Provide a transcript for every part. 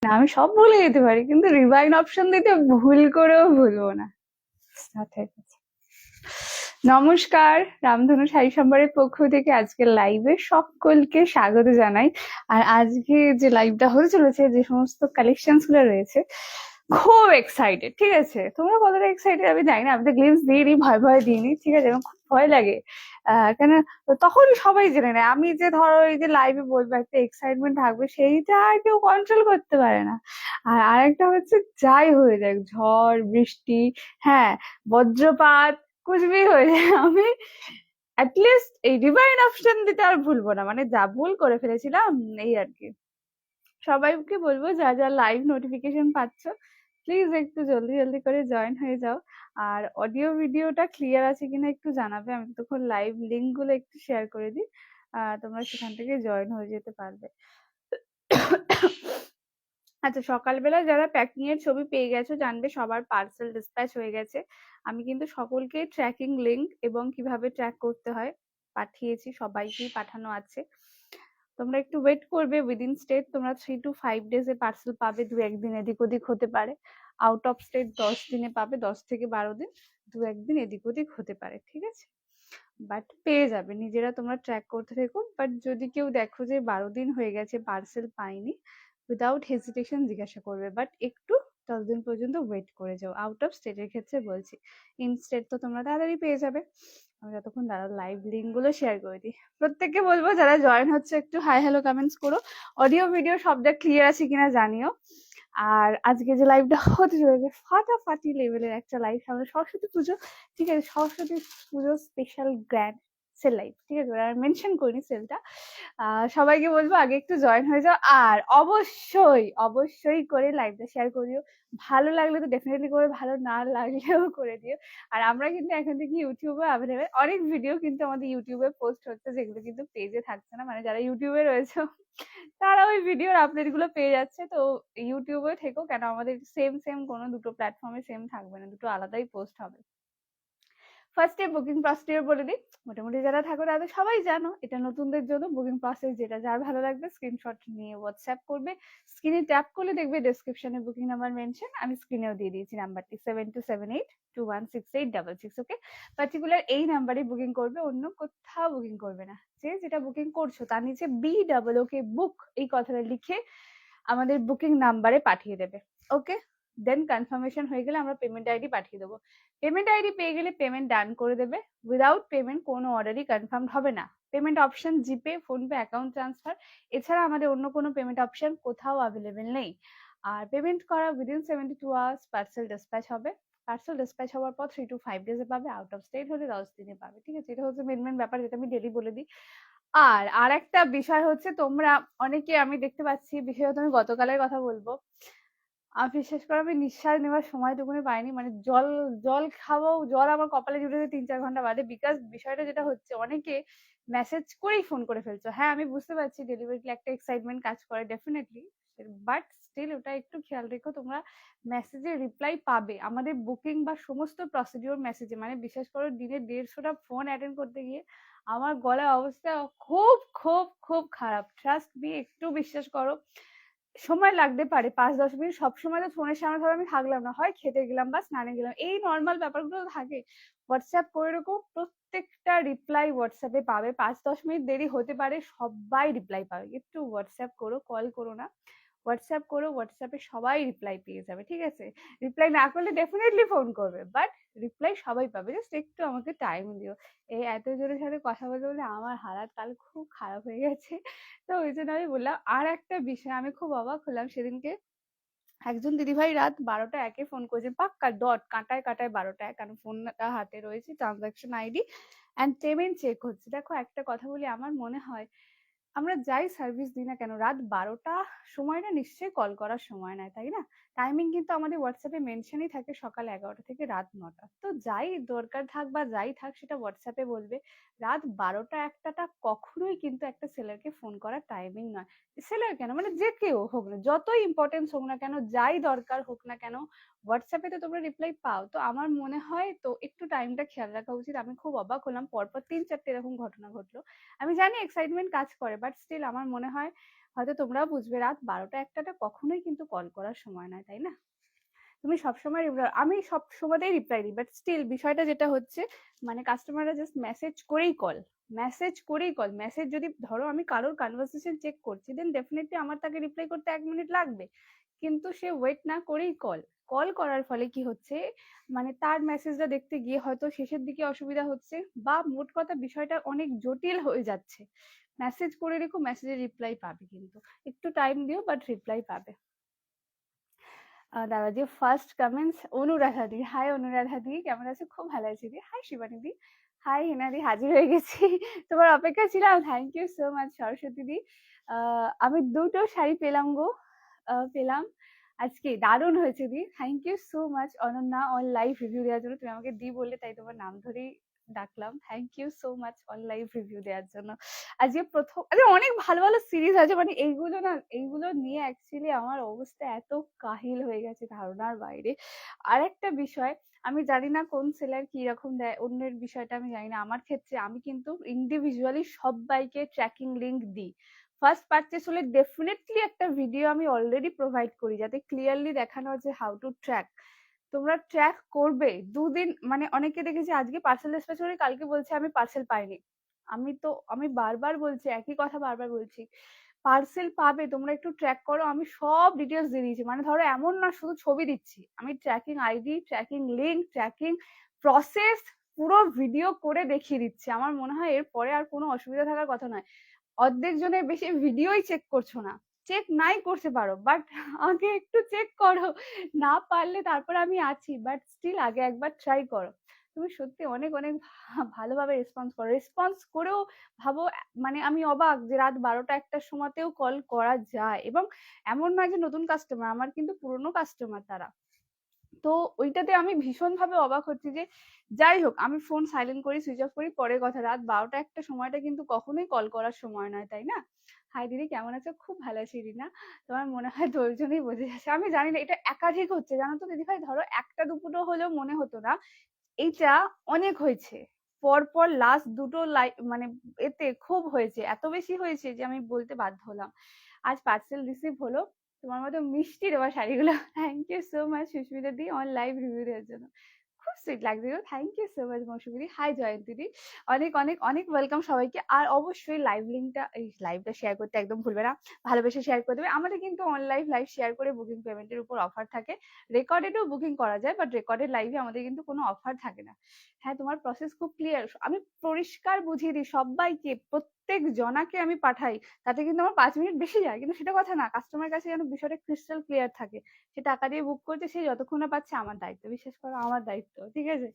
না, আমি সব ভুলে যেতে পারি, কিন্তু রিভাইন্ড অপশন দিতে ভুল করেও ভুলবো না। নমস্কার, রামধনু শাড়ি সম্ভারের পক্ষ থেকে আজকের লাইভে সকলকে স্বাগত জানাই। আর আজকে যে লাইভটা হতে চলেছে, যে সমস্ত কালেকশনস গুলো রয়েছে, খুব এক্সাইটেড। ঠিক আছে, তোমরা কতটা এক্সাইটেড আমি জানি না, আমি তো গ্লিমস দিয়ে দিই, ভয় ভয় দিইনি। ঠিক আছে, আমার খুব ভয় লাগে। কেন, তখন সবাই জেনে নেয় আমি যে ধরো এই যে লাইভে বলবো, একটা এক্সাইটমেন্ট থাকবে, সেইটা আর কেউ কন্ট্রোল করতে পারে না। আর আরেকটা হচ্ছে, যাই হয়ে যাক, ঝড় বৃষ্টি, হ্যাঁ, বজ্রপাত, কুচবি হয়ে যায়, আমি অ্যাটলিস্ট এই রিভাইন্ড অপশন দিতে আর ভুলবো না। মানে যা ভুল করে ফেলেছিলাম, এই আর কি। সবাইকে বলবো, যা যা লাইভ নোটিফিকেশন পাচ্ছ, প্লিজ একটু জলদি জলদি করে জয়েন হয়ে যাও। আর অডিও ভিডিওটা ক্লিয়ার আছে কিনা একটু জানাবে, আমি তখন লাইভ লিঙ্ক গুলো একটু শেয়ার করে দিই, তোমরা সেখান থেকে জয়েন হয়ে যেতে পারবে। আচ্ছা, সকালবেলা যারা প্যাকিং এর ছবি পেয়ে গেছো, জানবে সবার পার্সেল ডিসপ্যাচ হয়ে গেছে। আমি কিন্তু সকলকে ট্র্যাকিং লিংক এবং কিভাবে ট্র্যাক করতে হয় পাঠিয়েছি, সবাইকেই পাঠানো আছে। তোমরা একটু ওয়েট করবে, উইদিন স্টেট তোমরা 3 to 5 days এ পার্সেল পাবে। 2-1 দিন এদিক ওদিক হতে পারে। আউট অফ স্টেট 10 দিনে পাবে, 10 থেকে 12 দিন। 2-1 দিন এদিক ওদিক হতে পারে, ঠিক আছে? বাট পেয়ে যাবে, নিজেরা তোমরা ট্র্যাক করতে থেকো। বাট যদি কেউ দেখো যে 12 দিন হয়ে গেছে পার্সেল পাইনি, উইদাউট হেজিটেশন জিজ্ঞাসা করবে, বাট একটু 10 দিন পর্যন্ত ওয়েট করে যাও। আউট অফ স্টেটের ক্ষেত্রে বলছি, ইন স্টেট তো তোমরা তাড়াতাড়ি পেয়ে যাবে। আমি যতক্ষণ দাঁড়াও লাইভ লিঙ্ক গুলো শেয়ার করে দিই। প্রত্যেককে বলবো, যারা জয়েন হচ্ছে একটু হাই হ্যালো কমেন্টস করো। অডিও ভিডিও সবটা ক্লিয়ার আছে কিনা জানিও। আর আজকে যে লাইভটা হতে চলেছে, ফাটাফাটি লেভেলের একটা লাইভ, সামনে সরস্বতী পুজো। ঠিক আছে, সরস্বতী পুজো স্পেশাল গ্র্যান্ড সেল লাইভ। ঠিক আছে, আর মেনশন করিনি সেলটা। সবাইকে বলবো আগে একটু জয়েন হয়ে যাও। আর অবশ্যই অবশ্যই করে লাইভটা শেয়ার করিও। ভালো লাগলে তো ডেফিনেটলি করে, ভালো না লাগলেও করে দিও। আর আমরা কিন্তু এখন থেকে ইউটিউবে অ্যাভেলেবেল, অনেক ভিডিও কিন্তু আমাদের ইউটিউবে পোস্ট হচ্ছে, যেগুলো কিন্তু পেজে থাকছে না। মানে যারা ইউটিউবে রয়েছে তারা ওই ভিডিওর আপডেট গুলো পেয়ে যাচ্ছে। তো ইউটিউবে থেকো, কেন আমাদের সেম সেম কোনো দুটো প্ল্যাটফর্মে সেম থাকবে না, দুটো আলাদাই পোস্ট হবে। ফার্স্টে বুকিং প্রসিডিওর বলে দিই। মোটামুটি যারা থাকো তারা সবাই জানো, এটা নতুনদের জন্য বুকিং প্রসেস। যেটা যার ভালো লাগবে স্ক্রিনশট নিয়ে হোয়াটসঅ্যাপ করবে। স্ক্রিনে ট্যাপ করলে দেখবে ডেসক্রিপশনে বুকিং নাম্বার মেনশন, আমি স্ক্রিনেও দিয়ে দিয়েছি নাম্বারটি, 7278216866। ওকে, পার্টিকুলার এই নাম্বারে বুকিং করবে, অন্য কোথাও বুকিং করবে না। যে যেটা বুকিং করছো তার নিচে BOOK বুক এই কথাটা লিখে আমাদের বুকিং নাম্বারে পাঠিয়ে দেবে। ওকে, দেন কনফার্মেশন হয়ে গেলে আমরা পেমেন্ট আইডি পাঠিয়ে দেবো। পেমেন্ট আইডি পেয়ে গেলে পেমেন্ট ডান করে দেবে। উইদাউট পেমেন্ট কোনো অর্ডারই কনফার্ম হবে না। পেমেন্ট অপশন জিপে, ফোনপে, অ্যাকাউন্ট ট্রান্সফার, এছাড়া আমাদের অন্য কোনো পেমেন্ট অপশন কোথাও অ্যাভেলেবেল নেই। আর পেমেন্ট করা উইদিন 72 আওয়ার্স পার্সেল ডিসপ্যাচ হবে। পার্সেল ডিসপ্যাচ হওয়ার পর 3 to 5 days এ পাবে। আউট অফ স্টেট হলে 10 দিনে পাবে। ঠিক আছে, এটা হচ্ছে মেন মেন ব্যাপার, যেটা আমি ডেলি বলে দিই। আর একটা বিষয় হচ্ছে, তোমরা অনেকে আমি দেখতে পাচ্ছি, বিশেষত আমি গতকালের কথা বলবো, বিশেষ করে আমি নিঃশ্বাস নেওয়ার সময়টুকুনি পাইনি। মানে জল জল খাবো, জল আমার কপালে জুটেছে 3-4 ঘন্টা বাদে। বিকজ বিষয়টা যেটা হচ্ছে, অনেকে মেসেজ করেই ফোন করে ফেলছো। হ্যাঁ, আমি বুঝতে পারছি ডেলিভারিতে একটা এক্সাইটমেন্ট কাজ করে, ডেফিনেটলি। বাট স্টিল ওটা একটু খেয়াল রেখো, তোমরা মেসেজে রিপ্লাই পাবে। আমাদের বুকিং বা সমস্ত প্রসিডিওর মেসেজে, মানে বিশেষ করে দিনে 150টা ফোন অ্যাটেন্ড করতে গিয়ে আমার গলার অবস্থা খুব খুব খুব খারাপ। ট্রাস্ট মি, একটু বিশ্বাস করো। সময় লাগতে পারে 5-10 মিনিট। সবসময় তো ফোনের সামনে ধরো আমি থাকলাম না, হয় খেতে গেলাম বা স্নানে গেলাম, এই নর্মাল ব্যাপারগুলো তো থাকে। হোয়াটসঅ্যাপ করে রাখো, প্রত্যেকটা রিপ্লাই হোয়াটসঅ্যাপে পাবে। 5-10 মিনিট দেরি হতে পারে, সবাই রিপ্লাই পাবে। একটু হোয়াটসঅ্যাপ করো, কল করো না, হোয়াটসঅ্যাপ করো। হোয়াটসঅ্যাপে সবাই রিপ্লাই পেয়ে যাবে, ঠিক আছে? রিপ্লাই না করলে ডেফিনেটলি ফোন করবে, বাট রিপ্লাই সবাই পাবে। জাস্ট একটু আমাকে টাইম দিও। এই এত জোরের সাথে কথা বলতে বলতে আমার হালাত কাল খুব খারাপ হয়ে গেছে। তো ওই জন্য আমি বললাম। আর একটা বিষয়, আমি খুব অবাক হলাম সেদিনকে, একজন দিদিভাই রাত 12টা 1-এ ফোন করেছে, পাক্কা ডট কাঁটায় কাঁটায় 12টা 1, কারণ ফোনটা হাতে রয়েছে, transaction ID and payment check হচ্ছে। দেখো, একটা কথা বলি, আমার মনে হয় আমরা যাই সার্ভিস দিই না কেন, রাত 12টা সময়টা নিশ্চয়ই কল করার সময় নয়, তাই না? টাইমিং কিন্তু আমাদের হোয়াটসঅ্যাপে মেনশনই থাকে, সকাল 11টা থেকে রাত 9টা। তো যাই দরকার থাক বা যাই থাক, সেটা হোয়াটসঅ্যাপে বলবে। রাত 12টা 1টা কখনোই কিন্তু একটা সেলারকে ফোন করার টাইমিং নয়। সেলার কেন, মানে যে কেউ হোক না, যতই ইম্পর্টেন্স হোক না কেন, যাই দরকার হোক না কেন, হোয়াটসঅ্যাপে তো তোমরা রিপ্লাই পাও। তো আমার মনে হয় তো একটু টাইমটা খেয়াল রাখা উচিত। আমি খুব অবাক হলাম, পরপর 3-4টে এরকম ঘটনা ঘটলো। আমি জানি এক্সাইটমেন্ট কাজ করে, বাট স্টিল আমার মনে হয় হয়তো তোমরাও বুঝবে রাত 12টা-1টা কখনোই কিন্তু কল করার সময় নয়, তাই না? তুমি সবসময় আমি সব সময়তেই রিপ্লাই দিই, বাট স্টিল বিষয়টা যেটা হচ্ছে মানে কাস্টমাররা জাস্ট মেসেজ করেই কল, মেসেজ যদি ধরো আমি কারোর কনভারসেশন চেক করছি, দেন ডেফিনেটলি আমার তাকে রিপ্লাই করতে 1 মিনিট লাগবে, কিন্তু সে ওয়েট না করেই কল করার ফলে কি হচ্ছে মানে তার মেসেজটা দেখতে গিয়ে হয়তো শেষের দিকে অসুবিধা হচ্ছে, বা মোট কথা বিষয়টা অনেক জটিল হয়ে যাচ্ছে। মেসেজ করে রেখো, মেসেজের রিপ্লাই পাবে, কিন্তু একটু টাইম দিও, বাট রিপ্লাই পাবে। দাদা যে ফার্স্ট কমেন্টস অনুরাধা দি, হাই অনুরাধা দি, কেমন আছো? খুব ভালো আছি দি। হাই শিবানী দি, হাই হিনা দি, হাজির হয়ে গেছি, তোমার অপেক্ষা ছিলাম। Thank you so much Saraswati দি। আমি দুটো শাড়ি পেলাম গো, পেলাম আজকে, দারুণ হয়েছে দি। Thank you so much Ananya, on live review দেওয়ার জন্য। তুমি আমাকে দি বললে তাই তোমার নাম ধরেই ডাকলাম। Thank you so much on live review দেওয়ার জন্য। আজকে প্রথম, আরে অনেক ভালো ভালো সিরিজ আছে, মানে এইগুলো নিয়ে অ্যাকচুয়ালি আমার অবস্থা এত কাহিল হয়ে গেছে ধারণার বাইরে। আর একটা বিষয়, আমি জানি না কোন সেলার কি রকম দেয়, অন্যের বিষয়টা আমি জানি না। আমার ক্ষেত্রে আমি কিন্তু ইন্ডিভিজুয়ালি সবাইকে ট্র্যাকিং লিংক দিই। ফার্স্ট পারচেস হলে ডেফিনেটলি একটা ভিডিও আমি অলরেডি প্রোভাইড করি, যাতে ক্লিয়ারলি দেখানো হয় যে হাউ টু ট্র্যাক। তোমরা ট্র্যাক করবে 2 দিন, মানে অনেকে দেখেছি আজকে পার্সেল ডিসপ্যাচ করে কালকে বলছে আমি পার্সেল পাইনি। আমি বারবার বলছি, একই কথা বারবার বলছি, পার্সেল পাবে, তোমরা একটু ট্র্যাক করো। আমি সব ডিটেলস দিয়ে দিয়েছি, মানে ধরো এমন না শুধু ছবি দিচ্ছি, আমি tracking ID, tracking link, tracking process পুরো ভিডিও করে দেখিয়ে দিচ্ছি। আমার মনে হয় এরপরে আর কোনো অসুবিধা থাকার কথা নয়। অর্ধেক জনের বেশি ভিডিওই চেক করছো না, চেক নাই করতে পারো, বাট আগে একটু চেক করো। না পারলে তারপর আমি আছি, বাট স্টিল আগে একবার ট্রাই করো। তুমি সত্যি অনেক অনেক ভালোভাবে রেসপন্স করো, রেসপন্স করেও ভাবো, মানে আমি অবাক যে রাত 12টা-1টার সময়তেও কল করা যায়। এবং এমন নয় যে নতুন কাস্টমার, আমার কিন্তু পুরনো কাস্টমার তারা। তো ওইটাতে আমি ভীষণভাবে অবাক হচ্ছি যে, যাই হোক আমি ফোন সাইলেন্ট করি, সুইচ অফ করি, পরের কথা। রাত 12টা-1টা সময়টা কিন্তু কখনোই কল করার সময় নয়, তাই না? হাই দিদি, কেমন আছো? খুব ভালো আছি রিনা। তোমার মনে হয় ধৈর্য্যই বোঝা যাচ্ছে, আমি জানি না, এটা একাধিক হচ্ছে জানো তো দিদি ভাই। ধরো একটা দুপুরো হলেও মনে হতো না, এইটা অনেক হয়েছে। পরপর লাস্ট দুটো মানে এতে খুব হয়েছে, এত বেশি হয়েছে যে আমি বলতে বাধ্য হলাম। আজ পার্সেল রিসিভ হলো, তোমার মতো মিষ্টি দেওয়া শাড়িগুলো। Thank you so much Susmita দি, অন লাইভ রিভিউ দেওয়ার জন্য। খুব সুইট লাগছে গো, thank you so much Mousumi দি। হাই জয়ন্তী দি, অনেক অনেক অনেক ওয়েলকাম সবাইকে। আর অবশ্যই লাইভ লিঙ্কটা, এই লাইভটা শেয়ার করতে একদম ভুলবে না, ভালোবেসে শেয়ার করে দেবে। আমাদের কিন্তু অন লাইভ শেয়ার করে বুকিং পেমেন্টের উপর অফার থাকে। রেকর্ডেডও বুকিং করা যায়, বাট রেকর্ডেড লাইভে আমাদের কিন্তু কোনো অফার থাকে না। হ্যাঁ, তোমার প্রসেস খুব ক্লিয়ার, আমি পরিষ্কার বুঝিয়ে দিই সবাইকে, প্রত্যেক জনাকে আমি পাঠাই। তাতে কিন্তু আমার 5 মিনিট বেশি যায়, কিন্তু সেটা কথা না, কাস্টমার কাছে যেন বিষয়টা ক্রিস্টাল ক্লিয়ার থাকে। সে টাকা দিয়ে বুক করছে, সে যতক্ষণ না পাচ্ছে আমার দায়িত্ব, বিশ্বাস করো আমার দায়িত্ব, ঠিক আছে?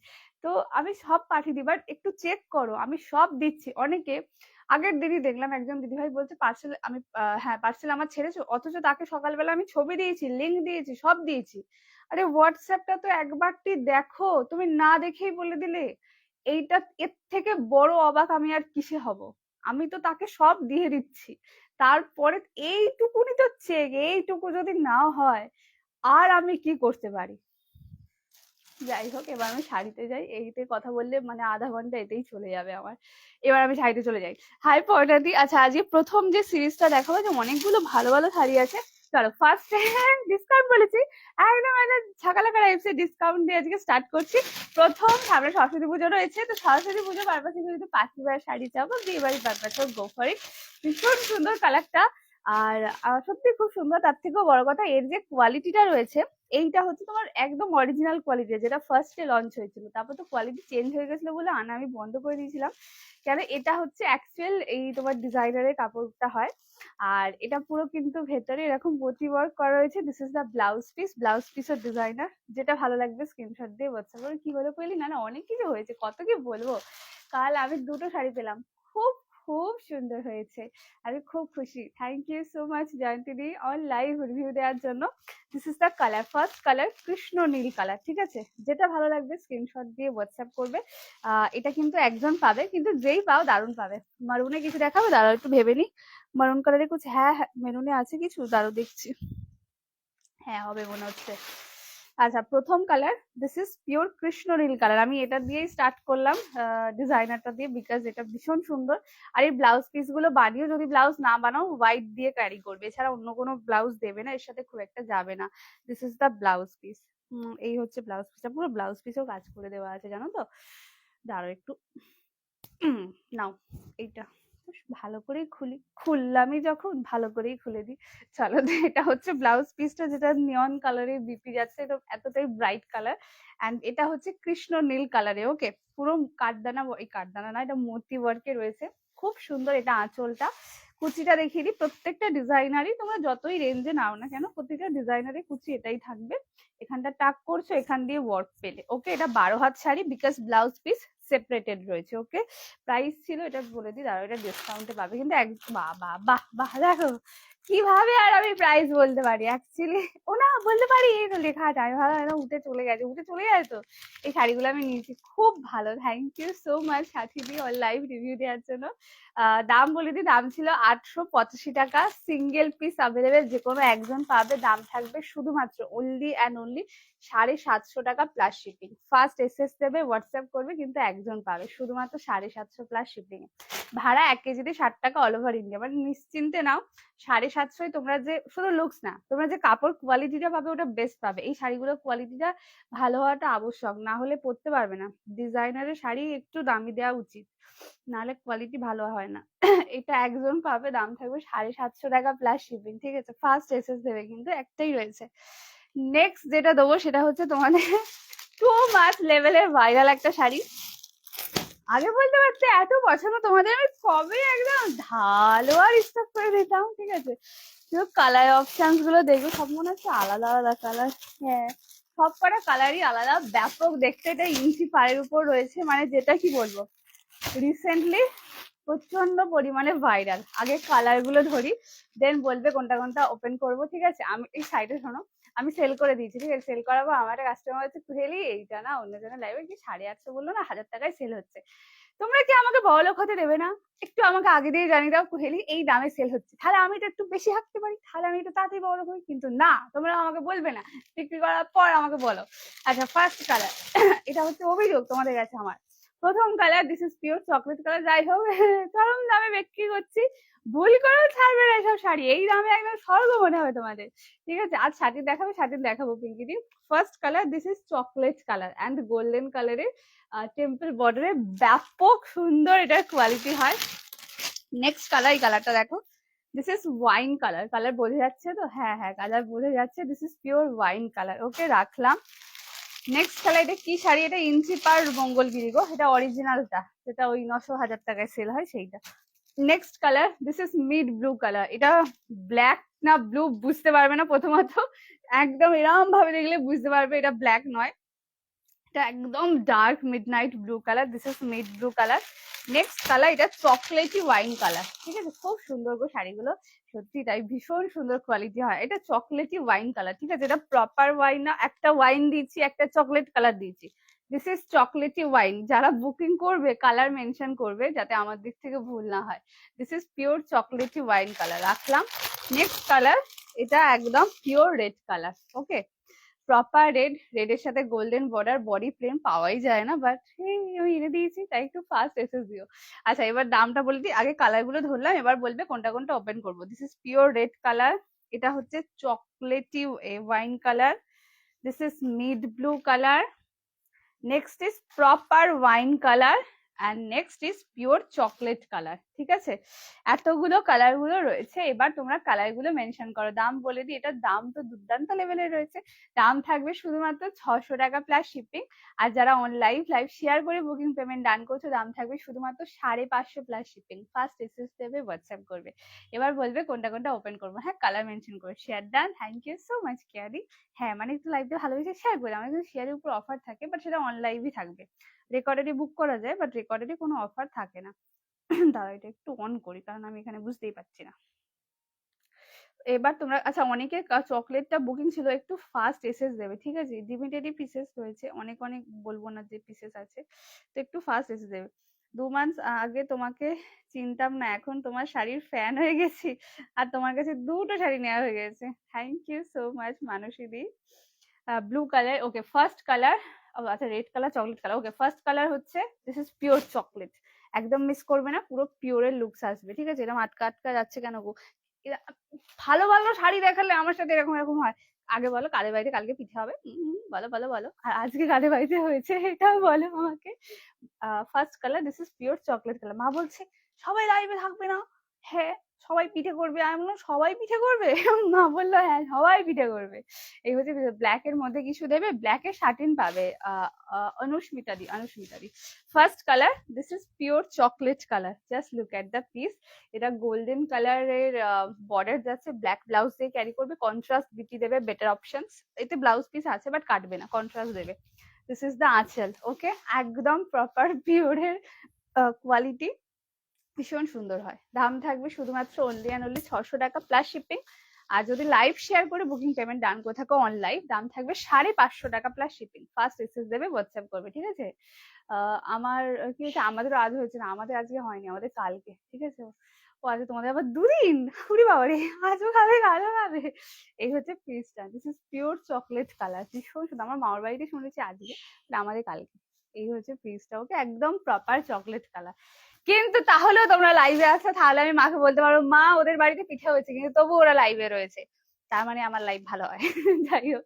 তো আমি সব পাঠিয়ে দিই, বাট একটু চেক করো, আমি সব দিচ্ছি। অনেকে আগের দিনই দেখলাম একজন দিদিভাই বলছে পার্সেল আমি হ্যাঁ পার্সেল আমার ছেড়েছো, অথচ তাকে সকালবেলা আমি ছবি দিয়েছি, লিঙ্ক দিয়েছি, সব দিয়েছি। আরে হোয়াটসঅ্যাপটা তো একবারটি দেখো, তুমি না দেখেই বলে দিলে। এইটা, এর থেকে বড় অবাক আমি আর কিসে হব? আমি তো তাকে সব দিয়ে দিচ্ছি, তারপরে এইটুকুনি তো চেক, এইটুকু যদি না হয় আর আমি কি করতে পারি? যাই হোক, এবার আমি শাড়িতে যাই, এইতে কথা বললে মানে আধা ঘন্টা এতেই চলে যাবে আমার। এবার আমি শাড়িতে চলে যাই। হাই পর্ণাদি, আচ্ছা আজকে প্রথম যে সিরিজটা দেখাবো, যে অনেকগুলো ভালো ভালো শাড়ি আছে। চলো ফার্স্ট ডিসকাউন্ট বলেছি, একদম একটা ছাকালাকা টাইপস এর ডিসকাউন্ট দিয়ে আজকে স্টার্ট করছি। প্রথম সামনে সরস্বতী পুজো রয়েছে, তো সরস্বতী পুজো পারপাসে যদি পাখিবার শাড়ি চাবো, বিয়ে বাড়ি পারপাসে গো ফর ইট। ভীষণ সুন্দর কালারটা, আর সত্যি খুব সুন্দর। তার থেকেও বড় কথা, এর যে কোয়ালিটিটা রয়েছে, এইটা হচ্ছে তোমার একদম অরিজিনাল কোয়ালিটি, যেটা ফার্স্টে লঞ্চ হয়েছিল, তারপর তো কোয়ালিটি চেঞ্জ হয়ে গেছিল বলে আনা আমি বন্ধ করে দিয়েছিলাম। কেন, এটা হচ্ছে অ্যাকচুয়াল এই তোমার ডিজাইনারের কাপড়টা হয়। আর এটা পুরো কিন্তু ভেতরে এরকম মোটি ওয়ার্ক করা রয়েছে। দিস ইজ দ্য ব্লাউজ পিসের ডিজাইনার। যেটা ভালো লাগবে স্ক্রিনশট দিয়ে হোয়াটসঅ্যাপ করে। কি হলো কইলি, না না অনেক কিছু হয়েছে, কত কি বলবো। কাল আমি দুটো শাড়ি পেলাম, খুব খুব সুন্দর হয়েছে, আমি খুব খুশি। Thank you so much Jayanti di, on live review দেওয়ার জন্য। This is the colour, first colour কৃষ্ণ নীল কালার, ঠিক আছে? যেটা ভালো লাগবে স্ক্রিনশট দিয়ে হোয়াটসঅ্যাপ করবে। এটা কিন্তু একজন পাবে, কিন্তু যেই পাও দারুণ পাবে। মারুনে কিছু দেখাবে, দাঁড়াও একটু ভেবে নি। মারুন কালারে কিছু, হ্যাঁ হ্যাঁ মেরুনে আছে কিছু, দাঁড়াও দেখছি। হ্যাঁ হবে মনে হচ্ছে। আচ্ছা, প্রথম কালার দিস ইজ পিওর কৃষ্ণ নীল কালার। আমি এটা দিয়েই স্টার্ট করলাম ডিজাইনারটা দিয়ে, বিকজ এটা ভীষণ সুন্দর। আর এই ব্লাউজ পিস গুলো বানিয়েও যদি ব্লাউজ না বানাও হোয়াইট দিয়ে ক্যারি করবে, এছাড়া অন্য কোনো ব্লাউজ দেবে না, এর সাথে খুব একটা যাবে না। This is the blouse piece. এই হচ্ছে ব্লাউজ পিসটা, পুরো ব্লাউজ পিসেও কাজ করে দেওয়া আছে জানো তো। দাঁড়াও একটু নাও এইটা ভালো করেই খুললামই যখন ভালো করেই খুলে দিই। চলো, এটা হচ্ছে ব্লাউজ পিসটা, যেটা নিয়ন কালারে বিপি যাচ্ছে, এটা এতটাই ব্রাইট কালার। এন্ড এটা হচ্ছে কৃষ্ণ নীল কালারে। ওকে, পুরো কাঠদানা, এই কাঠদানা না, এটা মোতি ওয়ার্কে রয়েছে, খুব সুন্দর। এটা আঁচলটা, কুচিটা দেখিয়ে দিই। প্রত্যেকটা ডিজাইনারই তোমরা যতই রেঞ্জে নাও না কেন, প্রত্যেকটা ডিজাইনারের কুচি এটাই থাকবে। এখানটা টাক করছো, এখান দিয়ে ওয়ার্ক পেলে। ওকে, এটা 12 হাত sari, because blouse piece separated রয়েছে। ওকে, প্রাইস ছিল, এটা বলে দিই, দাঁড়াও, এটা ডিসকাউন্টে পাবে কিন্তু। বাহ বাহ বাহ বাহ, দেখো কিভাবে আর আমি প্রাইস বলতে পারি অ্যাকচুয়ালি, ও না বলতে পারি, এই তো লেখা আছে। আমি ভালো এটা উঠে চলে গেছে, উঠে চলে যায় তো। এই শাড়িগুলো আমি নিয়েছি, খুব ভালো। Thank you so much Sathi the all live review দেওয়ার জন্য। দাম বলে দিই, দাম ছিল 885 টাকা। সিঙ্গেল পিস অ্যাভেলেবেল, যে কোনো একজন পাবে। দাম থাকবে শুধুমাত্র অনলি অ্যান্ড অনলি 750 টাকা প্লাস শিপিং। ফার্স্ট এসএস দেবে, হোয়াটসঅ্যাপ করবে, কিন্তু একজন পাবে শুধুমাত্র 750 প্লাস শিপিং। ভাড়া 1 কেজিতে 60 টাকা অল ওভার ইন্ডিয়া। মানে নিশ্চিন্তে নাও, 750 তোমরা যে শুধু লুকস না, তোমরা যে কাপড় কোয়ালিটিটা পাবে ওটা বেস্ট পাবে। এই শাড়িগুলোর কোয়ালিটিটা ভালো হওয়াটা আবশ্যক, না হলে পরতে পারবে না। ডিজাইনারের শাড়ি একটু দামি দেওয়া উচিত, নাহলে কোয়ালিটি ভালো হয় না। এটা একজন পাবে, দাম থাকবে 750 টাকা প্লাস শিপিং। ঠিক আছে, ফার্স্ট এসএস দেবে, কিন্তু একটাই রয়েছে। নেক্সট যেটা দেবো সেটা হচ্ছে তোমাদের টু মাস লেভেলের ভাইরাল একটা শাড়ি। আগে বলতে পারতে এত পছন্দ তোমাদের, আমি কবে একদম ঢালো আর স্টক করে দিতাম। ঠিক আছে, কালার অপশনস গুলো দেখবে, সব মনে হচ্ছে আলাদা আলাদা কালার। হ্যাঁ, সব কটা কালারই আলাদা, ব্যাপক দেখতে। এটা ইঞ্চি পাড়ের উপর রয়েছে, মানে যেটা কি বলবো, রিসেন্টলি প্রচন্ড পরিমাণে ভাইরাল। আগে কালার গুলো ধরি, দেন বলবে কোনটা কোনটা ওপেন করবো। ঠিক আছে, আমি এই সাইডে শোনো, আমি সেল করে দিয়েছি। ঠিক আছে, সেল করাবো। আমার একটা কাস্টমার হচ্ছে, কুহেলি এইটা না অন্য জনের লাইভে কি 850 বললো না, 1000 টাকায় সেল হচ্ছে। তোমরা কি আমাকে বড়লোক হতে দেবে না? একটু আমাকে আগে দিয়ে জানিয়ে দাও, কুহেলি এই দামে সেল হচ্ছে, তাহলে আমি এটা একটু বেশি হাঁকতে পারি, তাহলে আমি এটা তাড়াতাড়ি বড়লোক হই। কিন্তু না, তোমরা আমাকে বলবে না, বিক্রি করার পর আমাকে বলো। আচ্ছা, ফার্স্ট কালার, এটা হচ্ছে অভিযোগ তোমাদের কাছে আমার। প্রথম colour, this is pure chocolate colour. যাই হোক, চরম দামে বিক্রি করছি, ভুল করেও ছাড়বে না এসব শাড়ি। এই দামে একদম স্বর্গ মনে হবে তোমাদের। ঠিক আছে, আজ শাড়ি দেখাবো পিঙ্কি দি। First colour, this is chocolate colour and golden কালারের টেম্পল বর্ডারে, ব্যাপক সুন্দর এটার কোয়ালিটি হয়। নেক্সট কালার, এই কালারটা দেখো, this is wine colour. Colour বোঝা যাচ্ছে তো? হ্যাঁ হ্যাঁ, কালার বোঝা যাচ্ছে। This is pure wine colour. Okay, রাখলাম। নেক্সট কালার, এটা কি শাড়ি? এটা ইঞ্চি পার মঙ্গলগিরি গো, এটা অরিজিনালটা, যেটা ওই 900-1000 টাকায় সেল হয় সেইটা। Next colour, this is mid blue colour. এটা ব্ল্যাক না ব্লু বুঝতে পারবে না প্রথমত, একদম এরম ভাবে দেখলে বুঝতে পারবে এটা ব্ল্যাক নয়, এটা একদম dark midnight blue colour. This is mid blue colour. Next colour, এটা চকলেটি ওয়াইন কালার। ঠিক আছে, খুব সুন্দর গো শাড়িগুলো, সত্যি তাই, ভীষণ সুন্দর কোয়ালিটি হয়। এটা চকলেটি ওয়াইন কালার। ঠিক আছে, এটা প্রপার ওয়াইন না, একটা ওয়াইন দিয়েছি, একটা চকলেট কালার দিয়েছি। This is chocolatey wine. যারা বুকিং করবে কালার মেনশন করবে, যাতে আমার দিক থেকে ভুল না হয়। This is pure chocolatey wine colour, রাখলাম। নেক্সট কালার, এটা একদম পিওর রেড কালার। ওকে, প্রপার রেড, রেডের সাথে গোল্ডেন বর্ডার, বডি প্লেন পাওয়াই যায় না, বাট আমি এনে দিয়েছি, তাই একটু ফার্স্ট এসএস দিও। আচ্ছা, এবার দামটা বলে দিই। আগে কালার গুলো ধরলাম, এবার বলবে কোনটা কোনটা ওপেন করবো। This is pure red colour, এটা হচ্ছে chocolatey wine colour, this is mid blue colour, next is proper wine colour, and next is pure chocolate colour. ঠিক আছে, এতগুলো কালার গুলো রয়েছে। এবার তোমরা কালার গুলো মেনশন করো। দাম বলে দিই, এটার দাম তো দুর্দান্ত লেভেলের রয়েছে। দাম থাকবে শুধুমাত্র 600 টাকা প্লাস শিপিং। আর যারা অনলাইন লাইভ শেয়ার করে বুকিং পেমেন্ট ডান করছো, দাম থাকবে শুধুমাত্র 550 প্লাস শিপিং। ফার্স্ট এসএস দেবে, হোয়াটসঅ্যাপ করবে। এবার বলবে কোনটা কোনটা ওপেন করবো। হ্যাঁ, কালার মেনশন করে share done. Thank you so much কেয়ারি। হ্যাঁ, মানে একটু লাইভটা ভালোবেসে শেয়ার করে, আমাদের কিন্তু শেয়ারের উপর অফার থাকে, বাট সেটা অনলাইভই থাকবে। রেকর্ডেডে বুক করা যায়, বাট রেকর্ডেডে কোনো অফার থাকে না। দাঁড়াও, এটা একটু অন করি, কারণ আমি এখানে বুঝতেই পারছি না। এবার তোমরা, আচ্ছা, অনেকের চকলেটটা বুকিং ছিল, একটু ফার্স্ট এসএস দেবে। ঠিক আছে, লিমিটেডই পিসেস রয়েছে, অনেক অনেক বলবো না যে পিসেস আছে, তো একটু ফার্স্ট এসএস দেবে। 2 মাস আগে তোমাকে চিনতাম না, এখন তোমার শাড়ির ফ্যান হয়ে গেছি, আর তোমার কাছে 2টো শাড়ি নেওয়া হয়ে গেছে। Thank you so much Mansi দি। Blue colour, okay first colour, আচ্ছা red colour, chocolate colour, okay first colour হচ্ছে দিস ইজ পিওর চকলেট, একদম মিস করবে না, পুরো পিওরের লুকস আসবে, ঠিক আছে? এরকম আটকা আটকা যাচ্ছে কেন গো? ভালো ভালো শাড়ি দেখালে আমার সাথে এরকম এরকম হয়। আগে বলো কাদের বাড়িতে কালকে পিঠে হবে, বলো বলো বলো, আর আজকে কাদের বাড়িতে হয়েছে এটাও বলো আমাকে। First colour this is pure chocolate colour. মা বলছে সবাই লাইভে থাকবে না? হ্যাঁ সবাই পিঠে করবে। আমি বললাম সবাই পিঠে করবে? মা বললো হ্যাঁ সবাই পিঠে করবে। এই হচ্ছে ব্ল্যাক এর মধ্যে কিছু দেবে, ব্ল্যাক এর শাটিন পাবে, অনুস্মিতা দি। First colour this is pure chocolate colour, just look at the piece. এটা গোল্ডেন কালারের বর্ডার যাচ্ছে, ব্ল্যাক ব্লাউজ দিয়ে ক্যারি করবে, কন্ট্রাস্ট বিটি দেবে, বেটার অপশনস। এতে ব্লাউজ পিস আছে বাট কাটবে না, কন্ট্রাস্ট দেবে। দিস ইজ দ্য আঁচল, ওকে একদম প্রপার পিওরের কোয়ালিটি, ভীষণ সুন্দর হয়। দাম থাকবে শুধুমাত্র অনলি অ্যান্ড অনলি 600 টাকা প্লাস শিপিং। আর যদি লাইভ শেয়ার করে বুকিং পেমেন্ট ডান করে থাকো অনলাইন, দাম থাকবে 550 টাকা প্লাস শিপিং। ফার্স্ট এসএস দেবে, হোয়াটসঅ্যাপ করবে, ঠিক আছে? আমার কি হয়েছে, আমাদেরও আজ হয়েছে না, আমাদের আজকে হয়নি, আমাদের কালকে, ঠিক আছে? ও আজকে তোমাদের আবার দুদিন, উড়ি বাবা রে, আজও খাবে কালও খাবে। এই হচ্ছে পিসটা, this is pure chocolate colour, ভীষণ সুন্দর। আমার মামার বাড়িতে শুনেছি আজকে, আমাদের কালকে। এই হচ্ছে পিসটা, ওকে একদম প্রপার চকলেট কালার। কিন্তু তাহলেও তোমরা লাইভে আসো, তাহলে আমি মাকে বলতে পারবো মা ওদের বাড়িতে পিঠে হয়েছে কিন্তু তবু ওরা লাইভে রয়েছে, তার মানে আমার লাইভ ভালো হয়। যাই হোক,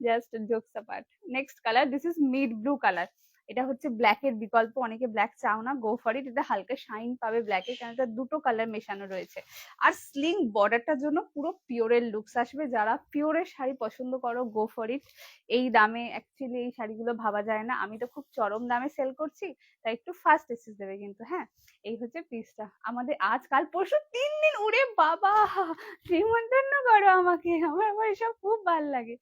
just jokes apart. Next colour this is mid blue colour. এটা হচ্ছে ব্ল্যাক এর বিকল্প, অনেকে ব্ল্যাক চাও না, গো ফর ইট। এটা হালকা শাইন পাবে ব্ল্যাকে, কারণ এটা দুটো কালার মেশানো রয়েছে। আর স্লিং বর্ডারটার জন্য পুরো পিওরের লুকস আসবে। যারা পিওরের শাড়ি পছন্দ করো, গো ফর ইট। এই দামে অ্যাকচুয়ালি এই শাড়িগুলো ভাবা যায় না, আমি তো খুব চরম দামে সেল করছি, তাই একটু ফার্স্ট এসেস দেবে কিন্তু, হ্যাঁ। এই হচ্ছে পিসটা আমাদের, আজ কাল পরশু 3 দিন, উড়ে বাবা শ্রীমন্তন্য করো আমাকে, আমার এসব খুব ভাল লাগে।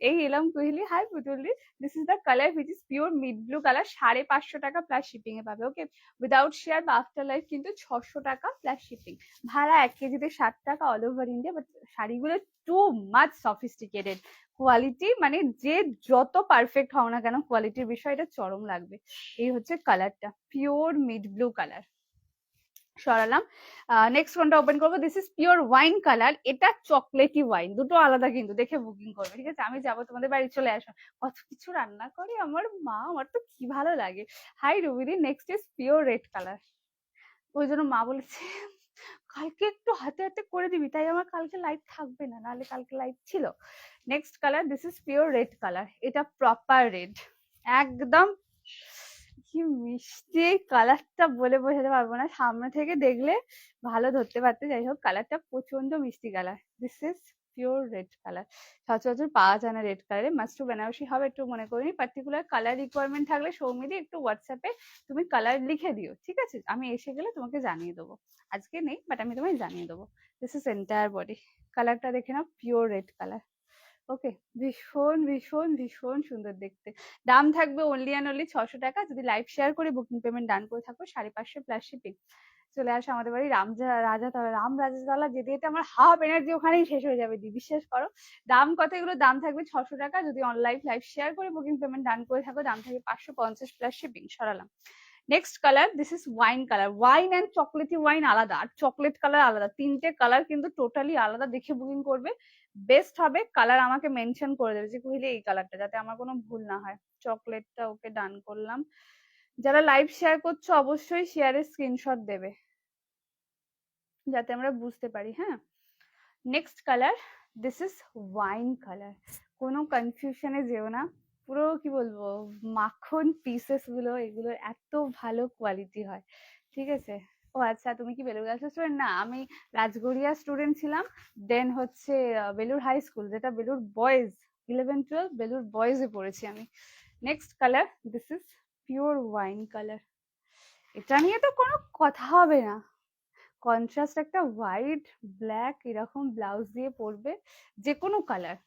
এই এলাম Kuhili, hi Putuli. This is the colour which is pure mid blue colour, 550 টাকা প্লাস শিপিং এ পাবে, ওকে। উইদাউট শেয়ার বা আফটার লাইফ কিন্তু 600 টাকা প্লাস শিপিং। ভাড়া 1 কেজিতে 60 টাকা অল ওভার ইন্ডিয়া। বাট শাড়িগুলো টু মাচ সফিস্টিকেটেড, কোয়ালিটি মানে যে যত পারফেক্ট হও না কেন, কোয়ালিটির বিষয় এটা চরম লাগবে। এই হচ্ছে কালারটা, পিওর মিড ব্লু কালার। সরালাম। নেক্সট কোনটা ওপেন করবো, this is pure wine colour. এটা চকলেটি ওয়াইন, দুটো আলাদা কিন্তু, দেখে বুকিং করবে, ঠিক আছে? আমি যাবো তোমাদের বাড়ি, চলে আসো, কত কিছু রান্না করে আমার মা, আমার তো কি ভালো লাগে। হাই রুবিদি। Next is pure red colour. ওই জন্য মা বলেছে কালকে একটু হাতে হাতে করে দিবি, তাই আমার কালকে লাইট থাকবে না, নাহলে কালকে লাইট ছিল। Next colour this is pure red colour. এটা প্রপার রেড, একদম কি মিষ্টি এই কালারটা, বলে বোঝাতে পারবো না, সামনে থেকে দেখলে ভালো ধরতে পারতে। যাই হোক, কালারটা প্রচন্ড মিষ্টি colour. This is pure red colour, সচরাচর পাওয়া যায় না রেড কালারে। মাস্টু বেনারসি হবে একটু মনে করিনি, পার্টিকুলার কালার রিকোয়ারমেন্ট থাকলে সৌমিদি একটু হোয়াটসঅ্যাপে তুমি কালার লিখে দিও, ঠিক আছে? আমি এসে গেলে তোমাকে জানিয়ে দেবো, আজকে নেই বাট আমি তোমায় জানিয়ে দেবো। দিস ইজ এন্টায়ার বডি, কালারটা দেখে নাও, পিওর রেড কালার, ওকে। ভীষণ ভীষণ ভীষণ সুন্দর দেখতে। দাম থাকবে অনলি অ্যান্ড অনলি 600 টাকা। যদি লাইভ শেয়ার করে বুকিং পেমেন্ট ডান করে থাকো, 550 প্লাস শিপিং। চলে আসো আমাদের বাড়ি, রাম রাজাতলা যেতে যেতে আমার হাফ এনার্জি ওখানেই শেষ হয়ে যাবে দি, বিশ্বাস করো। দাম কত এগুলো, দাম থাকবে 600 টাকা। যদি অনলাইন লাইভ শেয়ার করে বুকিং পেমেন্ট ডান করে থাকো, দাম থাকবে 550 প্লাস শিপিং। সরালাম। Next colour this is wine colour. Wine and chocolatey wine আলাদা, আর চকলেট কালার আলাদা, তিনটে কালার কিন্তু টোটালি আলাদা। দেখে বুকিং করবে, বেস্ট হবে। কালার আমাকে মেনশন করে দেবে যে কহিলে এই কালারটা, যাতে আমার কোনো ভুল না হয়। চকলেটটা ওকে ডান করলাম। যারা লাইভ শেয়ার করছো অবশ্যই শেয়ারের স্ক্রিনশট দেবে, যাতে আমরা বুঝতে পারি, হ্যাঁ। Next colour this is wine colour. কোনো কনফিউশনে যেও না, পুরো কি বলবো, মাখন পিসেস গুলো, এগুলো এত ভালো কোয়ালিটি হয়, ঠিক আছে? ও আচ্ছা, তুমি কি বেলুর গার্লস স্টুডেন্ট? না, আমি রাজগড়িয়া স্টুডেন্ট ছিলাম, দেন হচ্ছে বেলুর হাই স্কুল, যেটা বেলুর বয়েজ, 11-12 বেলুর বয়েজে পড়েছি আমি। Next colour this is pure wine colour. এটা নিয়ে তো কোনো কথা হবে না, কন্ট্রাস্ট একটা হোয়াইট ব্ল্যাক এরকম ব্লাউজ দিয়ে পরবে, যে কোনো কালার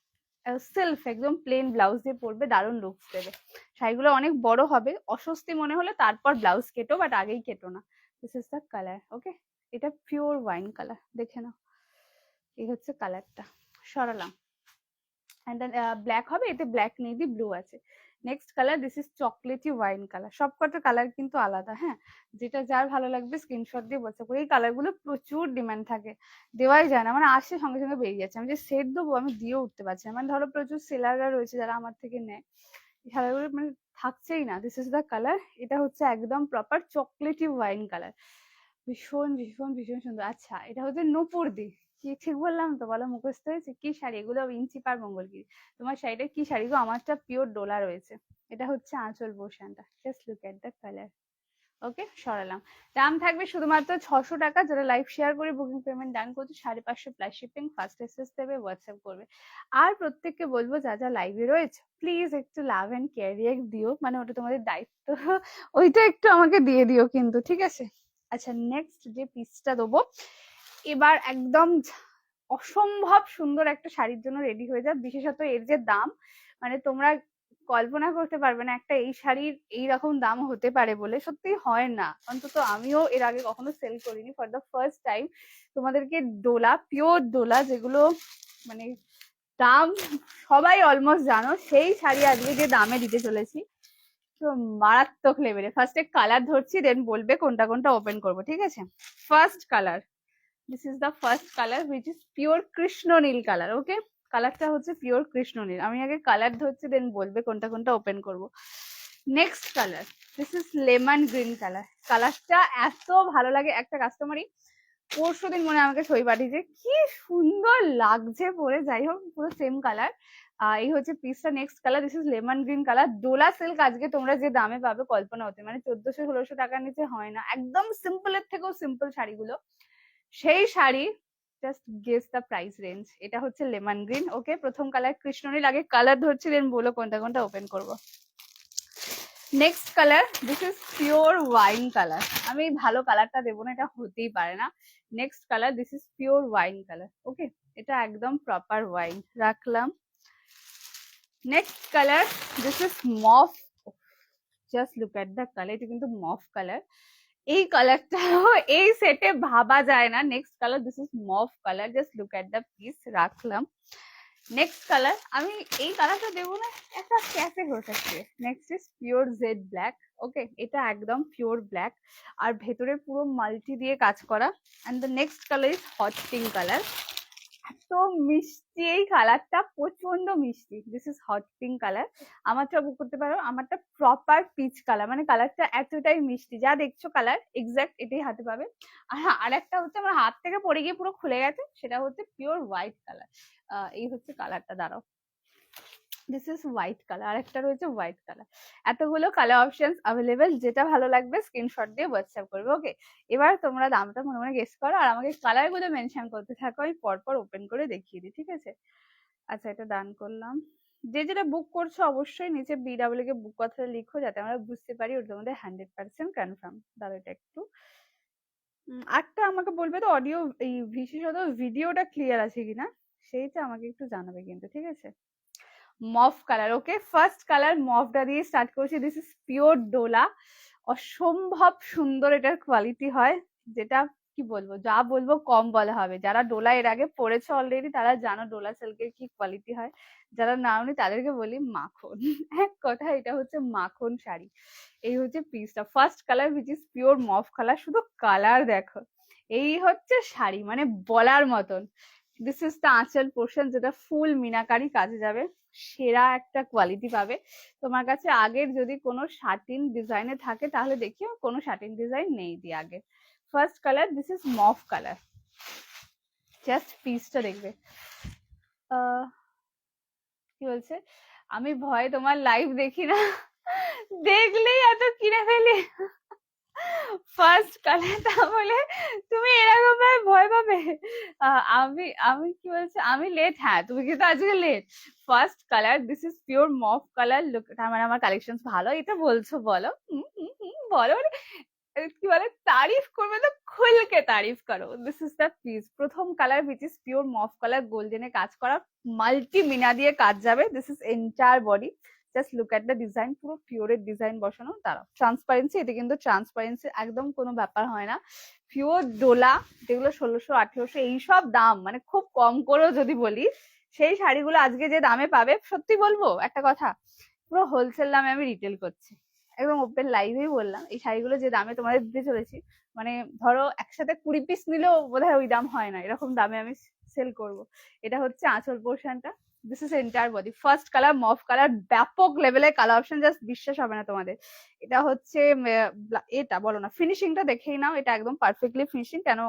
সেলফ একদম প্লেন ব্লাউজ দিয়ে পরবে, দারুণ লুকস দেবে। শাড়িগুলো অনেক বড় হবে, অস্বস্তি মনে হলে তারপর ব্লাউজ কেটো, বাট আগেই কেটো না। This is the colour, okay. এটা পিওর ওয়াইন কালার, দেখে নাও। এই হচ্ছে কালারটা, সরালাম। অ্যান্ড দেন ব্ল্যাক হবে, এতে ব্ল্যাক নেই, দি ব্লু আছে। Next colour this is chocolatey wine colour. সবকটা কালার কিন্তু আলাদা, হ্যাঁ, যেটা যার ভালো লাগবে স্ক্রিনশট দিয়ে হোয়াটসঅ্যাপ করে। এই কালার গুলো প্রচুর ডিমান্ড থাকে, দেওয়াই যায় না, মানে আসে সঙ্গে সঙ্গে বেরিয়ে যাচ্ছে। আমি যে সেট দেবো আমি দিয়েও উঠতে পারছি না, মানে ধরো প্রচুর সেলাররা রয়েছে যারা আমার থেকে নেয়, এই কালারগুলো মানে থাকছেই না। This is the colour. এটা হচ্ছে একদম প্রপার চকলেটি ওয়াইন কালার, ভীষণ ভীষণ ভীষণ সুন্দর। আচ্ছা, এটা হচ্ছে নূপুরদি, কি ঠিক বললাম তো? বলো, মুখস্থ হয়েছে? কি শাড়ি এগুলো? ইঞ্চি পার মঙ্গলগিরি। তোমার শাড়িটা কি শাড়ি গো? আমারটা পিওর ডোলা রয়েছে। এটা হচ্ছে আঁচল পোর্শনটা, just look at the colour. Okay, সরালাম। দাম থাকবে শুধুমাত্র 600 টাকা। যারা লাইভ শেয়ার করে বুকিং পেমেন্ট ডান করছে 550 প্লাস শিপিং, ফার্স্ট এসএস দেবে, হোয়াটসঅ্যাপ করবে। আর প্রত্যেককে বলবো যা যা লাইভে রয়েছে প্লিজ একটু লাভ এন্ড কেয়ার রিয়েক্ট দিও, মানে ওটা তোমাদের দায়িত্ব, ওইটা একটু আমাকে দিয়ে দিও কিন্তু, ঠিক আছে? আচ্ছা, নেক্সট যে পিসটা দেবো এবার একদম অসম্ভব সুন্দর একটা শাড়ির জন্য রেডি হয়ে যাও। বিশেষত এর যে দাম, মানে তোমরা কল্পনা করতে পারবে না একটা এই শাড়ির এইরকম দাম হতে পারে বলে। সত্যি হয় না, অন্তত আমিও এর আগে কখনো সেল করিনি, ফর দ্য ফার্স্ট টাইম তোমাদেরকে ডোলা, পিওর ডোলা, যেগুলো মানে দাম সবাই অলমোস্ট জানো, সেই শাড়ি আজকে যে দামে দিতে চলেছি তো মারাত্মক লেভেলে। ফার্স্টে কালার ধরছি, দেন বলবে কোনটা কোনটা ওপেন করবো, ঠিক আছে? First colour, this is the first colour which is pure কৃষ্ণ নীল কালার। ওকে, কালারটা হচ্ছে পিওর কৃষ্ণ নীল। আমি আগে কালার ধরছি, দেন বলবে কোনটা কোনটা ওপেন করব। Next colour, this is lemon green colour. কালারটা এত ভালো লাগে, একটা কাস্টমারই পরশুদিন মনে আমাকে ছবি পাঠিয়েছে, কি সুন্দর লাগছে পরে। যাই হোক, পুরো সেম কালার। এই হচ্ছে পিসটা। Next colour, this is lemon green colour. Dola silk আজকে তোমরা যে দামে পাবে কল্পনা হতে, মানে 1400-1600 টাকার নিচে হয় না, একদম সিম্পলের থেকেও সিম্পল শাড়িগুলো, সেই sari. Just guess the price range. এটা হচ্ছে লেমন গ্রিন। ওকে, প্রথম কালার কৃষ্ণনীল। আগে কালার ধরছি, দেন বলো কোনটা কোনটা ওপেন করব। Next colour, this is pure wine colour. আমি ভালো কালারটা দেবো না, এটা হতেই পারে না। Next colour, this is pure wine colour. Okay, এটা একদম প্রপার ওয়াইন, রাখলাম। Next colour, this is mauve. Just look at the colour, এটা কিন্তু মফ কালার। এই কালারটাও এই সেটে ভাবা যায় না। Next colour, this is mauve colour. Just look at the piece, রাখলাম। নেক্সট কালার, আমি এই কালারটা দেবো না, একটা ক্যাফে হয়ে থাকছে। Next is pure jade black. Okay, এটা একদম পিওর ব্ল্যাক, আর ভেতরে পুরো মাল্টি দিয়ে কাজ করা। And the next colour is hot pink colour. এত মিষ্টি এই কালারটা, প্রচন্ড মিষ্টি। This is hot pink colour. আমারটা বুক করতে পারো, আমারটা প্রপার পিচ কালার, মানে কালারটা এতটাই মিষ্টি। যা দেখছো কালার এক্সাক্ট এটাই হাতে পাবে। আর হ্যাঁ, আর একটা হচ্ছে আমার হাত থেকে পড়ে গিয়ে পুরো খুলে গেছে, সেটা হচ্ছে পিওর হোয়াইট কালার। এই হচ্ছে কালারটা, দাঁড়াও, দিস ইজ হোয়াইট কালার। আর একটা রয়েছে হোয়াইট কালার। এতগুলো কালার অপশনস অ্যাভেলেবেল, যেটা ভালো লাগবে স্ক্রিনশট দিয়ে হোয়াটসঅ্যাপ করবে। ওকে, এবার তোমরা দামটা মনে মনে গেস করো আর আমাকে কালার গুলো মেনশন করতে থাকো, আমি পরপর ওপেন করে দেখিয়ে দিই, ঠিক আছে? আচ্ছা, এটা ডান করলাম। যে যেটা বুক করছো অবশ্যই নিচে BW কে বুক কথাটা লিখো, যাতে আমরা বুঝতে পারি ওটা তোমাদের 100% কনফার্ম। দাঁড়াও, এটা একটু আরটা আমাকে বলবে তো, অডিও এই বিশেষত ভিডিওটা ক্লিয়ার আছে কিনা সেইটা আমাকে একটু জানাবে কিন্তু, ঠিক আছে? Mauve colour. Okay, first colour মফটা দিয়ে স্টার্ট করছি। This is pure Dola. অসম্ভব সুন্দর এটার কোয়ালিটি হয়, যেটা কি বলবো, যা বলবো কম বলা হবে। যারা ডোলা এর আগে পড়েছে অলরেডি তারা জানো ডোলা সিল্কের কি কোয়ালিটি হয়, যারা নাওনি তাদেরকে বলি মাখন। এক কথা, এটা হচ্ছে মাখন শাড়ি। এই হচ্ছে পিসটা। First colour which is pure mauve colour. শুধু কালার দেখো, এই হচ্ছে শাড়ি, মানে বলার মতন। দিস ইজ দ্য আঁচল পোর্শন, যেটা ফুল মিনাকারি কাজে যাবে, সেরা একটা কোয়ালিটি পাবে। তোমার কাছে আগের যদি কোনো শাটিন ডিজাইনে থাকে তাহলে দেখিও, কোনো শাটিন ডিজাইন নেই দিয়ে আগে। First colour, this is mauve colour. Just পিসটা দেখবে। কি বলছে, আমি ভয় তোমার লাইভ দেখি না, দেখলেই এত কিনে ফেলি। ফার্স্ট কালার, তাহলে তুমি এরকম ভাবে ভয় পাবে? আমি আমি কি বলছি, আমি লেট? হ্যাঁ, তুমি কিন্তু আজকে late. First colour, this is pure mauve colour. Look, তার মানে আমার কালেকশন ভালো, এটা বলছো? বলো বলো, কি বলে, তারিফ করবে তো খুলকে তারিফ করো। This is the piece. প্রথম colour which is pure mauve colour, গোল্ডেনে কাজ করা, মাল্টি মিনা দিয়ে কাজ যাবে। This is entire body. Just look at the design, পুরো পিওরের ডিজাইন বসানো। তারা ট্রান্সপারেন্সি, এটা কিন্তু ট্রান্সপারেন্সি একদম কোনো ব্যাপার হয় না। পিওর ডোলা, যেগুলো 1600-1800 এইসব দাম, মানে খুব কম করেও যদি বলি, সেই শাড়িগুলো আজকে যে দামে পাবে, সত্যি বলবো একটা কথা, পুরো হোলসেল দামে আমি রিটেল করছি, একদম ওপেন লাইভেই বললাম। এই শাড়িগুলো যে দামে তোমাদের দিতে চলেছি, মানে ধরো একসাথে 20 পিস নিলেও বোধহয় ওই দাম হয় না, এরকম দামে আমি সেল করব। এটা হচ্ছে আঁচল পোর্শনটা, this is entire body. First colour মফ colour, ব্যাপক লেভেলের কালার অপশন, জাস্ট বিশ্বাস হবে না তোমাদের। এটা হচ্ছে এটা বলো না, ফিনিশিংটা দেখেই নাও, এটা একদম পারফেক্টলি ফিনিশিং, কেন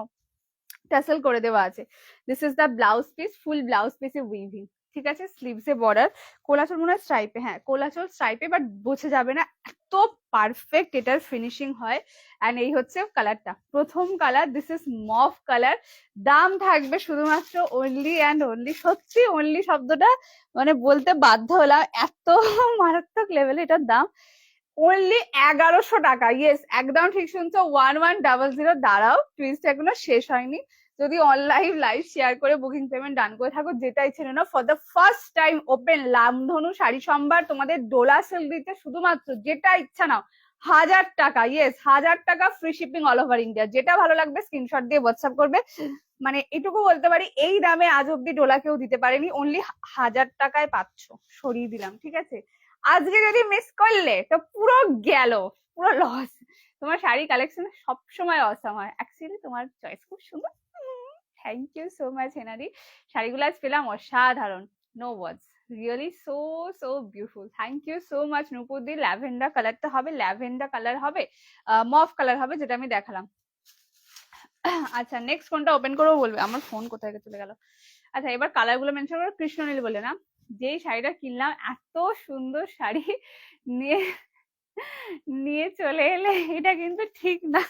টাসেল করে দেওয়া আছে। This is the blouse piece, full blouse পিসে উইভিং, ঠিক আছে। স্লিভসে বর্ডার, কোলাচল মনে হয় স্ট্রাইপে, হ্যাঁ কোলাচল স্ট্রাইপে, বাট বোঝা যাবে না, এত পারফেক্ট এটার ফিনিশিং হয়। অ্যান্ড এই হচ্ছে কালারটা, প্রথম colour, this is mauve colour. দাম থাকবে শুধুমাত্র অনলি অ্যান্ড অনলি, সত্যি অনলি শব্দটা মানে বলতে বাধ্য হলাম, এত মারাত্মক লেভেলে এটার দাম। অনলি 1100 টাকা, ইয়েস একদম ঠিক শুনছো, 1100। দাঁড়াও, টুইস্ট এখনো শেষ হয়নি। যদি অনলাইন লাইভ শেয়ার করে বুকিং পেমেন্ট ডান করে থাকো, যেটা ইচ্ছে না, for the first time open রামধনু শাড়ি সম্ভার তোমাদের ডোলা সেল দিতে, শুধুমাত্র যেটা ইচ্ছা নাও 1000 টাকা, ইয়েস 1000 টাকা, free shipping all over India. যেটা ভালো লাগবে স্ক্রিনশট দিয়ে হোয়াটসঅ্যাপ করবে। মানে এটুকু বলতে পারি, এই দামে আজ অব্দি ডোলা কেউ দিতে পারেনি, অনলি 1000 টাকায় পাচ্ছ, সরিয়ে দিলাম, ঠিক আছে। আজকে যদি মিস করলে তো পুরো গেল, পুরো লস। তোমার শাড়ি কালেকশন সবসময় অসাম হয়, অ্যাকচুয়ালি তোমার চয়েস খুব সুন্দর। থ্যাংক ইউ সো মাচ হেনারি, শাড়িগুলো আজ পেলাম অসাধারণ, no words, really so so beautiful. Thank you so much নুপুরদি। ল্যাভেন্ডার কালারটা হবে, ল্যাভেন্ডার কালার হবে, মফ কালার হবে, যেটা আমি দেখালাম। আচ্ছা নেক্সট কোনটা ওপেন করবো বলবে, আমার ফোন কোথায় চলে গেল। আচ্ছা এবার কালার গুলো মেনশন করো, কৃষ্ণনীল বলে না, যেই শাড়িটা কিনলাম, এত সুন্দর শাড়ি নিয়ে নিয়ে চলে এলে, এটা কিন্তু ঠিক না।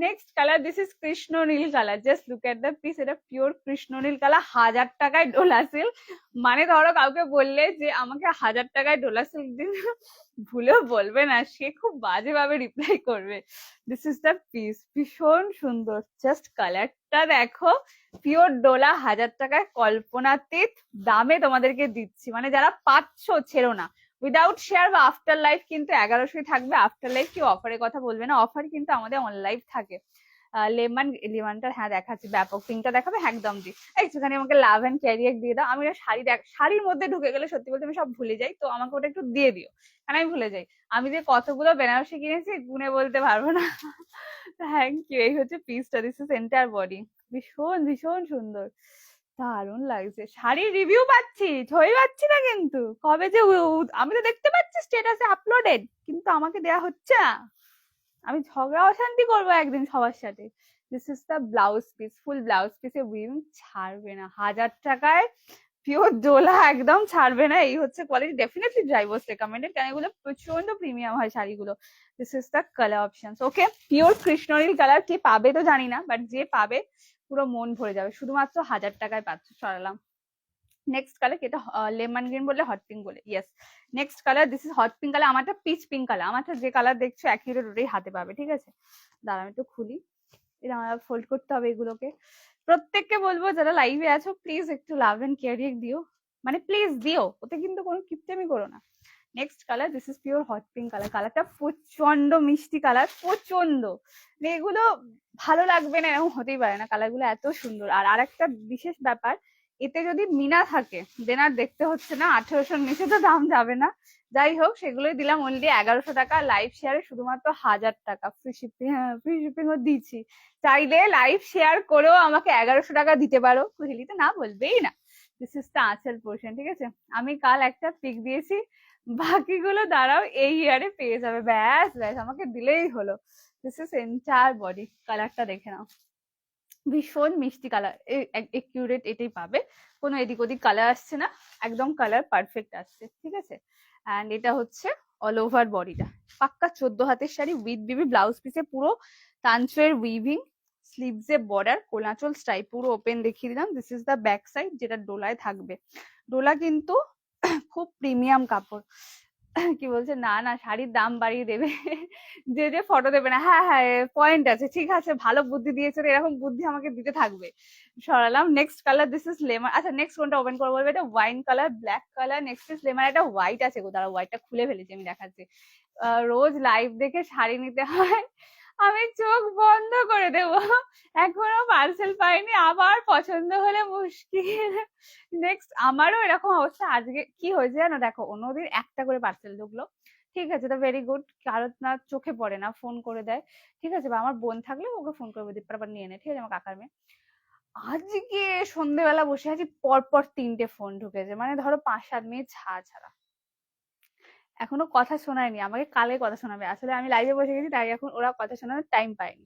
নেক্সট কালার, দিস ইজ কৃষ্ণ নীল colour, just look at the piece, এটা পিওর কৃষ্ণ নীল কালার, 1000 টাকায় ডোলা সিল্ক। মানে ধরো কাউকে বললে যে আমাকে 1000 টাকায় ডোলা সিল্ক দিন, ভুলেও বলবে না, সে খুব বাজে ভাবে রিপ্লাই করবে। দিস ইজ দ্য পিস, ভীষণ সুন্দর, জাস্ট কালারটা দেখো, পিওর ডোলা, 1000 টাকায় কল্পনাতীত দামে তোমাদেরকে দিচ্ছি, মানে যারা পাচ্ছ ছেড়ো না। উইদাউট শেয়ার বা আফটার লাইফ কিন্তু 1100 থাকবে, আফটার লাইফ কেউ অফারের কথা বলবে না, অফার কিন্তু আমাদের অনলাইভ থাকে। লেমনটা হ্যাঁ দেখাচ্ছি, ব্যাপক পিঙ্কটা দেখাবে, একদম দি একটুখানি আমাকে লাভ অ্যান্ড ক্যারিয়ার দিয়ে দাও। আমি শাড়ির মধ্যে ঢুকে গেলে সত্যি বলতে আমি সব ভুলে যাই, তো আমাকে ওটা একটু দিয়ে দিও, কারণ আমি ভুলে যাই। আমি যে কতগুলো বেনারসি কিনেছি গুনে বলতে পারবো না। Thank you. এই হচ্ছে পিসটা, দিস ইজ এন্টায়ার বডি, ভীষণ ভীষণ সুন্দর, দারুণ লাগছে। শাড়ির রিভিউ পাচ্ছি, ছবি পাচ্ছি না, কিন্তু কবে যে আমি তো দেখতে পাচ্ছি স্ট্যাটাসে আপলোডেড, কিন্তু আমাকে দেয়া হচ্ছে না। আমি ঝগড়া অশান্তি করবো একদিন সবার সাথে। This is the blouse piece, full blouse পিসে উইভিং, ছাড়বে না, 1000 টাকায় পিওর ডোলা, একদম ছাড়বে না। এই হচ্ছে কোয়ালিটি, ডেফিনেটলি ড্রাইভার্স রেকমেন্ডেড, কারণ এগুলো প্রচন্ড প্রিমিয়াম হয় শাড়িগুলো। This is the colour option, okay. Pure কৃষ্ণনীল কালার, কে পাবে তো জানি না, বাট যে পাবে পুরো মন ভরে যাবে, শুধুমাত্র 1000 টাকায় পাচ্ছ। সরালাম। নেক্সট কালার, এটা লেমন গ্রিন বলে, হট পিঙ্ক বলে, yes. Next colour, this is hot pink colour, আমারটা পিচ পিঙ্ক কালার, আমারটা যে কালার দেখছো অ্যাকিউরেট ওটাই হাতে পাবে, ঠিক আছে। দাঁড়া আমি একটু খুলি, এটা আমার ফোল্ড করতে হবে এগুলোকে। প্রত্যেককে বলবো যারা লাইভে আছো, প্লিজ একটু লাভ এন্ড কেয়ারিং দিও, মানে প্লিজ দিও, ওতে কিন্তু কোনো কিপটেমি করো না। Next colour, this is pure hot pink colour, কালারটা প্রচন্ড মিষ্টি কালার, প্রচন্ড, এগুলো ভালো লাগবে না এরকম হতেই পারে না, কালারগুলো এত সুন্দর। আর আরেকটা বিশেষ ব্যাপার, এতে যদি মিনা থাকে দেন আর দেখতে হচ্ছে না, 1800 নিচে তো দাম যাবে না। যাই হোক, সেগুলোই দিলাম অনলি 1100 টাকা, লাইভ শেয়ারে শুধুমাত্র 1000 টাকা, ফ্রি শিপিং, হ্যাঁ ফ্রি শিপিং ও দিচ্ছি। চাইলে লাইভ শেয়ার করেও আমাকে 1100 টাকা দিতে পারো, কুহিলিতে না বলবেই না। দিস ইজ দ্য আঁচল পোর্শন, ঠিক আছে। আমি কাল একটা পিক দিয়েছি, বাকিগুলো দাঁড়াও এই ইয়ারে পেয়ে যাবে, ব্যাস ব্যাস আমাকে দিলেই হলো। দিস ইজ এন্টায়ার বডি, কালারটা দেখে নাও, ভীষণ মিষ্টি কালার, একিউরেট এটাই পাবে, কোনো এদিক ওদিক কালার আসছে না, একদম কালার পারফেক্ট আসছে, ঠিক আছে। অ্যান্ড এটা হচ্ছে অল ওভার বডিটা, পাক্কা 14 হাতের শাড়ি উইথ বিবি ব্লাউজ পিসে পুরো তানচের উইভিং, স্লিভসে বর্ডার, কোলাচল স্টাইপ পুরো ওপেন দেখিয়ে দিলাম। This is the back side, যেটা ডোলায় থাকবে। ডোলা কিন্তু খুব প্রিমিয়াম কাপড়। কি বলছে, না না শাড়ির দাম বাড়িয়ে দেবে, যে যে ফটো দেবে না, হ্যাঁ হ্যাঁ পয়েন্ট আছে, ঠিক আছে, ভালো বুদ্ধি দিয়েছে, এরকম বুদ্ধি আমাকে দিতে থাকবে। সরালাম। Next colour, this is lemon, আচ্ছা নেক্সট কোনটা ওপেন করবো বলবে, এটা wine colour, black colour, next is lemon, এটা হোয়াইট আছে গো, তারা হোয়াইটটা খুলে ফেলেছি আমি দেখাচ্ছি। রোজ লাইভ দেখে শাড়ি নিতে হয়, আমি চোখ বন্ধ করে দেবো। এখনো পার্সেল পাইনি, আবার পছন্দ হলে মুশকিল। নেক্সট আমারও এরকম অবস্থা। আজকে কি হয়েছে জানো, দেখো অন্যদিন একটা করে পার্সেল ঢুকলো, ঠিক আছে, তো ভেরি গুড, কারো না চোখে পড়ে না, ফোন করে দেয়, ঠিক আছে, বা আমার বোন থাকলে ওকে ফোন করবো, দীপার আবার নিয়ে নে, ঠিক আছে, আমার কাকার মেয়ে। আজকে সন্ধ্যেবেলা বসে আছি, পরপর 3টে ফোন ঢুকেছে, মানে ধরো 5-7 মিনিট ছাড়া ছাড়া। এখনো কথা শোনায়নি আমাকে, কালকে কথা শোনাবে। আসলে আমি লাইভে বসে গেছি, তাই এখন ওরা কথা শোনানোর টাইম পায়নি।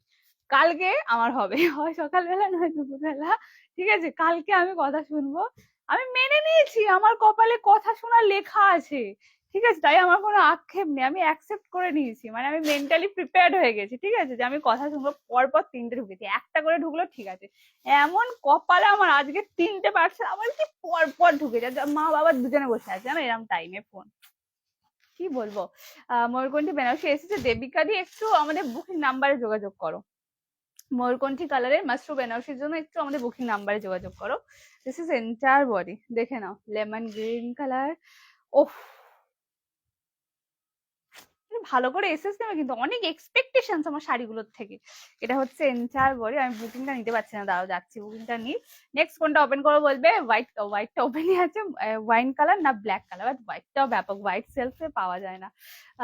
কালকে আমার হবে, হয় সকালবেলা নয় দুপুরবেলা, ঠিক আছে, কালকে আমি কথা শুনবো। আমি মেনে নিয়েছি, আমার কপালে কথা শোনার লেখা আছে, ঠিক আছে, তাই আমার কোনো আক্ষেপ নেই, আমি অ্যাকসেপ্ট করে নিয়েছি, মানে আমি মেন্টালি প্রিপেয়ার্ড হয়ে গেছি, ঠিক আছে, যে আমি কথা শুনবো। পরপর 3টে ঢুকেছি, একটা করে ঢুকলো ঠিক আছে, এমন কপালে আমার আজকে 3টে পার্সেল আমার কি পরপর ঢুকেছে। মা বাবা দুজনে বসে আছে জানো এরকম টাইমে ফোন, কি বলবো। ময়ূরকণ্ঠী বেনারসি এসেছে, দেবিকা দি একটু আমাদের বুকিং নাম্বারে যোগাযোগ করো। ময়ূরকণ্ঠী কালারের মাশরু বেনারসির জন্য একটু আমাদের বুকিং নাম্বারে যোগাযোগ করো। দিস ইজ এন্টায়ার বডি, দেখে নাও, লেমন গ্রিন কালার। ওহ, ভালো করে এসেস নেবে, কিন্তু অনেক এক্সপেকটেশন আমার শাড়িগুলোর থেকে। এটা হচ্ছে এন্টায়ার বডি। আমি বুকিংটা নিতে পারছি না, দাঁড়াও যাচ্ছি, বুকিংটা নিই। নেক্সট কোনটা ওপেন করো বলবে? হোয়াইটটা ওপেনই আছে, ওয়াইন কালার না ব্ল্যাক কালার, বাট হোয়াইটটাও ব্যাপক, হোয়াইট সেলফে পাওয়া যায় না।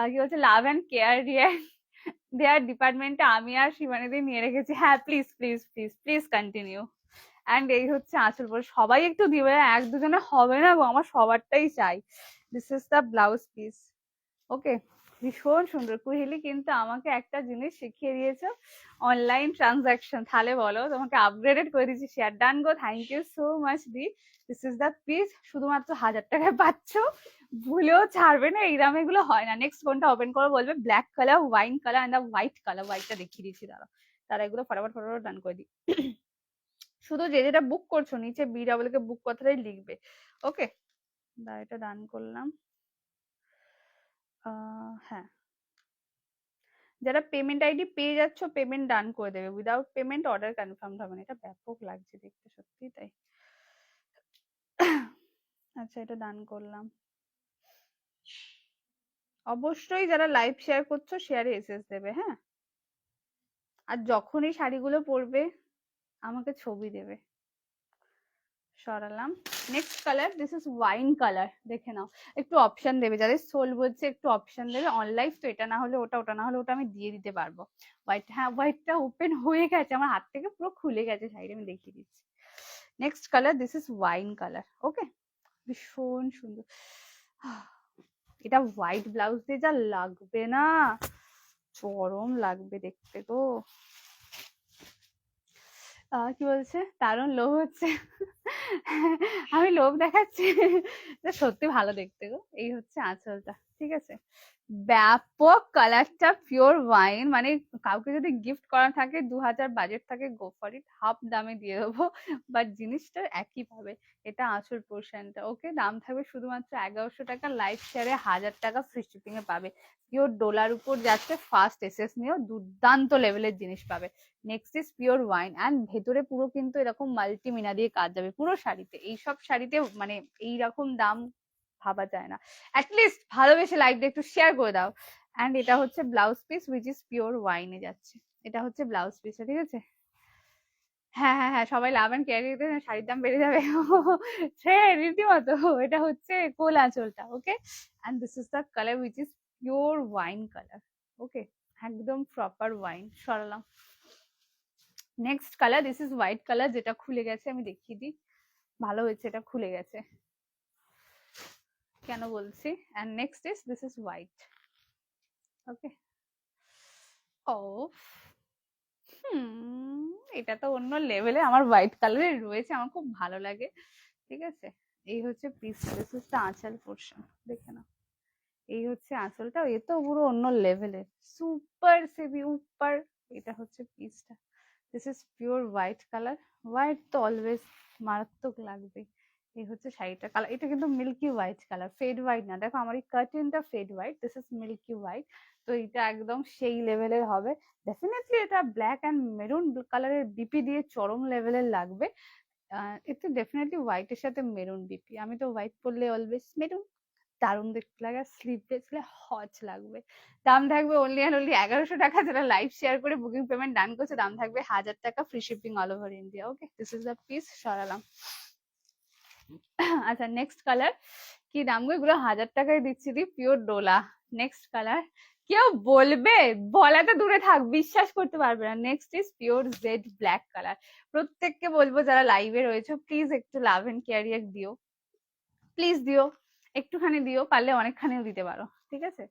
কি বলছে, লাভ অ্যান্ড কেয়ার দেয়ার ডিপার্টমেন্টে আমি আর শিবানীদি নিয়ে রেখেছি। হ্যাঁ, please please please please continue. And এই হচ্ছে আঁচল পরে, সবাই একটু দিবে, এক দুজনে হবে না গো, আমার সবারটাই চাই। This is the blouse piece. Okay, ভীষণ সুন্দর। কুহেলি কিন্তু আমাকে একটা জিনিস শিখিয়ে দিয়েছো, অনলাইন ট্রানজাকশন। তাহলে বলো, তোমাকে আপগ্রেডেড করে দিচ্ছি। Share done go, thank you so much di. This is the piece, শুধুমাত্র 1000 টাকায় পাচ্ছ, ভুলেও ছাড়বে না, এই দামে এগুলো হয় না। নেক্সট কোনটা ওপেন করো বলবে? Black colour, wine colour and white colour. হোয়াইটটা দেখিয়ে দিচ্ছি, তারা এগুলো ফটাফট ফটাফট ডান করে দিই। শুধু যে যেটা বুক করছো নিচে BW কে বুক কথাটাই লিখবে। ওকে, এটা ডান করলাম। হ্যাঁ, যারা পেমেন্ট আইডি পেয়ে যাচ্ছ, পেমেন্ট ডান করে দেবে, উইদাউট পেমেন্ট অর্ডার কনফার্ম হবে না। এটা ব্যাপক লাগছে দেখতে, সত্যি তাই। আচ্ছা, এটা ডান করলাম। অবশ্যই যারা লাইভ শেয়ার করছো, শেয়ারে এসএস দেবে, হ্যাঁ, আর যখনই শাড়িগুলো পরবে আমাকে ছবি দেবে। সরালাম। Next colour, this is wine colour, দেখে নাও। একটু অপশন দেবে, যাদের সোল বলছে একটু অপশন দেবে। অনলাইভ তো, এটা না হলে ওটা, ওটা না হলে ওটা আমি দিয়ে দিতে পারবো। হোয়াইট, হ্যাঁ হোয়াইটটা ওপেন হয়ে গেছে, আমার হাত থেকে পুরো খুলে গেছে শাড়ি, আমি দেখিয়ে দিচ্ছি। Next colour, this is wine colour. Okay, ভীষণ সুন্দর। এটা হোয়াইট ব্লাউজ দিয়ে যা লাগবে না, চরম লাগবে দেখতে গো। কি বলছে, দারুণ লোভ হচ্ছে। আমি লোভ দেখাচ্ছি, সত্যি ভালো দেখতে গো। এই হচ্ছে আঁচলটা, ঠিক আছে, ব্যাপক কালারটা, পিওর ওয়াইন। মানে কাউকে যদি গিফট করা থাকে, 2000 বাজেট থাকে, গো ফর ইট, হাফ দামে দিয়ে দেবো, বাট জিনিসটা একই পাবে। এটা আঁচল পোর্শনটা। ওকে, দাম থাকবে শুধুমাত্র 1100 টাকা, লাইভ শেয়ারে 1000 টাকা ফ্রি শিপিং এ পাবে। পিওর ডোলার উপর যাচ্ছে, ফার্স্ট এসএস নিয়েও দুর্দান্ত লেভেলের জিনিস পাবে। Next is pure wine, and ভেতরে পুরো কিন্তু এরকম মাল্টি মিনা দিয়ে কাজ যাবে পুরো শাড়িতে। এইসব শাড়িতে মানে এইরকম দাম ভাবা যায় না। অ্যাটলিস্ট ভালোবেসে লাইভটা একটু শেয়ার করে দাও। অ্যান্ড এটা হচ্ছে blouse piece, which is pure ওয়াইনে যাচ্ছে। এটা হচ্ছে ব্লাউজ পিস, ঠিক আছে। হ্যাঁ হ্যাঁ হ্যাঁ, সবাই লাভ অ্যান্ড কেয়ার দিতে, শাড়ির দাম বেড়ে যাবে। সে রীতিমতো। এটা হচ্ছে কোল আঁচলটা। Okay, and this is the colour which is pure wine colour. Okay, একদম প্রপার ওয়াইন। সরালাম। Next colour, this is white colour, যেটা খুলে গেছে, আমি দেখিয়ে দিই। ভালো হয়েছে, এটা খুলে গেছে, কেন বলছি। And next is, this is white. Okay, ও এটা তো অন্য লেভেলে, আমার হোয়াইট কালারের রয়েছে, আমার খুব ভালো লাগে, ঠিক আছে। এই হচ্ছে পিসটা, দিস ইজ দ্য আঁচল পোর্শন, দেখে নাও। এই হচ্ছে আঁচলটা, এ তো পুরো অন্য লেভেলের, সুপার সেভি উপর। এটা হচ্ছে পিসটা, this is pure white colour. White তো অলওয়েজ মারাত্মক লাগবে। এই হচ্ছে শাড়িটা কালার, এটা কিন্তু milky white colour, fade white না। দেখো আমার এই কার্টেনটা fade white, this is milky white. তো এটা একদম সেই লেভেলের হবে। ডেফিনেটলি এটা ব্ল্যাক অ্যান্ড মেরুন কালারের বিপি দিয়ে চরম লেভেলের লাগবে। এটা ডেফিনেটলি হোয়াইটের সাথে মেরুন বিপি, আমি তো হোয়াইট পরলে অলওয়েজ মেরুন, দারুণ দেখতে লাগে, স্লিভলেস হলে হট লাগবে। দাম থাকবে অনলি অ্যান্ড অনলি 1100 টাকা। যারা লাইভ শেয়ার করে বুকিং পেমেন্ট ডান করছে দাম থাকবে 1000 টাকা, free shipping all over India. Okay, this is the piece, সরালাম। আচ্ছা নেক্সট কালার কি দাম গো, এগুলো 1000 টাকায় দিচ্ছি দি, পিওর ডোলা। নেক্সট কালার কেউ বলবে, বলা তো দূরে থাক, বিশ্বাস করতে পারবে না। Next is pure jade black colour. প্রত্যেককে বলবো যারা লাইভে রয়েছে প্লিজ একটু লাভ এন্ড ক্যারিয়ার দিও, প্লিজ দিও, একটুখানি দিও, পারলে অনেকখানিও দিতে পারো, ঠিক আছে।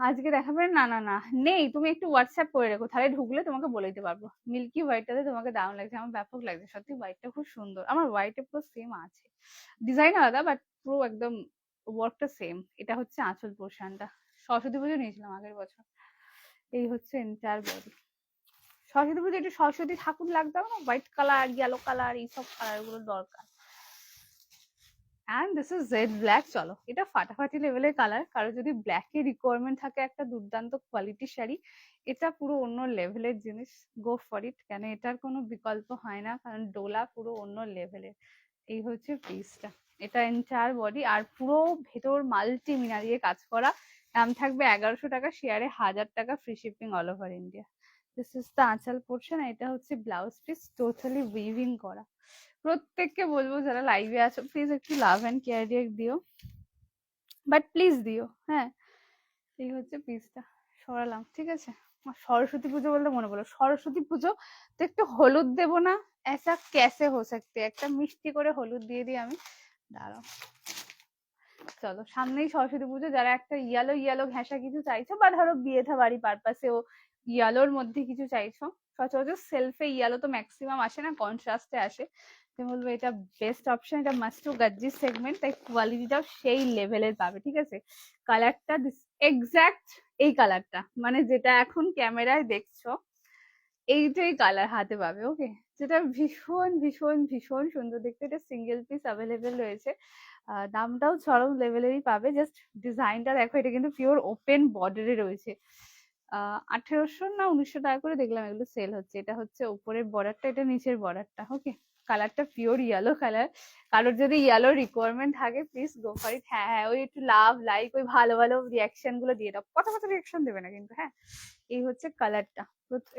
আজকে দেখাবে না, না না নেই, তুমি একটু হোয়াটসঅ্যাপ করে রেখো, তাহলে ঢুকলে তোমাকে বলে দিতে পারবো। মিল্কি হোয়াইটটাতে তোমাকে দারুণ লাগছে, আমার ব্যাপক লাগছে সত্যি, হোয়াইটটা খুব সুন্দর। আমার হোয়াইটে পুরো সেম আছে, ডিজাইন আলাদা বাট পুরো একদম ওয়ার্কটা সেম। এটা হচ্ছে আঁচল পোর্শনটা, সরস্বতী পুজো নিয়েছিলাম আগের বছর। এই হচ্ছে এন্টায়ার বডি। সরস্বতী পুজো একটু সরস্বতী ঠাকুর লাগতো না, হোয়াইট কালার, ইয়েলো কালার, এইসব কালার গুলো দরকার। And this is jet black. চলো, এটা ফাটাফাটি লেভেলের কালার, কারো যদি ব্ল্যাক এর রিকোয়ারমেন্ট থাকে একটা দুর্দান্ত কোয়ালিটির শাড়ি, এটা পুরো অন্য লেভেলের জিনিস, গো ফর ইট, কেন এটার কোনো বিকল্প হয় না, কারণ ডোলা পুরো অন্য লেভেলের। এই হচ্ছে পিসটা, এটা এন্টায়ার বডি আর পুরো ভেতর মাল্টি মিনা দিয়ে কাজ করা। দাম থাকবে 1100 টাকা, শেয়ারে 1000 টাকা, free shipping all over India. This is the আঁচল পোর্শন, এটা হচ্ছে ব্লাউজ পিস, টোটালি উইভিং করা। প্রত্যেককে বলবো যারা লাইভে আছো প্লিজ একটু লাভ এন্ড কেয়ার দিও, বাট প্লিজ দিও। হ্যাঁ, এই হচ্ছে পিসটা, সরালাম, ঠিক আছে। সরস্বতী পুজো বলতে মনে পড়লো, সরস্বতী পুজো তো একটু হলুদ দেবো না, ऐसा कैसे हो सकते, একটা মিষ্টি করে হলুদ দিয়ে দিই আমি, দাঁড়াও। চলো, সামনেই সরস্বতী পুজো, যারা একটা ইয়েলো ইয়েলো ঘেঁষা কিছু চাইছো, বা ধরো বিয়ে থা বাড়ি পারপাসেও ইয়েলোর মধ্যে কিছু চাইছো, সচরাচর সেলফে ইয়েলো তো ম্যাক্সিমাম আসে না, কন্ট্রাস্টে আসে, তুমি বলবো এটা বেস্ট অপশন, এটা মাস্ট টু গাজ্জি সেগমেন্ট, তাই কোয়ালিটিটাও সেই লেভেলের পাবে, ঠিক আছে। কালারটা এক্স্যাক্ট এই কালারটা, মানে যেটা এখন ক্যামেরায় দেখছো এইটাই কালার হাতে পাবে। ওকে, যেটা ভীষণ ভীষণ ভীষণ সুন্দর দেখতে। এটা সিঙ্গেল পিস অ্যাভেলেবেল রয়েছে, দামটাও চরম লেভেলেরই পাবে। জাস্ট ডিজাইনটা দেখো, এটা কিন্তু পিওর ওপেন বর্ডারে রয়েছে। 1800 না 1900 টাকা করে দেখলাম এগুলো সেল হচ্ছে। এটা হচ্ছে উপরের বর্ডারটা, এটা নিচের বর্ডারটা। ওকে, কালারটা পিওর ইয়েলো কালার। কারোর যদি ইয়েলো রিকোয়ারমেন্ট থাকে প্লিজ গো ফর ইট। হ্যাঁ হ্যাঁ, ওই একটু লাভ লাইক, ওই ভালো ভালো রিয়াকশন গুলো দিয়ে দাও, কথা কথা রিয়াকশন দেবে না কিন্তু। হ্যাঁ, এই হচ্ছে কালারটা,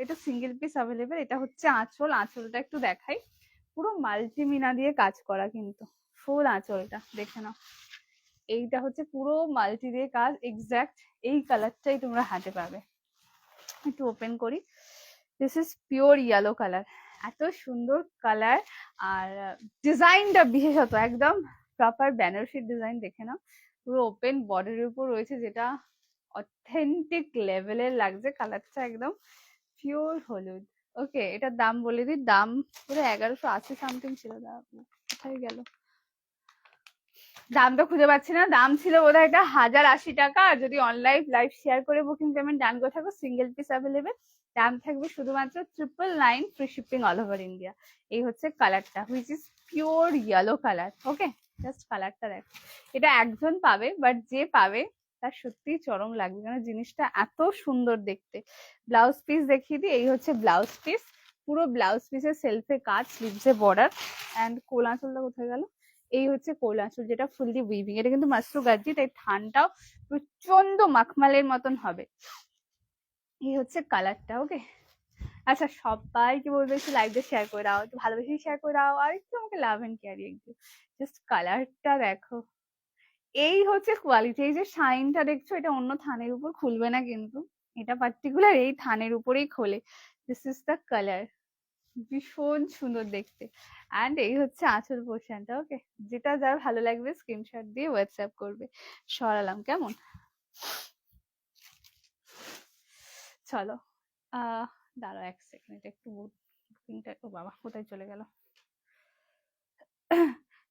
এটা সিঙ্গেল পিস অ্যাভেলেবেল। এটা হচ্ছে আঁচল, আঁচলটা একটু দেখাই, পুরো মাল্টিমিনা দিয়ে কাজ করা, কিন্তু ফুল আঁচলটা দেখে নাও। এইটা হচ্ছে পুরো মাল্টি দিয়ে কাজ, এক্স্যাক্ট এই কালারটাই তোমরা হাতে পাবে। একটু ওপেন করি, this is pure yellow colour, এত সুন্দর কালার। আর ডিজাইনটা বিশেষত একদম প্রপার বেনারসির ডিজাইন, দেখে নাও, পুরো ওপেন বর্ডারের উপর রয়েছে, যেটা অথেন্টিক লেভেলের লাগছে। কালারটা একদম পিওর হলুদ। ওকে, এটার দাম বলে দিই, দাম পুরো 1180 সামথিং ছিল, কোথায় গেল, দামটা খুঁজে পাচ্ছি না। দাম ছিল বোধহয় এটা 1080 টাকা, আর যদি অনলাইন লাইভ শেয়ার করে বুকিং পেমেন্ট ডান করে থাকো, সিঙ্গেল পিস অ্যাভেলেবেল, দাম থাকবে শুধুমাত্র 999, free shipping all over India. এই হচ্ছে কালারটা, which is pure yellow colour. Okay, just কালারটা দেখো, এটা একজন পাবে, বাট যে পাবে তার সত্যিই চরম লাগবে, কারণ জিনিসটা এত সুন্দর দেখতে। ব্লাউজ পিস দেখিয়ে দিই, এই হচ্ছে ব্লাউজ পিস, পুরো ব্লাউজ পিসের সেলফে কাজ, স্লিভসে বর্ডার, অ্যান্ড কোল আঁচলটা কোথায় গেল, এই হচ্ছে কোল আঁচল, যেটা ফুললি উইভিং। এটা কিন্তু মাশরু গাজ্জি, তাই থানটাও প্রচন্ড মাখমালের মতন হবে। এই হচ্ছে কালারটা। ওকে, আচ্ছা সবাইকে বলবে একটু লাইভটা শেয়ার করে দাও, একটু ভালোবেসে শেয়ার করে দাও, আর একটু আমাকে লাভ এন্ড কেয়ার একটু। জাস্ট কালারটা দেখো, এই হচ্ছে কোয়ালিটি। এই যে শাইনটা দেখছো, এটা অন্য থানের উপর খুলবে না কিন্তু, এটা পার্টিকুলার এই থানের উপরেই খোলে। দিস ইজ দ্য কালার, ভীষণ সুন্দর দেখতে। অ্যান্ড এই হচ্ছে আঁচল পোর্শনটা। ওকে, যেটা যার ভালো লাগবে স্ক্রিনশট দিয়ে হোয়াটসঅ্যাপ করবে। সরালাম, কেমন? চলো, দাঁড়াও এক সেকেন্ড, একটু বুকিংটা, ও বাবা কোথায় চলে গেল।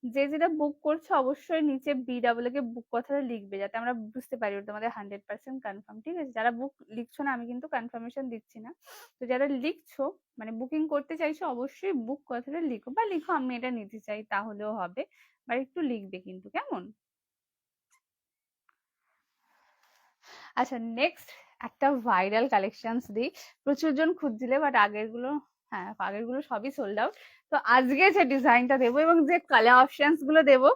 যে যেটা বুক করছো অবশ্যই নিচে BW কে বুক কথাটা লিখবে, যাতে আমরা বুঝতে পারি ওটা তোমাদের 100% কনফার্ম, ঠিক আছে। যারা বুক লিখছো না, আমি কিন্তু কনফার্মেশন দিচ্ছি না, তো যারা লিখছো মানে বুকিং করতে চাইছো অবশ্যই বুক কথাটা লিখো, বা লিখো আমি এটা নিতে চাই, তাহলেও হবে, বা একটু লিখবে কিন্তু, কেমন। আচ্ছা নেক্সট একটা ভাইরাল কালেকশনস দিই, প্রচুর জন খুঁজছিলে, বাট আগের গুলো, হ্যাঁ আগের গুলো সবই সোল্ড আউট। তো আজকে যে ডিজাইনটা দেবো এবং যে কালার অপশনস গুলো দেবো,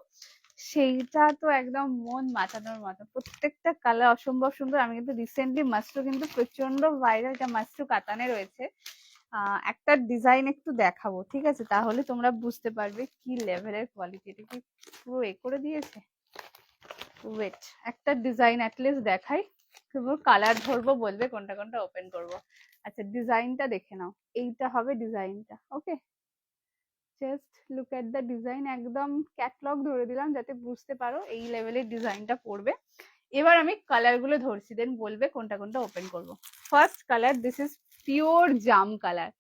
সেইটা তো একদম মন মাতানোর মতো, প্রত্যেকটা কালার অসম্ভব সুন্দর। আমি কিন্তু রিসেন্টলি মাশরু কিন্তু প্রচন্ড ভাইরাল, এটা মাশরু কাতানে রয়েছে। একটা ডিজাইন একটু দেখাবো, ঠিক আছে, তাহলে তোমরা বুঝতে পারবে কি লেভেলের কোয়ালিটি। এটা কি পুরো এ করে দিয়েছে? ওয়েট, একটা ডিজাইন অ্যাটলিস্ট দেখাই, পুরো কালার ধরবো, বলবে কোনটা কোনটা ওপেন করবো। আচ্ছা ডিজাইনটা দেখে নাও, এইটা হবে ডিজাইনটা। Okay, just look at the design, একদম ক্যাটলগ ধরে দিলাম যাতে বুঝতে পারো এই লেভেলের ডিজাইনটা পড়বে। এবার আমি কালার গুলো ধরছি, দেন বলবে কোনটা কোনটা ওপেন করব। First colour, this is pure জাম কালার।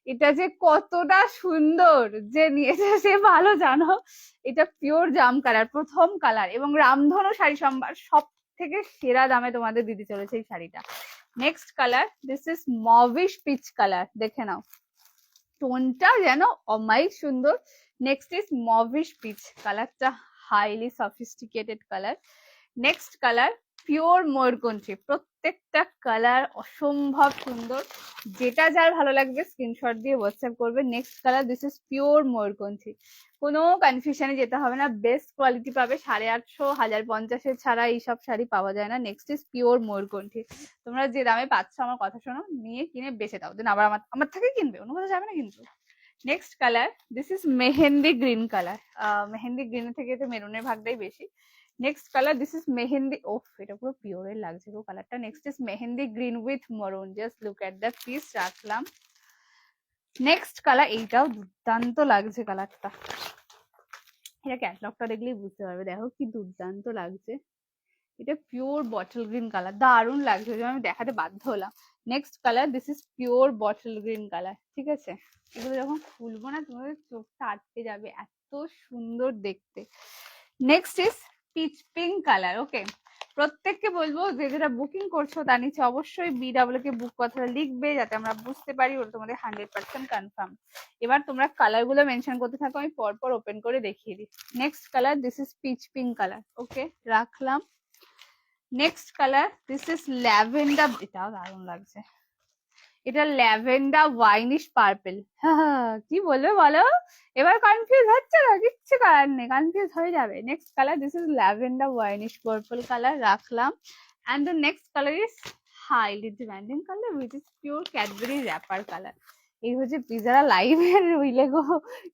এটা যে কতটা সুন্দর, যে নিয়েছে সে ভালো জানো। এটা পিওর জাম কালার, প্রথম কালার, এবং রামধনু শাড়ি সম্ভার সব থেকে সেরা দামে তোমাদের দিতে চলেছে এই শাড়িটা। Next colour, this is mauvish peach colour, দেখে নাও টোনটা যেন অমায়িক সুন্দর। নেক্সট ইজ মভিশ পিচ কালারটা, highly sophisticated colour. Next colour pure ময়ূরকণ্ঠী, প্রত্যেকটা কালার অসম্ভব সুন্দর, যেটা যার ভালো লাগবে স্ক্রিনশট দিয়ে হোয়াটসঅ্যাপ করবে। Next colour, this is pure ময়ূরকণ্ঠী, কোনো কনফিউশনে যেতে হবে না, বেস্ট কোয়ালিটি পাবে। 850, 1050 ছাড়া এইসব শাড়ি পাওয়া যায় না। নেক্সট ইজ পিওর ময়ূরকণ্ঠী, তোমরা যে দামে পাচ্ছ আমার কথা শোনো, নিয়ে কিনে বেঁচে দাও, দেন আবার আমার থেকে কিনবে, অন্য কোথাও যাবে না কিন্তু। Next colour, this is mehndi green colour. Mehndi green থেকে তো মেরুনের ভাগটাই বেশি। Next colour, this is mehndi, ওফ এটা পুরো পিওরের লাগছে গো কালারটা। Next is mehndi green with maroon, just look at the piece, রাখলাম। নেক্সট কালার, এইটাও দুর্দান্ত লাগছে কালারটা, এটা ক্যাটলগটা দেখলেই বুঝতে পারবে, দেখো কি দুর্দান্ত লাগছে। এটা পিওর বটল গ্রিন কালার, দারুণ লাগছে, ওই জন্য আমি দেখাতে বাধ্য হলাম। Next colour, this is pure bottle green colour, ঠিক আছে। এগুলো যখন খুলবো না তোমাদের চোখটা আটকে যাবে, এত সুন্দর দেখতে। Next is peach pink colour. Okay, প্রত্যেককে বলবো যে যেটা বুকিং করছো তার নিচে অবশ্যই BW কে বুক কথাটা লিখবে, যাতে আমরা বুঝতে পারি ওটা তোমাদের 100% কনফার্ম। এবার তোমরা কালার গুলো মেনশন করতে থাকো, আমি পরপর ওপেন করে দেখিয়ে দিই। Next colour, this is peach pink colour, okay রাখলাম। Next colour, this is lavender, এটাও দারুণ লাগছে, এটা ল্যাভেন্ডার ওয়াইনিশ পার্পল। কি বলবে বলো, এবার কনফিউজ হচ্ছে না, কিচ্ছু করার নেই, কনফিউজ হয়ে যাবে। Next colour, this is lavender winish purple colour, রাখলাম। And the next colour is highly demanding colour, which is pure Cadbury wrapper colour. এই হচ্ছে পিজারা লাইভের উইলে গো,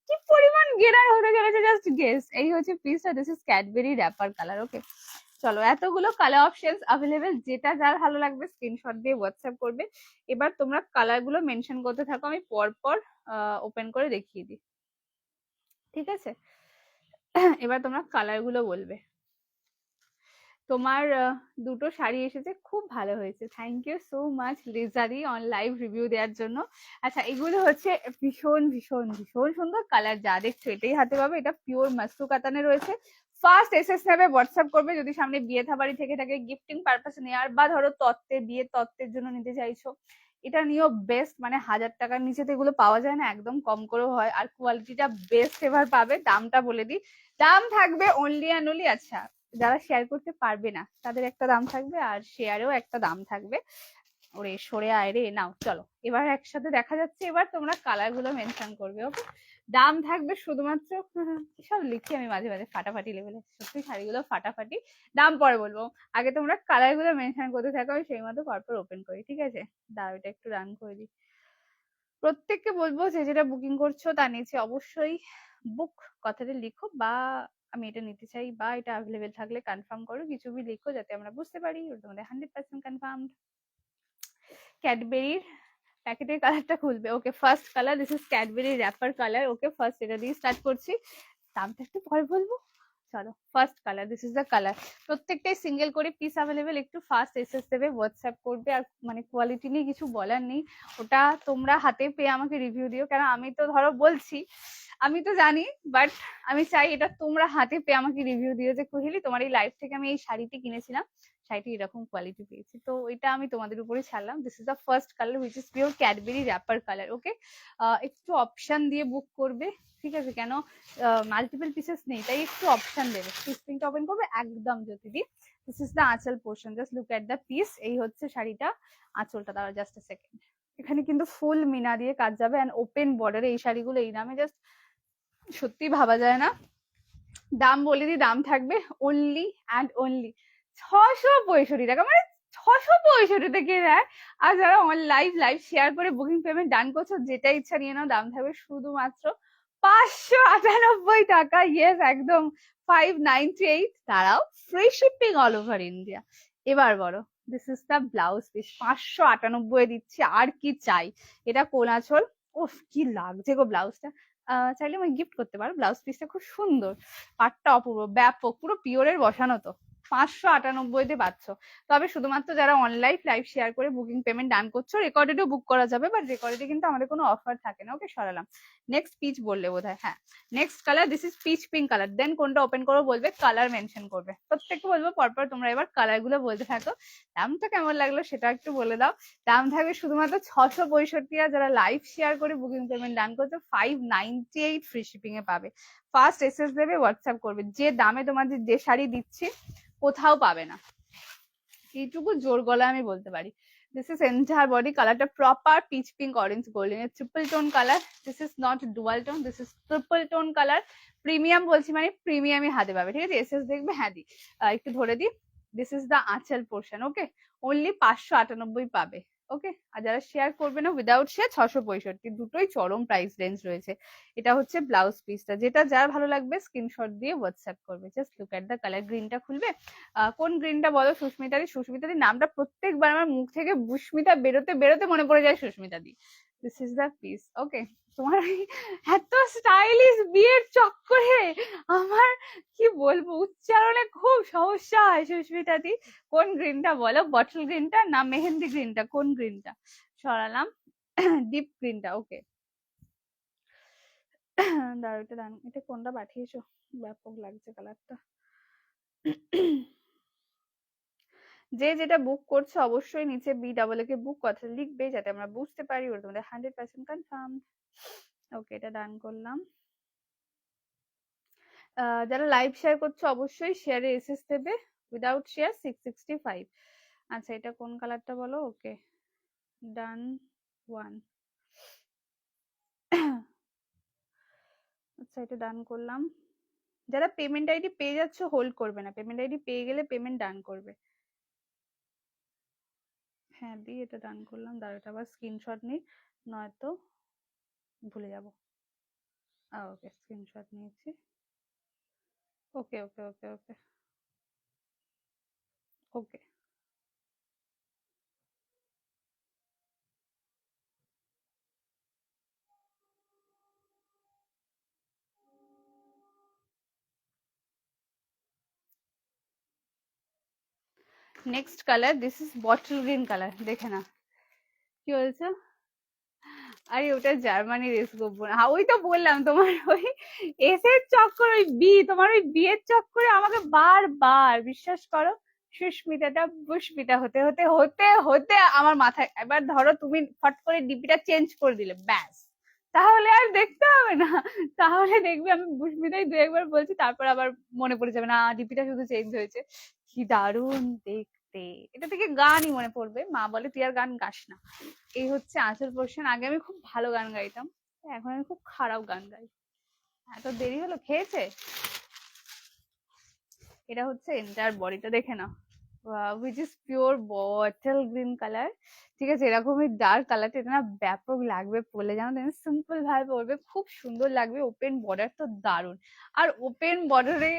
কি পরিমাণ গেরার হতে চলেছে জাস্ট গেস। এই হচ্ছে পিসটা, this is Cadbury wrapper colour. Okay, চলো এতগুলো কালার অপশনস অ্যাভেলেবেল, যেটা যার ভালো লাগবে স্ক্রিনশট দিয়ে হোয়াটসঅ্যাপ করবে। এবার তোমরা কালার গুলো মেনশন করতে থাকো, আমি পরপর ওপেন করে দেখিয়ে দিই, ঠিক আছে। এবার তোমরা কালার গুলো বলবে। তোমার দুটো শাড়ি এসেছে, খুব ভালো হয়েছে, থ্যাংক ইউ সো মাচ লিজারি অন লাইভ রিভিউ দেওয়ার জন্য। আচ্ছা এগুলো হচ্ছে ভীষণ ভীষণ ভীষণ সুন্দর কালার, যা দেখছো এটাই হাতে পাবে। এটা পিওর মাশরু কাতানে রয়েছে। ফার্স্ট এসএস নেবে, হোয়াটসঅ্যাপ করবে যদি সামনে বিয়ে থাবাড়ি থেকে থাকে, গিফটিং পারপাসে নেওয়ার, বা ধরো তত্ত্বে, বিয়ের তত্ত্বের জন্য নিতে চাইছো, এটা নিয়েও বেস্ট, মানে 1000 টাকার নিচে তো এগুলো পাওয়া যায় না, একদম কম করেও হয়, আর কোয়ালিটিটা বেস্ট এভার পাবে। দামটা বলে দিই, দাম থাকবে অনলি অ্যান্ড অনলি, আচ্ছা যারা শেয়ার করতে পারবে না তাদের একটা দাম থাকবে, আর শেয়ারেও একটা দাম থাকবে। ওরে সরে আয় রে, নাও চলো এবার একসাথে দেখা যাচ্ছে। এবার তোমরা কালার গুলো মেনশন করবে। ওকে, দাম থাকবে শুধুমাত্র, সব লিখি আমি মাঝে মাঝে ফাটাফাটি লেভেলে, সত্যি শাড়িগুলো ফাটাফাটি, দাম পরে বলবো, আগে তোমরা কালার গুলো মেনশন করতে থাকো, আমি সেই মতো পরপর ওপেন করি, ঠিক আছে। দাঁড়াও এটা একটু রান করে দিই। প্রত্যেককে বলবো যে যেটা বুকিং করছো তার নিচে অবশ্যই বুক কথাটা লিখো, বা আমি এটা নিতে চাই, বা এটা অ্যাভেলেবেল থাকলে কনফার্ম করো, কিছু বি লিখো যাতে আমরা বুঝতে পারি ওটা তোমাদের 100% কনফার্মড। ক্যাডবেরির প্যাকেটের কালারটা খুলবে। Okay, first colour, this is Cadbury wrapper colour. Okay, first এটা দিয়ে স্টার্ট করছি, দামটা একটু পরে বলবো। চলো first colour, this is the colour. প্রত্যেকটাই সিঙ্গেল করে পিস অ্যাভেলেবেল, একটু ফার্স্ট এসএস দেবে, হোয়াটসঅ্যাপ করবে। আর মানে কোয়ালিটি নিয়ে কিছু বলার নেই, ওটা তোমরা হাতে পেয়ে আমাকে রিভিউ দিও, কারণ আমি তো ধরো বলছি, আমি তো জানি, বাট আমি চাই এটা তোমরা হাতে পেয়ে আমাকে রিভিউ দিও যে কুহেলি তোমার এই লাইভ থেকে আমি এই শাড়িটি কিনেছিলাম, শাড়িটি এরকম কোয়ালিটি পেয়েছি, তো এটা আমি তোমাদের উপরে ছাড়লাম। This is the first colour, which is pure Cadbury wrapper colour. Okay, একটু অপশন দিয়ে বুক করবে, ঠিক আছে, কেন মাল্টিপল পিসেস নেই, তাই একটু অপশন দেবে। স্ক্রিনটা ওপেন করবে একদম জ্যোতিদি। দিস ইজ দ্য আঁচল portion, just look at the piece. এই হচ্ছে শাড়িটা, আঁচলটা দাঁড়া জাস্ট এ সেকেন্ড, এখানে কিন্তু ফুল মিনা দিয়ে কাজ যাবে, এন্ড ওপেন বর্ডারে এই শাড়িগুলো এই দামে জাস্ট সত্যি ভাবা যায় না। দাম বলে দিই, দাম থাকবে অনলি অ্যান্ড অনলি 665 টাকা, মানে 665 থেকে দেয়। আর যারা লাইভ শেয়ার করে বুকিং পেমেন্ট ডান করছো, যেটা ইচ্ছা নিয়ে নাও, দাম থাকবে শুধুমাত্র 598 টাকা। ইয়েস, একদম 598। তারাও free shipping all over India. এবার বলো, this is the blouse piece, 598 দিচ্ছি, আর কি চাই। এটা কোলাচল, উফ কি লাগছে গো ব্লাউজটা। চাইলে আমি গিফট করতে পারো, ব্লাউজ পিসটা খুব সুন্দর, পাটটা অপূর্ব, ব্যাপক, পুরো পিওরের বসানো তো। 598 পাচ্ছ। তবে শুধুমাত্র যারা অনলাইন লাইভ শেয়ার করে বুকিং পেমেন্ট ডান করছো, রেকর্ডেডও বুক করা যাবে, বাট রেকর্ডেডে কিন্তু আমাদের কোনো অফার থাকে না। ওকে, সরালাম। নেক্সট পিচ বললে বোধহয়, হ্যাঁ next colour, this is peach pink colour. Then কোনটা ওপেন করো বলবে, কালার মেনশন করবে। প্রত্যেককে বলবো পরপর তোমরা এবার কালার গুলো বলতে থাকো। দামটা কেমন লাগলো সেটা একটু বলে দাও। দাম থাকবে শুধুমাত্র 665, আর যারা লাইভ শেয়ার করে বুকিং পেমেন্ট ডান করছো 598 ফ্রি শিপিং এ পাবে। ফার্স্ট এসএস দেবে, হোয়াটসঅ্যাপ করবে। যে দামে তোমাদের যে শাড়ি দিচ্ছি কোথাও পাবে না, এইটুকু জোর গলা আমি বলতে পারি। দিস ইজ এন্টায়ার বডি, কালারটা proper peach pink orange golden এর triple tone colour. This is not dual tone, this is triple tone colour. Premium বলছি মানে প্রিমিয়ামই হাতে পাবে, ঠিক আছে। এসএস দেখবে, হ্যাঁ দি একটু ধরে দিই। দিস ইজ দ্য আঁচল পোর্শন, ওকে। অনলি 598 পাবে, ওকে। আর যারা শেয়ার করবে না, উইদাউট শেয়ার 665, দুটোই চরম প্রাইস রেঞ্জ রয়েছে। এটা হচ্ছে ব্লাউজ পিসটা, যেটা যার ভালো লাগবে স্ক্রিনশট দিয়ে হোয়াটসঅ্যাপ করবে। Just look at the colour. গ্রিনটা খুলবে, কোন গ্রিনটা বলো? সুস্মিতাদি। সুস্মিতাদি নামটা প্রত্যেকবার আমার মুখ থেকে বুস্মিতা বেরোতে বেরোতে মনে পড়ে যায় সুস্মিতাদি। দিস ইজ দ্য পিস, ওকে। তোমার এত স্টাইলিশ বিয়ের চক্করে আমার কি বলবো, উচ্চারণে খুব সমস্যা হয় সুস্মিতাদি। কোন গ্রিনটা বলো? বটল গ্রিনটা না মেহেন্দি গ্রিনটা? কোন গ্রিনটা? সরালাম, ডিপ গ্রিনটা, ওকে। দাঁড়াও, এটা কোনটা পাঠিয়েছো? ব্যাপক লাগছে কালারটা। যে যেটা বুক করছে অবশ্যই নিচে BAA কে বুক কথা লিখবে, যাতে আমরা বুঝতে পারি ওটা তোমাদের 100% কনফার্ম। ওকে, এটা ডান করলাম। যারা লাইভ শেয়ার করছে অবশ্যই শেয়ারে এসএস দেবে, উইদাউট শেয়ার 665। আচ্ছা, এটা কোন কালারটা বলো? ওকে, ডান 1। আচ্ছা, এটা ডান করলাম। যারা পেমেন্ট আইডি পেয়ে যাচ্ছে হোল্ড করবে না, পেমেন্ট আইডি পেয়ে গেলে পেমেন্ট ডান করবে। হ্যাঁ দি, এটা ডান করলাম। দাঁড়াও, এটা আবার স্ক্রিনশট নিই, নয়তো ভুলে যাবো। ওকে, স্ক্রিনশট নিয়েছি। Okay okay okay okay okay. Next colour, this is bottle green colour. দেখে না কি হয়েছে? আরে ওটা জার্মানি রেস করবো না। ওই তো বললাম তোমার, ওই এস এর চক্কর, ওই বি, তোমার ওই বি এর চক্করে আমাকে বারবার, বিশ্বাস করো, সুস্মিতাটা বুস্মিতা হতে হতে হতে হতে আমার মাথায়। এবার ধরো তুমি ফট করে ডিপিটা চেঞ্জ করে দিলে, ব্যাস, তাহলে আর দেখতে হবে না। তাহলে দেখবে আমি বুস্মিতাই দু একবার বলছি, তারপর আবার মনে পড়ে যাবে না ডিপিটা শুধু চেঞ্জ হয়েছে। কি দারুণ দেখতে, এটা থেকে গানই মনে পড়বে। মা বলে তুই আর গান গাস না। এই হচ্ছে আঁচল পোর্শন। আগে আমি খুব ভালো গান গাইতাম, এখন আমি খুব খারাপ গান গাই। এত দেরি হলো, খেয়েছে। এটা হচ্ছে এন্টায়ার বডিটা, দেখে না, which is pure bottle green colour. ঠিক আছে, এরকমই ডার্ক কালারটা, এটা না ব্যাপক লাগবে পরলে, জানো তো, সিম্পল ভাবে পরবে, খুব সুন্দর লাগবে। ওপেন বর্ডার তো দারুণ, আর ওপেন বর্ডারে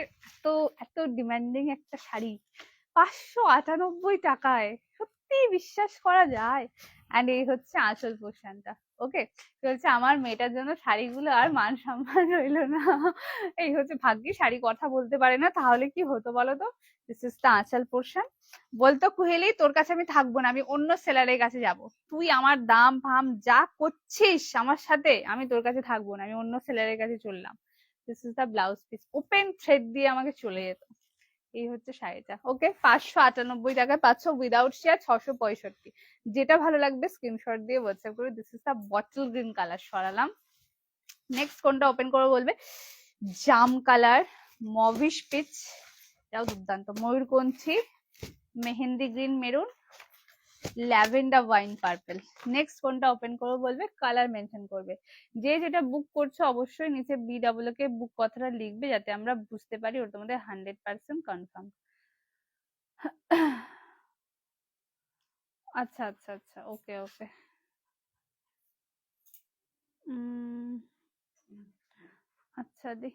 তো এত ডিমান্ডিং একটা শাড়ি 598 টাকায়, সত্যি বিশ্বাস করা যায়। অ্যান্ড এই হচ্ছে আঁচল পোর্শনটা, ওকে। হচ্ছে আমার মেয়েটার জন্য শাড়িগুলো আর মান সম্মান রইলো না। এই হচ্ছে, ভাগ্যি শাড়ি কথা বলতে পারে না, তাহলে কি হতো বলো তো। দিস ইজ দ্য আঁচল পোর্শন। বলতো কুহেলি, তোর কাছে আমি থাকবো না, আমি অন্য সেলারের কাছে যাব। তুই আমার দাম ফাম যা করছিস আমার সাথে, আমি তোর কাছে থাকবো না, আমি অন্য সেলারের কাছে চললাম। This is the blouse piece, open thread দিয়ে আমাকে চলে যেত। এই হচ্ছে শাড়িটা, ওকে। 598 টাকায় পাচ্ছ, উইদাউট শেয়ার 665। যেটা ভালো লাগবে স্ক্রিনশট দিয়ে হোয়াটসঅ্যাপ করে। This is the bottle green colour, সরালাম। নেক্সট কোনটা ওপেন করবো বলবে? জাম কালার, মভিশ পিচ, এটাও দুর্দান্ত, ময়ূরকঞ্চি, mehndi green maroon, lavender wine purple. Next কোনটা ওপেন করবো বলবে, কালার মেনশন করবে। যে যেটা বুক করছো অবশ্যই নিচে BWK বুক কথাটা লিখবে, যাতে আমরা বুঝতে পারি ওর তোমাদের 100% কনফার্ম। আচ্ছা আচ্ছা আচ্ছা, ওকে ওকে। আচ্ছা দি,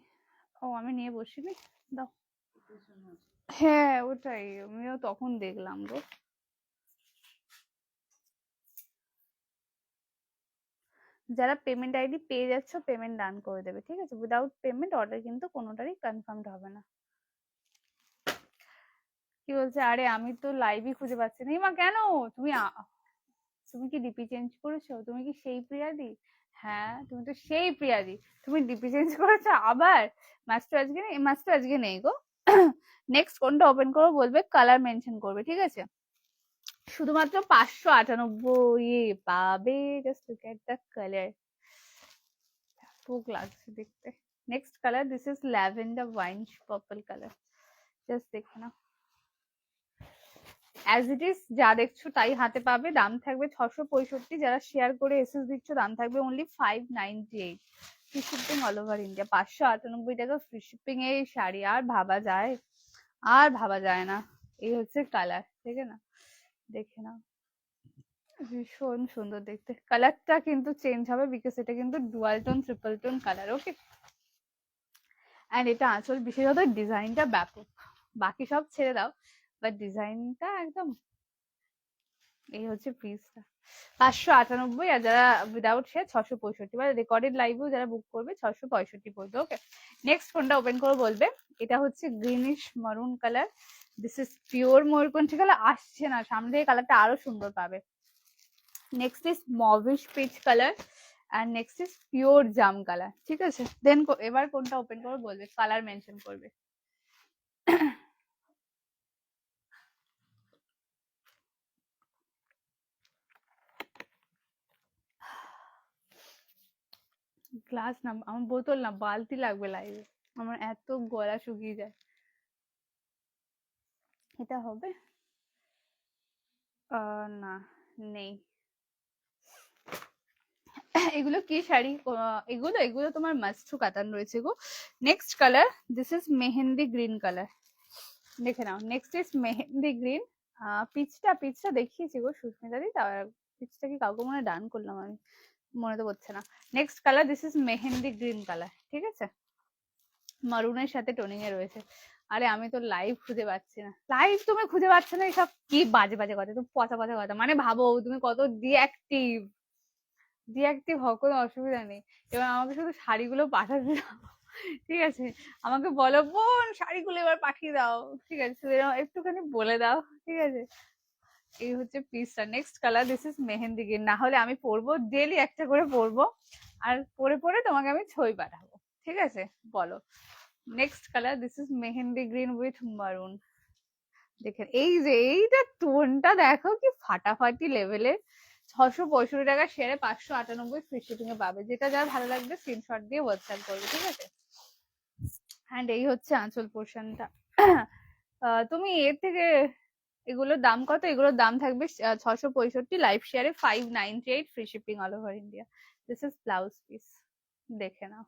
ও আমি নিয়ে বসিনি, দাও। হ্যাঁ ওটাই, আমিও তখন দেখলাম গো। যারা পেমেন্ট আইডি পেয়ে যাচ্ছ, পেমেন্ট ডান করে দেবে, ঠিক আছে? উইদাউট পেমেন্ট অর্ডার কিন্তু কোনোটারই কনফার্মড হবে না। কি বলছে, আরে আমি তো লাইভই খুঁজে পাচ্ছি না। মা কেন, তুমি তুমি কি ডিপি চেঞ্জ করেছো? তুমি কি সেই প্রিয়াদি? হ্যাঁ তুমি তো সেই প্রিয়াদি, তুমি ডিপি চেঞ্জ করেছো আবার? মাস্টার আজকে নেই, মাস্টার আজকে নেই গো। নেক্সট কোনটা ওপেন করো বলবে, কালার মেনশন করবে, ঠিক আছে? শুধুমাত্র 598 পাবে। Just look at the colour, খুব লাগছে দেখতে। Next colour, this is lavender wine purple colour. Just দেখে না, অ্যাজ ইট ইজ যা দেখছো তাই হাতে পাবে। দাম থাকবে 665। যারা শেয়ার করে এসএস দিচ্ছ দাম থাকবে only 598। Free shipping all over India. 598 টাকা ফ্রি শিপিং এ শাড়ি আর ভাবা যায়? আর ভাবা যায় না। এই হচ্ছে কালার, ঠিক আছে না? দেখে নাও, ভীষণ সুন্দর দেখতে। কালারটা কিন্তু চেঞ্জ হবে বিকজ এটা কিন্তু dual tone triple tone colour, okay? And এটা আঁচল, বিশেষত ডিজাইনটা ব্যাপক। বাকি সব ছেড়ে দাও, বাট ডিজাইনটা একদম। এই হচ্ছে পিসটা 598। আর যারা উইদাউট সে 665, মানে রেকর্ডেড লাইভেও যারা বুক করবে 665 পড়বে, ওকে? নেক্সট ফোনটা ওপেন করে বলবে, এটা হচ্ছে greenish maroon colour. This is pure ময়ূরকণ্ঠী কালার। আসছে না, সামনে থেকে কালারটা আরো সুন্দর পাবে। Next is mauvish peach colour, আর নেক্সট ইজ পিওর জাম কালার, ঠিক আছে? দেন এবার কোনটা ওপেন করে বলবে, কালার মেনশন করবে। গ্লাস না, আমার বোতল না, বালতি লাগবে লাইভে, আমার এত গলা শুকিয়ে যায়। এটা হবে? না, নেই। এগুলো কি শাড়ি? এগুলো এগুলো তোমার মাস্টু কাতান রয়েছে গো। Next colour, this is mehndi green colour. দেখে নাও, নেক্সট ইজ মেহেন্দি গ্রিন। পিচটা পিচটা দেখিয়েছি গো সুস্মিতা দি, তার পিচটা কি কাউকে মনে ডান করলাম আমি, মনে তো পড়ছে না। Next colour, this is mehndi green colour, ঠিক আছে? মারুনের সাথে টোনিং এ রয়েছে। আরে আমি তো লাইভ খুঁজে পাচ্ছি না, লাইভ তুমি খুঁজে পাচ্ছ না, এসব কি বাজে বাজে কথা, তো পচা পচা কথা। মানে ভাবো তুমি কত ডিঅ্যাক্টিভ। ডিঅ্যাক্টিভ হওয়ার কোনো অসুবিধা নেই। এবার আমাকে শুধু শাড়িগুলো পাঠাতে দাও, ঠিক আছে? আমাকে বলো বোন শাড়িগুলো এবার পাঠিয়ে দাও, ঠিক আছে? শুধু একটুখানি বলে দাও, ঠিক আছে? এই হচ্ছে পিসটা। Next colour, this is mehndi green. না হলে আমি পরবো, ডেলি একটা করে পরবো, আর পরে পরে তোমাকে আমি ছবি পাঠাবো, ঠিক আছে? বলো। Next colour, this is mehndi green with maroon. দেখেন এই যে এইটা টোনটা দেখো কি ফাটাফাটি লেভেলের। 665 টাকা শেয়ারে 598 ফ্রি শিপিং এ পাবে। যেটা যার ভালো লাগবে স্ক্রিনশট দিয়ে হোয়াটসঅ্যাপ করবে, ঠিক আছে? অ্যান্ড এই হচ্ছে আঁচল পোর্শনটা। তুমি এর থেকে, এগুলোর দাম কত? এগুলোর দাম থাকবে 665, লাইভ শেয়ারে 598, free shipping all over India. This is blouse piece, দেখে নাও।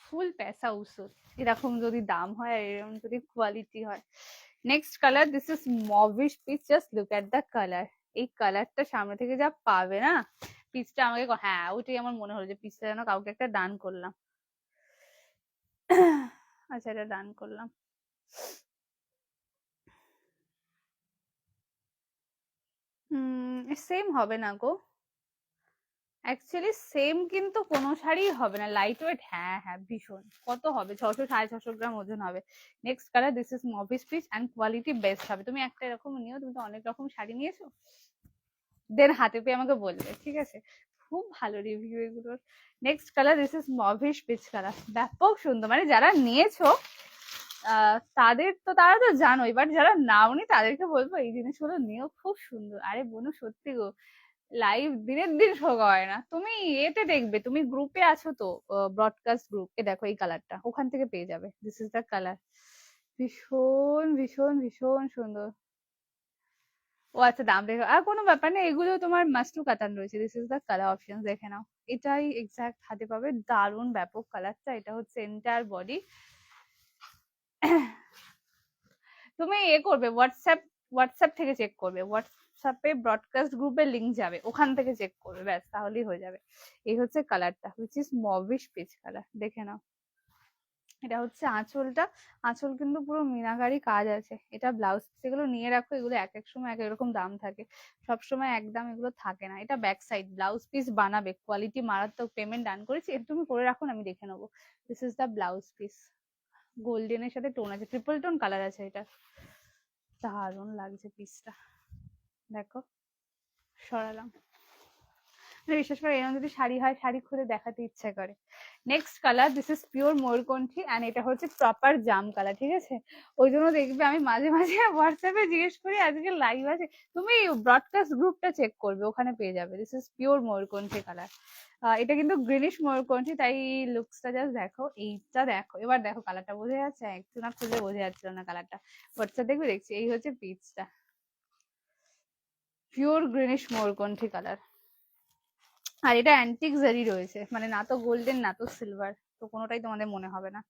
ফুল পেসা উসুল, এরকম যদি দাম হয়, এরকম যদি কোয়ালিটি হয়। Next colour, this is mauvish peach. Just look at the colour. এই কালারটা সামনে থেকে যা পাবে না, পিচটা আমাকে, হ্যাঁ ওইটাই আমার মনে হলো যে পিচটা যেন কাউকে একটা ডান করলাম। আচ্ছা এটা ডান করলাম। সেম হবে না গো, অ্যাকচুয়ালি সেম কিন্তু কোনো শাড়ি হবে না। লাইট ওয়েট, হ্যাঁ হ্যাঁ ভীষণ। কত হবে? 600 650 গ্রাম ওজন হবে। Next colour, this is mauvish peach and quality best হবে। তুমি একটা এরকম নিও, তুমি তো অনেক রকম শাড়ি নিয়েছো, দেন হাতে পেয়ে আমাকে বলবে, ঠিক আছে? খুব ভালো রিভিউ এগুলোর। Next colour, this is mauvish peach colour. ব্যাপক সুন্দর, মানে যারা নিয়েছো তাদের তো, তারা তো জানোই, বাট যারা নাওনি তাদেরকে বলবো এই জিনিসগুলো নিও, খুব সুন্দর। আরে বোনু সত্যি গো, লাইভ দিনের দিন শোকা হয় না। তুমি এতে দেখবে, তুমি গ্রুপে আছো তো, ব্রডকাস্ট গ্রুপ, এ দেখো এই কালারটা ওখান থেকে পেয়ে যাবে। This is the colour. ভীষণ ভীষণ ভীষণ সুন্দর। ও আচ্ছা, দাম দেখো, আর কোনো ব্যাপার না, এগুলো তোমার মাস্টু কাতান রয়েছে। This is the colour option, দেখে নাও। এটাই এক্সাক্ট হাতে পাবে, দারুণ ব্যাপক কালারটা। এটা হচ্ছে এন্টায়ার বডি। তুমি করবে হোয়াটসঅ্যাপ থেকে চেক করবে, হোয়াটসঅ্যাপে ব্রডকাস্ট গ্রুপের লিঙ্ক যাবে, ওখান থেকে চেক করবে, ব্যাস তাহলেই হয়ে যাবে। এই হচ্ছে কালারটা, which is mauvish peach colour, দেখে নাও। এটা হচ্ছে আঁচলটা, আঁচল কিন্তু পুরো মিনাকারি কাজ আছে। এটা ব্লাউজ, এগুলো নিয়ে রাখো, এগুলো এক এক সময় এক এক রকম দাম থাকে, সব সময় এক দাম এগুলো থাকে না। এটা ব্যাক সাইড, ব্লাউজ পিস বানাবে, কোয়ালিটি মারাত্মক, পেমেন্ট ডান করেছি, তুমি করে রাখো, আমি দেখে নেবো। This is the blouse piece, গোল্ডেনের সাথে টোন আছে, ট্রিপল টোন কালার আছে এটা, দারুণ লাগছে পিসটা, দেখো। সরালাম, বিশেষ করে এরকম যদি শাড়ি হয়, শাড়ি খুলে দেখাতে ইচ্ছা করে। Next colour, this is pure ময়ূরকণ্ঠী, অ্যান্ড এটা হচ্ছে প্রপার জাম কালার, ঠিক আছে। ওই জন্য দেখবে আমি মাঝে মাঝে হোয়াটসঅ্যাপে জিজ্ঞেস করি আজকে লাইভ আছে, তুমি ব্রডকাস্ট গ্রুপটা চেক করবে, ওখানে পেয়ে যাবে। দিস ইজ পিওর ময়ূরকণ্ঠী কালার। এটা কিন্তু গ্রিনিশ ময়ূরকণ্ঠী, তাই লুকসটা জাস্ট দেখো, এইটা দেখো, এবার দেখো কালারটা বোঝা যাচ্ছে, একটু না খুলে বোঝা যাচ্ছিল না কালারটা, হোয়াটসঅ্যাপ দেখবে, দেখছি। এই হচ্ছে পিচটা, পিওর গ্রিনিশ ময়ূরকণ্ঠী কালার। আর এটা অ্যান্টিক জারি রয়েছে, মানে না তো গোল্ডেন না তো সিলভার, তো কোনোটাই তোমাদের মনে হবে না।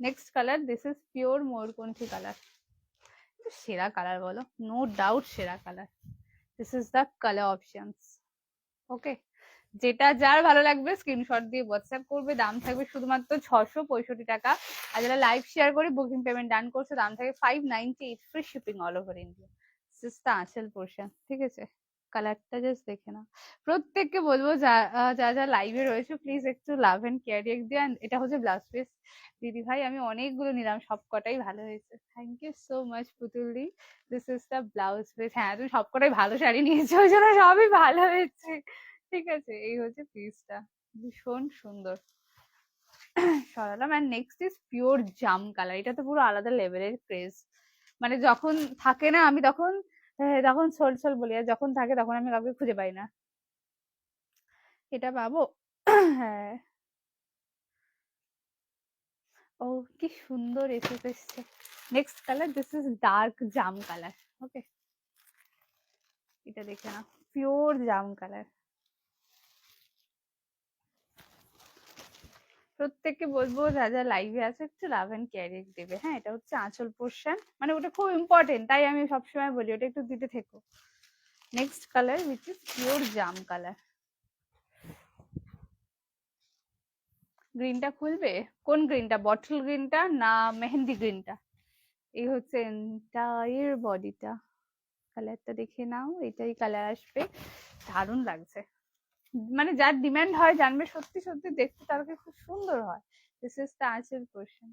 Next colour, this is pure ময়ূরকণ্ঠী কালার, সেরা কালার বলো, নো ডাউট সেরা colour. This is the colour options, okay. যেটা যার ভালো লাগবে স্ক্রিনশট দিয়ে হোয়াটসঅ্যাপ করবে, দাম থাকবে শুধুমাত্র 665 টাকা। আর যারা লাইভ শেয়ার করে বুকিং পেমেন্ট ডান করছে, দাম থাকবে 598, free shipping all over India. This is the আঁচল পোর্শন, ঠিক আছে। কালারটা জাস্ট দেখে নাও। প্রত্যেককে বলবো যা লাইভে রয়েছে, প্লিজ একটু লাভ এন্ড কেয়ার দিও। এটা হচ্ছে ব্লাউজ পিস। দিদি ভাই আমি অনেকগুলো নিলাম, সব কটাই ভালো হয়েছে, thank you so much Putul দি। This is the blouse piece. হ্যাঁ, তুমি সব কটাই ভালো শাড়ি নিয়েছো, ওই জন্য সবই ভালো হয়েছে, ঠিক আছে। এই হচ্ছে পিসটা, ভীষণ সুন্দর। সরালাম, অ্যান্ড নেক্সট ইজ পিওর জাম কালার। এটা তো পুরো আলাদা লেভেলের ক্রেজ, মানে যখন থাকে না আমি তখন তখন সোল সোল বলি, আর যখন থাকে তখন আমি কাউকে খুঁজে পাই না। এটা পাবো। হ্যাঁ, ও কি সুন্দর এসেছে। Next colour, this is dark জাম কালার, ওকে। এটা দেখে না, পিওর জাম কালার। প্রত্যেককে বলবো যা যা লাইভে আছে একটু লাভ এন্ড কেয়ারিং দেবে, হ্যাঁ। এটা হচ্ছে আঁচল পোর্শন, মানে ওটা খুব ইম্পর্টেন্ট, তাই আমি সবসময় বলি ওটা একটু দিতে থেকো। Next colour, which is pure জাম কালার। গ্রিনটা খুলবে, কোন গ্রিনটা, বটল গ্রিনটা না মেহেন্দি গ্রিনটা? এই হচ্ছে এন্টায়ার বডিটা, কালারটা দেখে নাও, এটাই কালার আসবে, দারুণ লাগছে। মানে যার ডিমান্ড হয় জানবে, সত্যি সত্যি দেখতে তারকে খুব সুন্দর হয়। দিস ইজ দ্য আঁচল পোর্শন,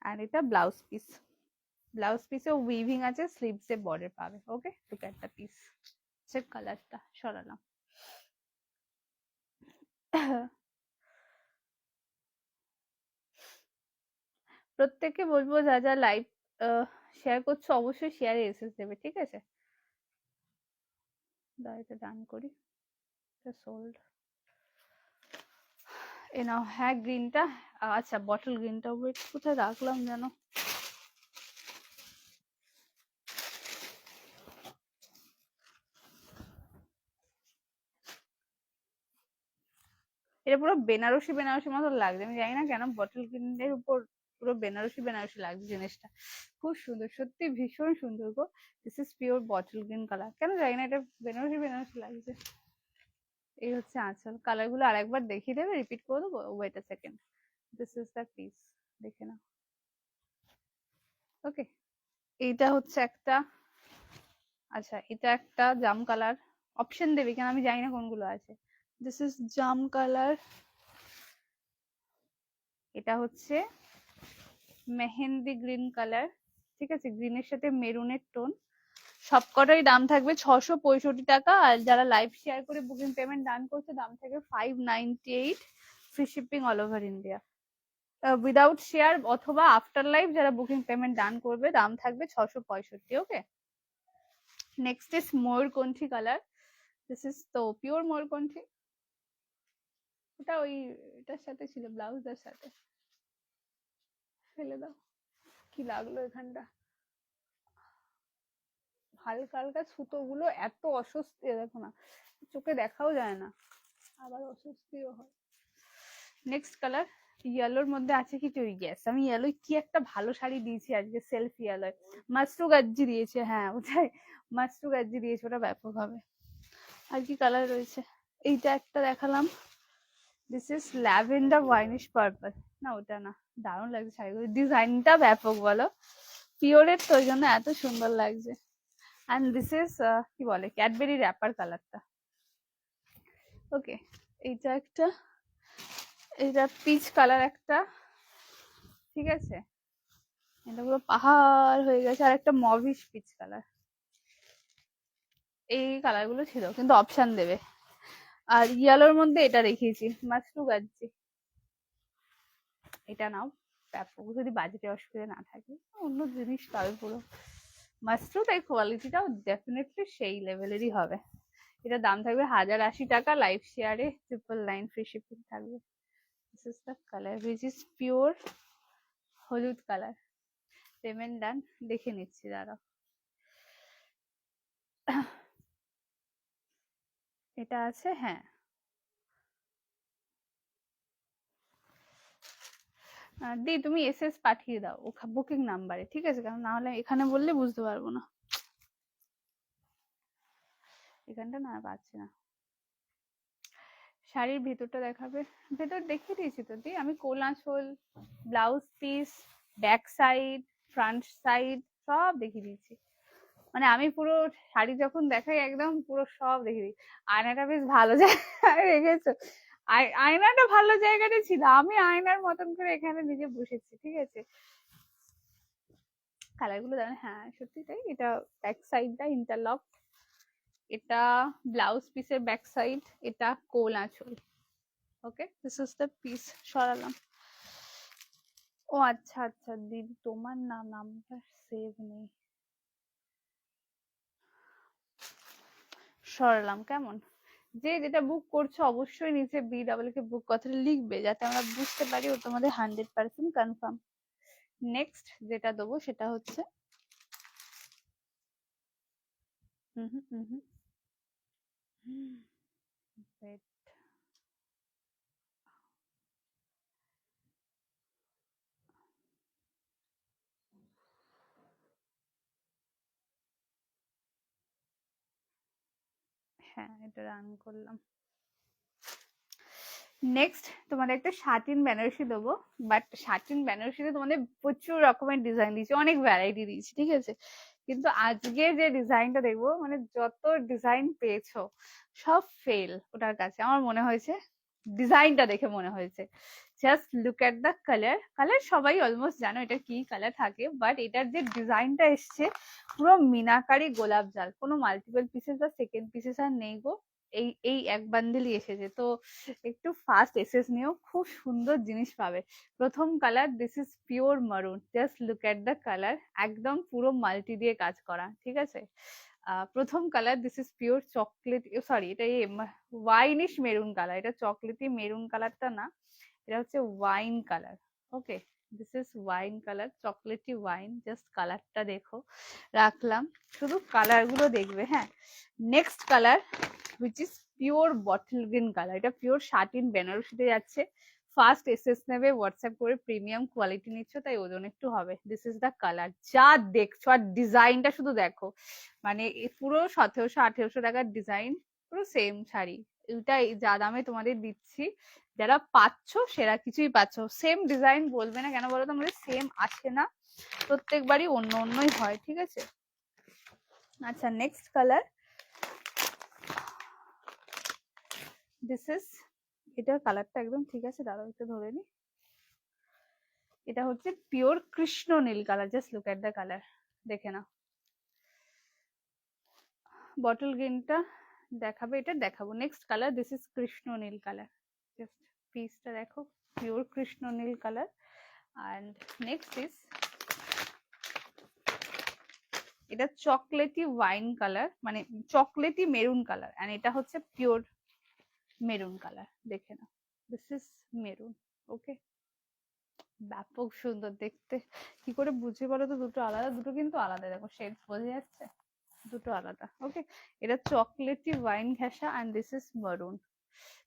আর এটা ব্লাউজ পিস। ব্লাউজ পিসে উইভিং আছে, স্লিভস এ বর্ডার পাবে, okay. Look at the piece, check কালারটা সরালাম। প্রত্যেককে বলবো যা যা লাইভ শেয়ার করছো, অবশ্যই শেয়ারে এসএস দেবে, ঠিক আছে। এটা ডান করি, এটা সোল্ড। এ নাও, হ্যাঁ গ্রিনটা, আচ্ছা বটল গ্রিনটা ওয়েট কোথায় রাখলাম জানো, এটা পুরো বেনারসি বেনারসি মতো লাগছে, আমি জানি না কেন বটল গ্রিনের উপর পুরো বেনারসি বেনারসি লাগছে জিনিসটা, খুব সুন্দর, সত্যি ভীষণ সুন্দর গো। This is pure bottle green colour, কেন জানি না এটা বেনারসি বেনারসি লাগছে। এই হচ্ছে আঁচল, কালার গুলো আরেকবার দেখিয়ে দেবে, রিপিট করে দেবো, wait a second. This is the piece, দেখে নাও, ওকে। এইটা হচ্ছে একটা, আচ্ছা এটা একটা জাম কালার, অপশন দেবে কেন আমি জানি না কোনগুলো আছে। দিস ইজ জাম কালার, এটা হচ্ছে মেহেন্দি গ্রিন কালার, ঠিক আছে, গ্রিনের সাথে মেরুনের টোন। সবকটাই দাম থাকবে 665 টাকা, আর যারা লাইভ শেয়ার করে বুকিং পেমেন্ট ডান করছে, দাম থাকবে 598, free shipping all over India. Without share অথবা আফটার লাইভ যারা বুকিং পেমেন্ট ডান করবে, দাম থাকবে 665, ওকে। নেক্সট ইজ ময়ূরকণ্ঠী কালার, দিস ইজ তো পিওর ময়ূরকণ্ঠী, ওটা ওই এটার সাথে ছিল, ব্লাউজের সাথে, ফেলে দাও, কি লাগলো এখানটা, হালকা হালকা সুতোগুলো এত অস্বস্তি, দেখো না, চোখে দেখাও যায় না, আবার অস্বস্তিও হয়। নেক্সট কালার ইয়েলোর মধ্যে আছে কিছু, গ্যাস আমি ইয়েলো কি একটা ভালো শাড়ি দিয়েছি আজকে, সেলফ ইয়েলো, মাস্টু গাজ্জি দিয়েছে, হ্যাঁ ওটাই, মাস্টু গাজ্জি দিয়েছে, ওটা ব্যাপক হবে। আর কি কালার রয়েছে, এইটা একটা দেখালাম, this is lavender winish purple, না ওটা না, দারুণ লাগছে শাড়িগুলো, ডিজাইনটা ব্যাপক বলো, পিওরের তো ওই জন্য এত সুন্দর লাগছে। অ্যান্ড দিস ইজ কি বলে ক্যাডবেরি র্যাপার কালারটা। ওকে, এইটা একটা, এইটা পিচ কালার একটা, ঠিক আছে, এটা পুরো পাহাড় হয়ে গেছে, আর একটা মভিশ পিচ কালার, এই কালার গুলো ছিল কিন্তু অপশন দেবে। আর ইয়েলোর মধ্যে এটা রেখেছি, মাশরু গাজ্জি, এটা নাও, ব্যাপক, যদি বাজেটে অসুবিধা না থাকে অন্য জিনিস পাবে পুরো। মাশরু, তাই কোয়ালিটিটাও ডেফিনেটলি সেই লেভেলেরই হবে। এটা দাম থাকবে 1080 টাকা, লাইভ শেয়ারে 999 ফ্রি শিপিং থাকবে। This is the colour which is pure হলুদ কালার। পেমেন্ট ডান, দেখে নিচ্ছি দাঁড়াও। এটা আছে, হ্যাঁ দি তুমি এসএস পাঠিয়ে দাও ও বুকিং নাম্বারে, ঠিক আছে, কারণ না হলে এখানে বললে বুঝতে পারবো না, এখানটা না পাচ্ছি না। শাড়ির ভেতরটা দেখাবে, ভেতর দেখিয়ে দিয়েছি তো দি আমি, কোল আঁচল, blouse piece, back side, front side সব দেখিয়ে দিয়েছি, মানে আমি পুরো শাড়ি যখন দেখাই একদম পুরো সব দেখিয়ে দিই। আয়নাটা বেশ ভালো জায়গায় রেখেছো, আয়নাটা ভালো জায়গাতে ছিল, আমি আয়নার মতন করে এখানে নিজে বসেছি, ঠিক আছে। কালার গুলো জানেন, হ্যাঁ সত্যি তাই, এটা ব্যাক সাইডটা ইন্টারলক, এটা ব্লাউজ পিসের ব্যাক সাইড, এটা কোল আঁচল। ওকে, দিস ইজ দ্য পিস। সরালাম, ও আচ্ছা আচ্ছা দিদি তোমার নামটা সেভ নেই, সরালাম, কেমন, যে যেটা বুক করছো অবশ্যই নিচে BWK বুক কথাটা লিখবে, যাতে আমরা বুঝতে পারি ও তোমাদের 100% কনফার্ম। নেক্সট যেটা দেবো সেটা হচ্ছে wait, হ্যাঁ এটা রান করলাম। নেক্সট তোমাদের একটা শাটিন বেনারসি দেবো, বাট শাটিন বেনারসিতে তোমাদের প্রচুর রকমের ডিজাইন দিয়েছি, অনেক ভ্যারাইটি দিয়েছি, ঠিক আছে, কিন্তু আজকে যে ডিজাইনটা দেখবো, মানে যত ডিজাইন পেয়েছো সব ফেল ওটার কাছে, আমার মনে হয়েছে ডিজাইনটা দেখে মনে হয়েছে। Just look at the colour, colour সবাই অলমোস্ট জানো এটা কি কালার থাকে, বাট এটার যে ডিজাইনটা এসছে পুরো মিনাকারি গোলাপ জাল, কোনো মাল্টিপল পিসেস বা সেকেন্ড পিসেস আর নেই গো, এই এই এক বান্ডেলই এসেছে, তো একটু ফাস্ট এসএস নিও, খুব সুন্দর জিনিস পাবে। প্রথম কালার, দিস ইজ পিওর মারুন, just look at the colour, একদম পুরো মাল্টি দিয়ে কাজ করা, ঠিক আছে। প্রথম colour, this is pure chocolate, sorry এটা ওয়াইনিশ মেরুন কালার, এটা চকলেটি মেরুন কালারটা না, এটা হচ্ছে wine colour. Okay, this is wine colour, chocolatey wine, just কালারটা দেখো, রাখলাম, শুধু কালার গুলো দেখবে, হ্যাঁ। Next colour which is pure bottle green colour, এটা পিওর শাটিন বেনারসিতে যাচ্ছে, ফার্স্ট এসএস নেবে, হোয়াটসঅ্যাপ করে প্রিমিয়াম কোয়ালিটি নিচ্ছ তাই ওজন একটু হবে। দিস ইজ দ্য কালার, যা দেখছো আর ডিজাইনটা শুধু দেখো, মানে পুরো 1700-1800 টাকার ডিজাইন, পুরো সেম শাড়ি, এটা যা দামে তোমাদের দিচ্ছি, যারা পাচ্ছ সেরা কিছুই পাচ্ছ, সেম ডিজাইন বলবে না কেন বলো তো, আমাদের সেম আসে না, প্রত্যেকবারই অন্য অন্যই হয়, ঠিক আছে। আচ্ছা নেক্সট কালার, দিস ইজ, এটার কালারটা একদম ঠিক আছে, দাঁড়াও একটু ধরে নি, এটা হচ্ছে পিওর কৃষ্ণ নীল colour, just look at the colour, দেখে নাও। বটল গ্রিনটা দেখাবে, এটা দেখাবো, নেক্সট কালার, দিস ইজ কৃষ্ণ নীল কালার, জাস্ট পিসটা দেখো, পিওর কৃষ্ণ নীল কালার। অ্যান্ড নেক্সট ইজ, এটা চকলেটি ওয়াইন কালার, মানে চকলেটি মেরুন কালার, অ্যান্ড এটা হচ্ছে পিওর মেরুন কালার, দেখে নাও, দিস ইজ মেরুন। ওকে, ব্যাপক সুন্দর দেখতে, কি করে বুঝে বলো তো দুটো আলাদা, দুটো কিন্তু আলাদা, দেখো শেড বোঝা যাচ্ছে, দুটো আলাদা। ওকে, এটা চকলেটি ওয়াইন ঘেঁষা and this is maroon.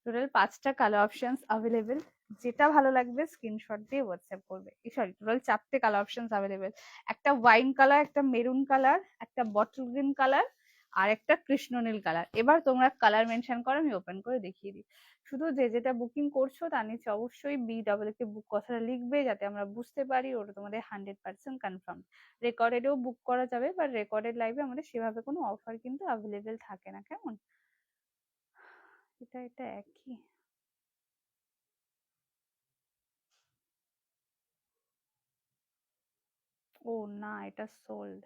Total 5টা কালার অপশনস অ্যাভেলেবেল। যেটা ভালো লাগবে স্ক্রিনশট দিয়ে হোয়াটসঅ্যাপ করবে। সরি, টোটাল 4টে কালার অপশনস অ্যাভেলেবেল। একটা ওয়াইন কালার, একটা মেরুন কালার, একটা বটল গ্রিন কালার আর একটা কৃষ্ণনীল কালার। এবার তোমরা কালার মেনশন করো, আমি ওপেন করে দেখিয়ে দিই। শুধু যে যেটা বুকিং করছো তার নিচে অবশ্যই BWK বুক কথাটা লিখবে, যাতে আমরা বুঝতে পারি ওটা তোমাদের 100% কনফার্ম। রেকর্ডেডও বুক করা যাবে, বাট রেকর্ডেড লাইভে আমাদের সেভাবে কোনো অফার কিন্তু অ্যাভেলেবেল থাকে না। কেমন? এটা একই। ও না, এটা সোল্ড।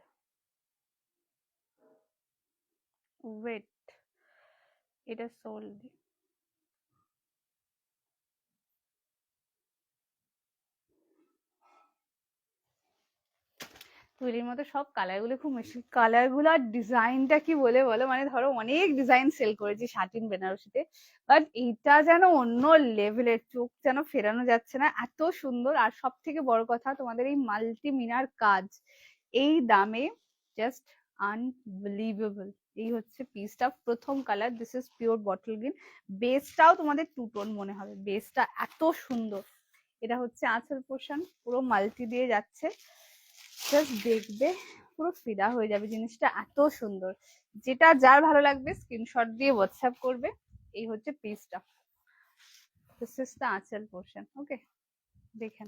ওয়েট, এটা সোল্ড। তৈরির মতো সব কালার গুলো খুব মিষ্টি। কালার গুলো আর ডিজাইনটা কি বলে বলো, মানে ধরো অনেক ডিজাইন সেল করেছি সাটিন বেনারসিতে, বাট এইটা যেন অন্য লেভেলের, চোখ যেন ফেরানো যাচ্ছে না, এত সুন্দর। আর সব থেকে বড় কথা, তোমাদের এই মাল্টি মিনার কাজ এই দামে জাস্ট আনবিলিভেবল। এই হচ্ছে পিসটা, প্রথম colour, this is pure bottle green. বেসটাও তোমাদের টু টোন মনে হবে, বেসটা এত সুন্দর। এটা হচ্ছে আঁচল পোর্শন, পুরো মাল্টি দিয়ে যাচ্ছে, জাস্ট দেখবে পুরো ফিদা হয়ে যাবে, জিনিসটা এত সুন্দর। যেটা যার ভালো লাগবে স্ক্রিনশট দিয়ে হোয়াটসঅ্যাপ করবে। এই হচ্ছে পিসটা, দিস ইজ দ্য আঁচল পোর্শন। ওকে, দেখেন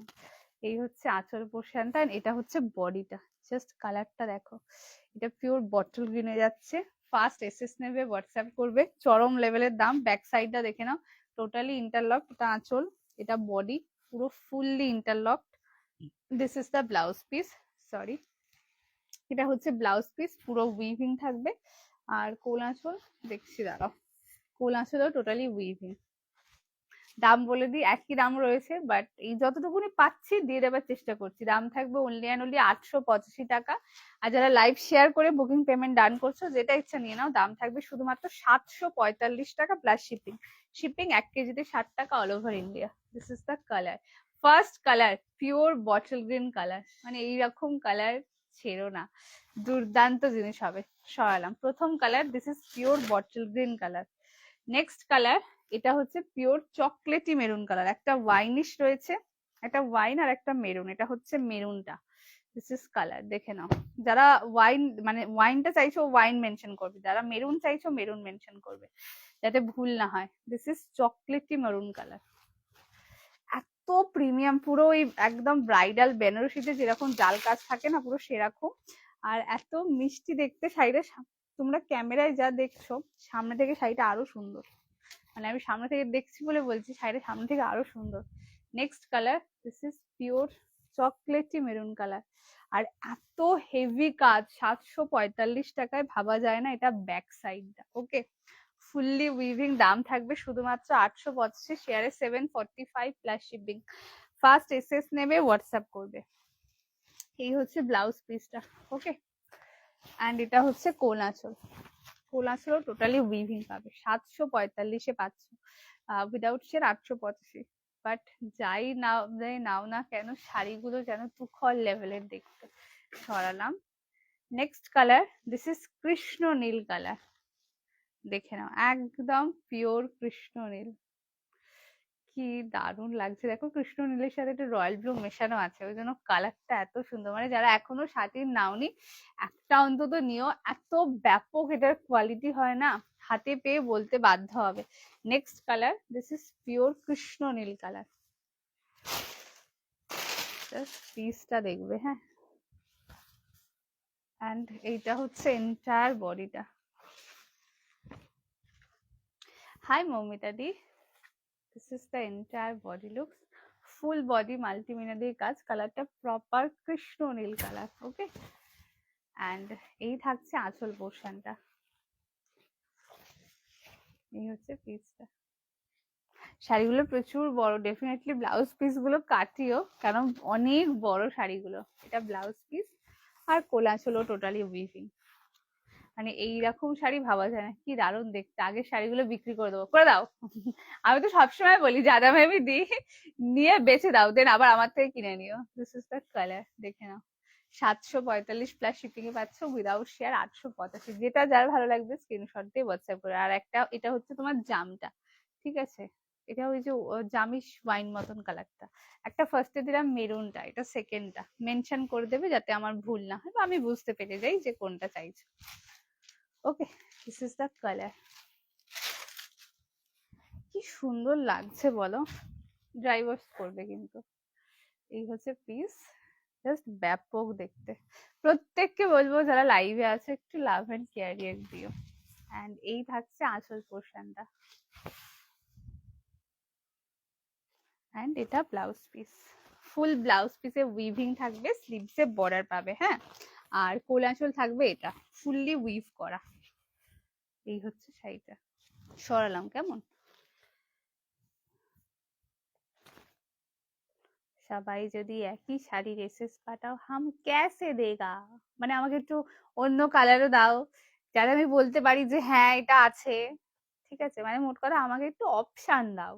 এই হচ্ছে আঁচল পোর্শনটা, এটা হচ্ছে বডিটা। জাস্ট কালারটা দেখো, এটা পিওর বটল গ্রিনে যাচ্ছে। ফার্স্ট এসএস নেবে, হোয়াটসঅ্যাপ করবে। চরম লেভেলের দাম। ব্যাক সাইডটা দেখে নাও, টোটালি ইন্টারলক। এটা আঁচল, এটা বডি, পুরো fully interlock. This is the blouse piece, sorry, এটা হচ্ছে ব্লাউজ পিস, পুরো উইভিং থাকবে। আর কোল আঁচল দেখছি, দাঁড়াও, কোল আঁচলও টোটালি উইভিং। দাম বলে দিই, একই দাম রয়েছে, বাট এই যতটুকুনি পাচ্ছি দিয়ে দেওয়ার চেষ্টা করছি। দাম থাকবে অনলি অ্যান্ড অনলি 885 টাকা। আর যারা লাইভ শেয়ার করে বুকিং পেমেন্ট ডান করছো, যেটা ইচ্ছা নিয়ে নাও, দাম থাকবে শুধুমাত্র 745 টাকা প্লাস শিপিং। শিপিং 1 কেজিতে 60 টাকা, all over India. This is the colour, first colour, pure bottle green colour. মানে এইরকম কালার ছেড়ো না, দুর্দান্ত জিনিস হবে। সরালাম প্রথম colour, this is pure bottle green colour. Next colour, এটা হচ্ছে পিওর চকলেটি মেরুন কালার। একটা ওয়াইনিশ রয়েছে, একটা ওয়াইন আর একটা মেরুন, এটা হচ্ছে মেরুনটা। দিস ইজ কালার, দেখে নাও। যারা ওয়াইন মানে ওয়াইনটা চাইছো ওয়াইন মেনশন করবে, যারা মেরুন চাইছো মেরুন মেনশন করবে, যাতে ভুল না হয়। This is chocolatey maroon colour, এত প্রিমিয়াম, পুরো ওই একদম ব্রাইডাল বেনারসিতে যেরকম জাল কাজ থাকে না, পুরো সেরকম। আর এত মিষ্টি দেখতে শাড়িটা, তোমরা ক্যামেরায় যা দেখছো, সামনে থেকে শাড়িটা আরো সুন্দর। মানে আমি সামনে থেকে দেখছি বলে বলছি, শাড়িটা সামনে থেকে আরো সুন্দর। Next colour, this is pure chocolatey maroon colour. আর এত হেভি কাজ, 745 টাকায় ভাবা যায় না। এটা ব্যাক সাইডটা, ওকে, ফুললি উইভিং। দাম থাকবে শুধুমাত্র 885, শেয়ারে 745 প্লাস শিপিং। ফার্স্ট এসএস নেবে, হোয়াটসঅ্যাপ করবে। এই হচ্ছে ব্লাউজ পিসটা, ওকে। অ্যান্ড এটা হচ্ছে কোল আঁচল। কোল আঁচলও টোটালি উইভিং পাবে, 745-এ পাচ্ছ। Without share 885। বাট যাই নাও না কেন, শাড়িগুলো যেন তুখর লেভেলের দেখতে। সরালাম। নেক্সট কালার, দিস ইজ কৃষ্ণ নীল কালার। দেখে নাও, একদম পিওর কৃষ্ণ নীল, কি দারুণ লাগছে। দেখো কৃষ্ণ নীলের সাথে একটু রয়্যাল ব্লু মেশানো আছে, ওই জন্য কালারটা এত সুন্দর। মানে যারা এখনো শাটিন নাওনি, একটা অন্তত নিও, এত ব্যাপক এটার কোয়ালিটি হয় না, হাতে পেয়ে বলতে বাধ্য হবে। Next colour, this is pure কৃষ্ণ নীল কালার। পিসটা দেখবে, হ্যাঁ। অ্যান্ড এইটা হচ্ছে এন্টায়ার বডিটা। হাই মৌমিতা দি, this is the entire body looks. Full body মাল্টিমিনা দিয়ে কাজ, কালারটা প্রপার কৃষ্ণ নীল কালার, ওকে। অ্যান্ড এই থাকছে আঁচল পোর্শনটা, এই হচ্ছে পিসটা। শাড়িগুলো প্রচুর বড়, ডেফিনেটলি ব্লাউজ পিস গুলো কাটিও, কারণ অনেক বড় শাড়িগুলো। এটা ব্লাউজ পিস আর কোল আঁচলও টোটালি উইভিং। মানে এইরকম শাড়ি ভাবা যায় না, কি দারুণ দেখতে। আগের শাড়িগুলো বিক্রি করে দেবো, করে দাও। আমি তো সবসময় বলি যাদা ভাবি দিই, নিয়ে বেচে দাও, দেন আবার আমার থেকে কিনে নিও। দিস ইজ দ্য কালার, দেখে নাও। 745 প্লাস শিপিং এ পাচ্ছ, উইদাউট শেয়ার 885। যেটা যার ভালো লাগবে স্ক্রিনশট দিয়ে হোয়াটসঅ্যাপ করে। আর একটা এটা হচ্ছে তোমার জামটা, ঠিক আছে, এটা ওই যে জামিশ ওয়াইন মতন কালারটা। একটা ফার্স্টে দিলাম মেরুনটা, এটা সেকেন্ডটা মেনশন করে দেবে যাতে আমার ভুল না হয় বা আমি বুঝতে পেরে যাই যে কোনটা চাইছো। ওকে, দিস ইজ দ্য কালার। কি সুন্দর লাগছে বলো, ড্রাই ওয়াশ করবে কিন্তু। এই হচ্ছে পিস, জাস্ট ব্যাপক দেখতে। প্রত্যেককে বলবো যারা লাইভে আছে একটু লাভ এন্ড কেয়ার দিও। এন্ড এই থাকছে আঁচল পোর্শনটা, এন্ড এটা ব্লাউজ পিস। ফুল ব্লাউজ পিসে উইভিং থাকবে, স্লিভসে বর্ডার পাবে, হ্যাঁ। আর কোল আঁচল থাকবে এটা ফুললি উইভ করা। এই হচ্ছে শাড়িটা, সরালাম কেমন। সবাই যদি একই শাড়ির এসএস পাঠাও হাম ক্যাসে দেগা, মানে আমাকে একটু অন্য কালারও দাও যাতে আমি বলতে পারি যে হ্যাঁ এটা আছে, ঠিক আছে, মানে মোট কথা আমাকে একটু অপশন দাও।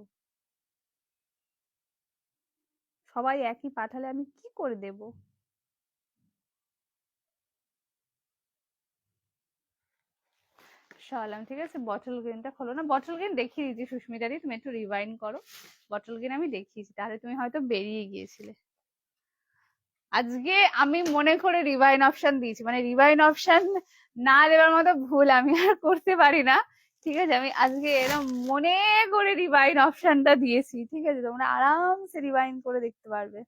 সবাই একই পাঠালে আমি কি করে দেব। সরালাম, ঠিক আছে। বটল গ্রিনটা খোলো না, বটল গ্রিন দেখিয়ে দিয়েছি সুস্মিতাদি, তুমি একটু রিভাইন্ড করো। বটল গ্রিন আমি দেখিয়েছি, তাহলে তুমি হয়তো বেরিয়ে গিয়েছিলে। আজকে আমি মনে করে রিভাইন অপশন দিয়েছি, মানে রিভাইন অপশন না দেওয়ার মতো ভুল আমি আর করতে পারি না, ঠিক আছে। আমি আজকে এরকম মনে করে রিভাইন অপশনটা দিয়েছি, ঠিক আছে, তোমরা আরামসে রিভাইন করে দেখতে পারবে।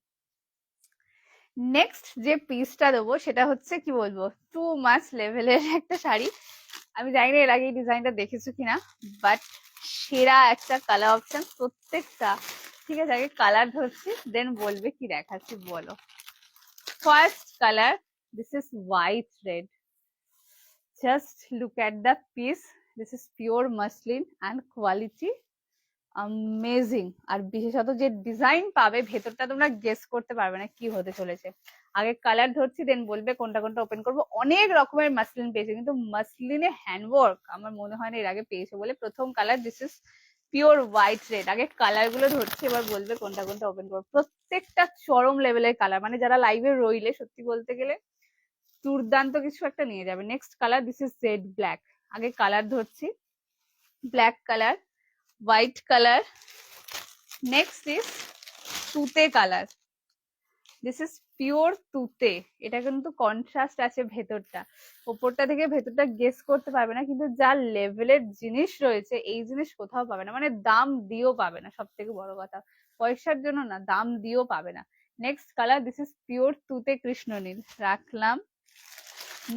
নেক্সট যে পিসটা দেবো সেটা হচ্ছে কি বলবো, টু মাচ লেভেলের একটা শাড়ি। আমি জানি না এর আগে এই ডিজাইনটা দেখেছো কিনা, বাট সেরা একটা কালার অপশন প্রত্যেকটা, ঠিক আছে। আগে কালার ধরছি দেন বলবে কি দেখাচ্ছি, বলো। First color, this is white red. Just look at the piece. This is pure muslin and quality amazing. আর বিশেষত যে ডিজাইন পাবে ভেতরটা তোমরা গেস করতে পারবে না কি হতে চলেছে। আগে কালার ধরছি দেন বলবে কোনটা কোনটা ওপেন করবো। অনেক রকমের মাসলিন পেয়েছে, কিন্তু মাসলিনে হ্যান্ডওয়ার্ক আমার মনে হয় না এর আগে পেয়েছে বলে। প্রথম colour, this is pure white red. আগে কালার গুলো ধরছি, এবার বলবে কোনটা কোনটা ওপেন করবো। প্রত্যেকটা চরম লেভেলের কালার, মানে যারা লাইভে রইলে সত্যি বলতে গেলে দুর্দান্ত কিছু একটা নিয়ে যাবে। Next colour, this is jet black. আগে কালার ধরছি, black colour, white colour, next is তুতে কালার। দিস ইজ পিওর তুতে। এটা কিন্তু কন্ট্রাস্ট আছে ভেতরটা, ওপরটা থেকে ভেতরটা গেস করতে পারবে না, কিন্তু যা লেভেলের জিনিস রয়েছে এই জিনিস কোথাও পাবে না, মানে দাম দিয়েও পাবে না। সব থেকে বড় কথা, পয়সার জন্য না, দাম দিয়েও পাবে না। Next colour, this is pure তুতে কৃষ্ণ নীল, রাখলাম।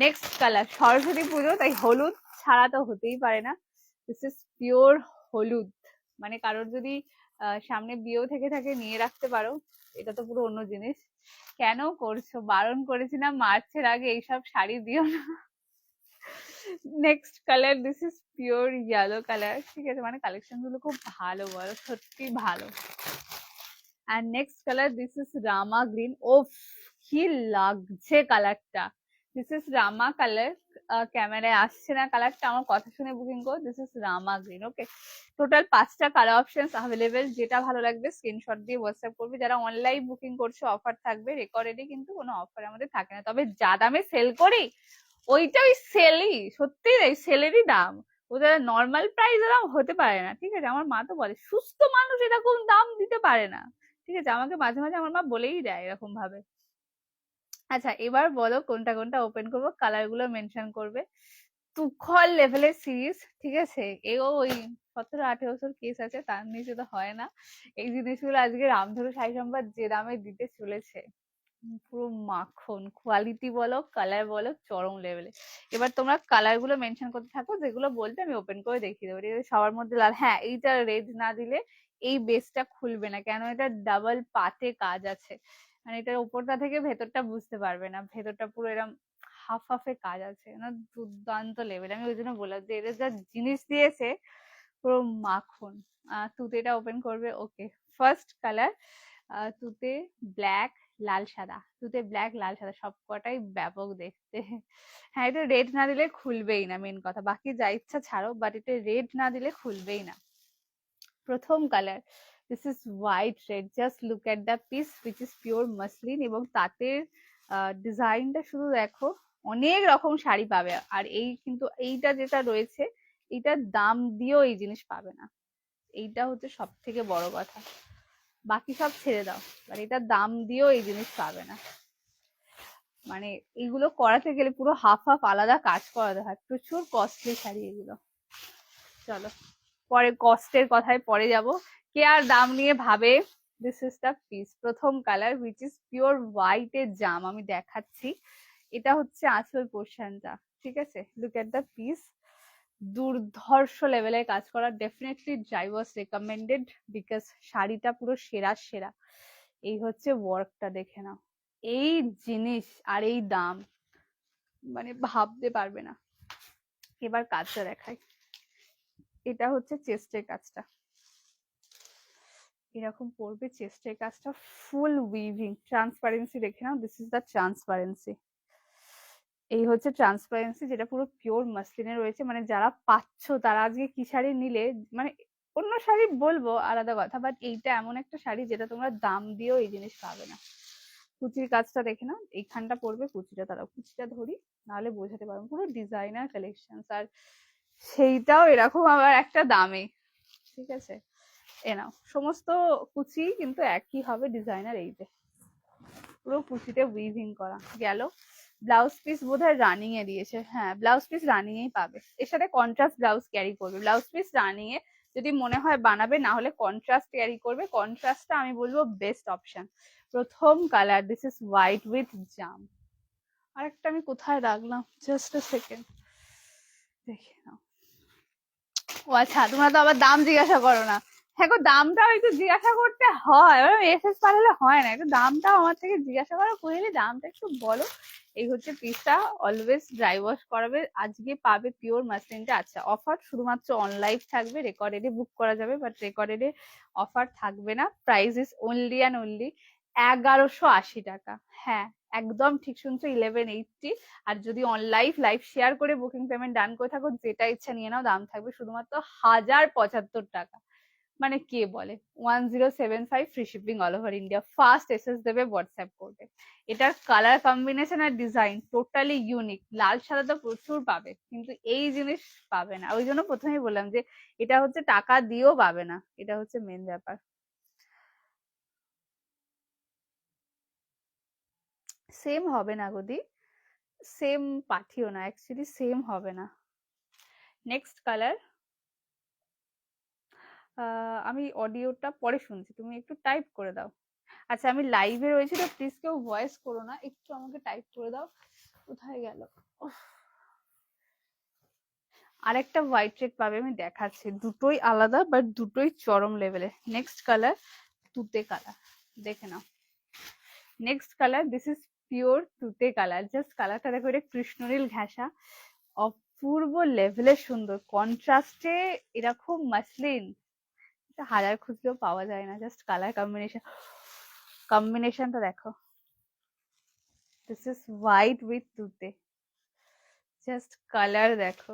নেক্সট কালার, সরস্বতী পুজো তাই হলুদ ছাড়া তো হতেই পারে না। দিস ইজ পিওর হলুদ, মানে কারোর যদি সামনে বিয়েও থেকে থাকে নিয়ে রাখতে পারো। এটা তো পুরো অন্য জিনিস। কেন করছো, বারণ করেছি না মার্চের আগে এইসব শাড়ি দিও না। Next colour, this is pure yellow colour, ঠিক আছে, মানে কালেকশন গুলো খুব ভালো, বলো সত্যি ভালো। আর নেক্সট কালার, দিস ইজ রামা গ্রিন। ও কি লাগছে কালারটা, দিস ইজ রামা কালার। ক্যামেরায় আসছে না কালারটা, আমার কথা শুনে বুকিং করো। দিস ইজ রামা গ্রিন। ওকে, টোটাল 5টা কালার অপশনস अवेलेबल। যেটা ভালো লাগবে স্ক্রিনশট দিয়ে হোয়াটসঅ্যাপ করবে। যারা অনলাইন বুকিং করছো অফার থাকবে, রেকর্ডেডে কিন্তু কোনো অফার আমাদের থাকে না। তবে যা দামে সেল করি ওইটা ওই সেলই, সত্যি ওই সেলেরই দাম। ওদের নর্মাল প্রাইস এরকম হতে পারে না, ঠিক আছে। আমার মা তো বলে সুস্থ মানুষ এরকম দাম দিতে পারে না, ঠিক আছে। আমাকে মাঝে মাঝে আমার মা বলেই দেয় এরকম ভাবে। আচ্ছা, এবার বলো কোনটা কোনটা ওপেন করবো, কালার গুলো মেনশন করবে। তুখল লেভেলের সিরিজ, ঠিক আছে। এও ওই 17-18 কেস আছে, তার নিচে তো হয় না। এই জিনিসগুলো আজকে রামধনু শাড়ি সম্বাদ যে দামে দিতে চলেছে, পুরো মাখন। কোয়ালিটি বলো কালার বলো চরম লেভেলে। এবার তোমরা কালার গুলো মেনশন করতে থাকো, যেগুলো বলবে আমি ওপেন করে দেখিয়ে দেবো। ঠিক আছে, সবার মধ্যে লাল। হ্যাঁ, এইটা রেড না দিলে এই বেসটা খুলবে না, কেন এটা ডাবল পাতে কাজ আছে, মানে এটার উপরটা থেকে ভেতরটা বুঝতে পারবে না। ভেতরটা পুরো এরকম হাফ হাফে কাজ আছে না, দুর্দান্ত লেভেল। আমি ওই জন্য বললাম যে এদের যা জিনিস দিয়েছে পুরো মাখন। তুতেটা ওপেন করবে। ওকে, ফার্স্ট কালার তুতে ব্ল্যাক লাল সাদা, তুতে ব্ল্যাক লাল সাদা, সব কটাই ব্যাপক দেখতে। হ্যাঁ, এটা রেড না দিলে খুলবেই না, মেন কথা। বাকি যা ইচ্ছা ছাড়ো, বাট এটা রেড না দিলে খুলবেই না। প্রথম colour, this is white red. Just look at the piece, which is pure muslin এবং তাঁতের ডিজাইনটা শুধু দেখো, অনেক রকম শাড়ি পাবে। আর এই কিন্তু এইটা যেটা রয়েছে, এইটার দাম দিয়েও এই জিনিস পাবে না। এইটা হচ্ছে সব থেকে বড় কথা। বাকি সব ছেড়ে দাও, আর এটার দাম দিয়েও এই জিনিস পাবে না। মানে এইগুলো করাতে গেলে পুরো হাফ হাফ আলাদা কাজ করাতে হয়, প্রচুর কস্টলি শাড়ি এগুলো। চলো পরে কস্টের কথায় পরে যাব, কে আর দাম নিয়ে ভাবে। দিস ইজ দ্য পিস, প্রথম colour which is pure white এর জাম, আমি দেখাচ্ছি। এটা হচ্ছে আঁচল পোর্শনটা, ঠিক আছে। লুক এট দ্য পিস, দুর্ধর্ষ লেভেলের কাজ করা। Definitely dry wash recommended, because শাড়িটা পুরো সেরা সেরা। এই হচ্ছে ওয়ার্কটা, দেখে নাও। এই জিনিস আর এই দাম, মানে ভাবতে পারবে না। এবার কাজটা দেখাই। এটা হচ্ছে চেস্টের কাজটা, এরকম পড়বে চেস্টের কাজটা, ফুল উইভিং, ট্রান্সপারেন্সি দেখে নাও। This is the transparency. এই হচ্ছে ট্রান্সপারেন্সি, যেটা পুরো পিওর মাসলিনে রয়েছে। মানে যারা পাচ্ছ তারা আজকে কি শাড়ি নিলে, মানে অন্য শাড়ি বলবো আলাদা কথা, বাট এইটা এমন একটা শাড়ি যেটা তোমরা দাম দিয়েও এই জিনিস পাবে না। কুচির কাজটা দেখে নাও, এইখানটা পড়বে কুচিটা, তারা কুচিটা ধরি নাহলে বোঝাতে পারবো। পুরো ডিজাইনার কালেকশন, আর সেইটাও এরকম আবার একটা দামে, ঠিক আছে। এ নাও, সমস্ত কুচি কিন্তু একই হবে ডিজাইনার। এই যে পুরো কুচিতে উইভিং করা গেল। ব্লাউজ পিস বোধহয় রানিং এ দিয়েছে, হ্যাঁ ব্লাউজ পিস রানিং এই পাবে। এর সাথে কন্ট্রাস্ট ব্লাউজ ক্যারি করবে। ব্লাউজ পিস রানিং এ যদি মনে হয় বানাবে, না হলে কন্ট্রাস্ট ক্যারি করবে। কন্ট্রাস্টটা আমি বলবো বেস্ট অপশন। প্রথম colour, this is white with জাম। আরেকটা আমি কোথায় রাখলাম, জাস্ট আ সেকেন্ড, দেখে নাও। ও আচ্ছা, তোমরা তো আবার দাম জিজ্ঞাসা করো না। হ্যাঁ গো, দামটাও একটু জিজ্ঞাসা করতে হয়, এসএস পাঠালে হয় না, একটু দামটাও আমার থেকে জিজ্ঞাসা করো, কইলে দামটা একটু বলো। এই হচ্ছে পিসটা, অলওয়েজ ড্রাই ওয়াশ করাবে। আজকে পাবে পিওর মাসলিনটা। আচ্ছা, অফার শুধুমাত্র অনলাইভ থাকবে, রেকর্ডেডে বুক করা যাবে, বাট রেকর্ডেডে অফার থাকবে না। Price is only and only 1180 টাকা। হ্যাঁ একদম ঠিক শুনছো, 1180। আর যদি অনলাইভ লাইভ শেয়ার করে বুকিং পেমেন্ট ডান করে থাকো, যেটা ইচ্ছা নিয়ে নাও, দাম থাকবে শুধুমাত্র 1075 টাকা। মানে কে বলে 1075, free shipping all over India, first SS দেবে, হোয়াটসঅ্যাপ করবে। এটার কালার কম্বিনেশন আর ডিজাইন টোটালি ইউনিক। লাল সাদা তো প্রচুর পাবে, কিন্তু এই জিনিস পাবে না। ওই জন্য প্রথমেই বললাম যে এটা হচ্ছে টাকা দিয়েও পাবে না, এটা হচ্ছে মেন ব্যাপার। সেম হবে না গদি, সেম পাঠিও না, অ্যাকচুয়ালি সেম হবে না। নেক্সট কালার, আমি অডিওটা পরে শুনছি, তুমি একটু টাইপ করে দাও। আচ্ছা আমি লাইভে রয়েছি তো প্লিজ কেউ ভয়েস করো না, একটু আমাকে টাইপ করে দাও। কোথায় গেল? আরেকটা হোয়াইট রেড পাবে, আমি দেখাচ্ছি। দুটোই আলাদা বাট দুটোই চরম লেভেলে। নেক্সট কালার, তুতে কালার, দেখে নাও। Next colour, this is pure তুতে কালার। জাস্ট কালারটা দেখো, এটা কৃষ্ণনীল ঘেঁষা, অপূর্ব লেভেলের সুন্দর কন্ট্রাস্টে। এরকম মাসলিন হাজার খুঁজলেও পাওয়া যায় না। জাস্ট কালার কম্বিনেশনটা দেখো, দিস ইজ হোয়াইট উইথ তুতে, জাস্ট কালার দেখো।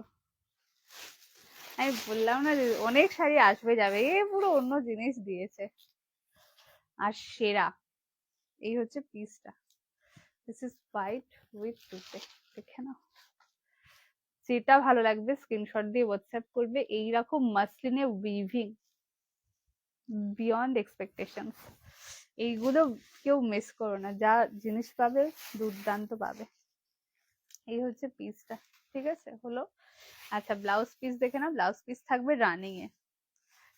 আমি বললাম না যে অনেক শাড়ি আসবে যাবে, এ পুরো অন্য জিনিস দিয়েছে। আর সেরা, এই হচ্ছে পিসটা, দিস ইজ হোয়াইট উইথ তুতে, দেখে নাও। যেটা ভালো লাগবে স্ক্রিনশট দিয়ে হোয়াটসঅ্যাপ করবে। এইরকম মাসলিনে উইভিং বিয়ন্ড এক্সপেকটেশন। এইগুলো কেউ মিস করো না, যা জিনিস পাবে দুর্দান্ত পাবে। এই হচ্ছে পিসটা, ঠিক আছে হলো। আচ্ছা ব্লাউজ পিস দেখে না, ব্লাউজ পিস থাকবে রানিং এ,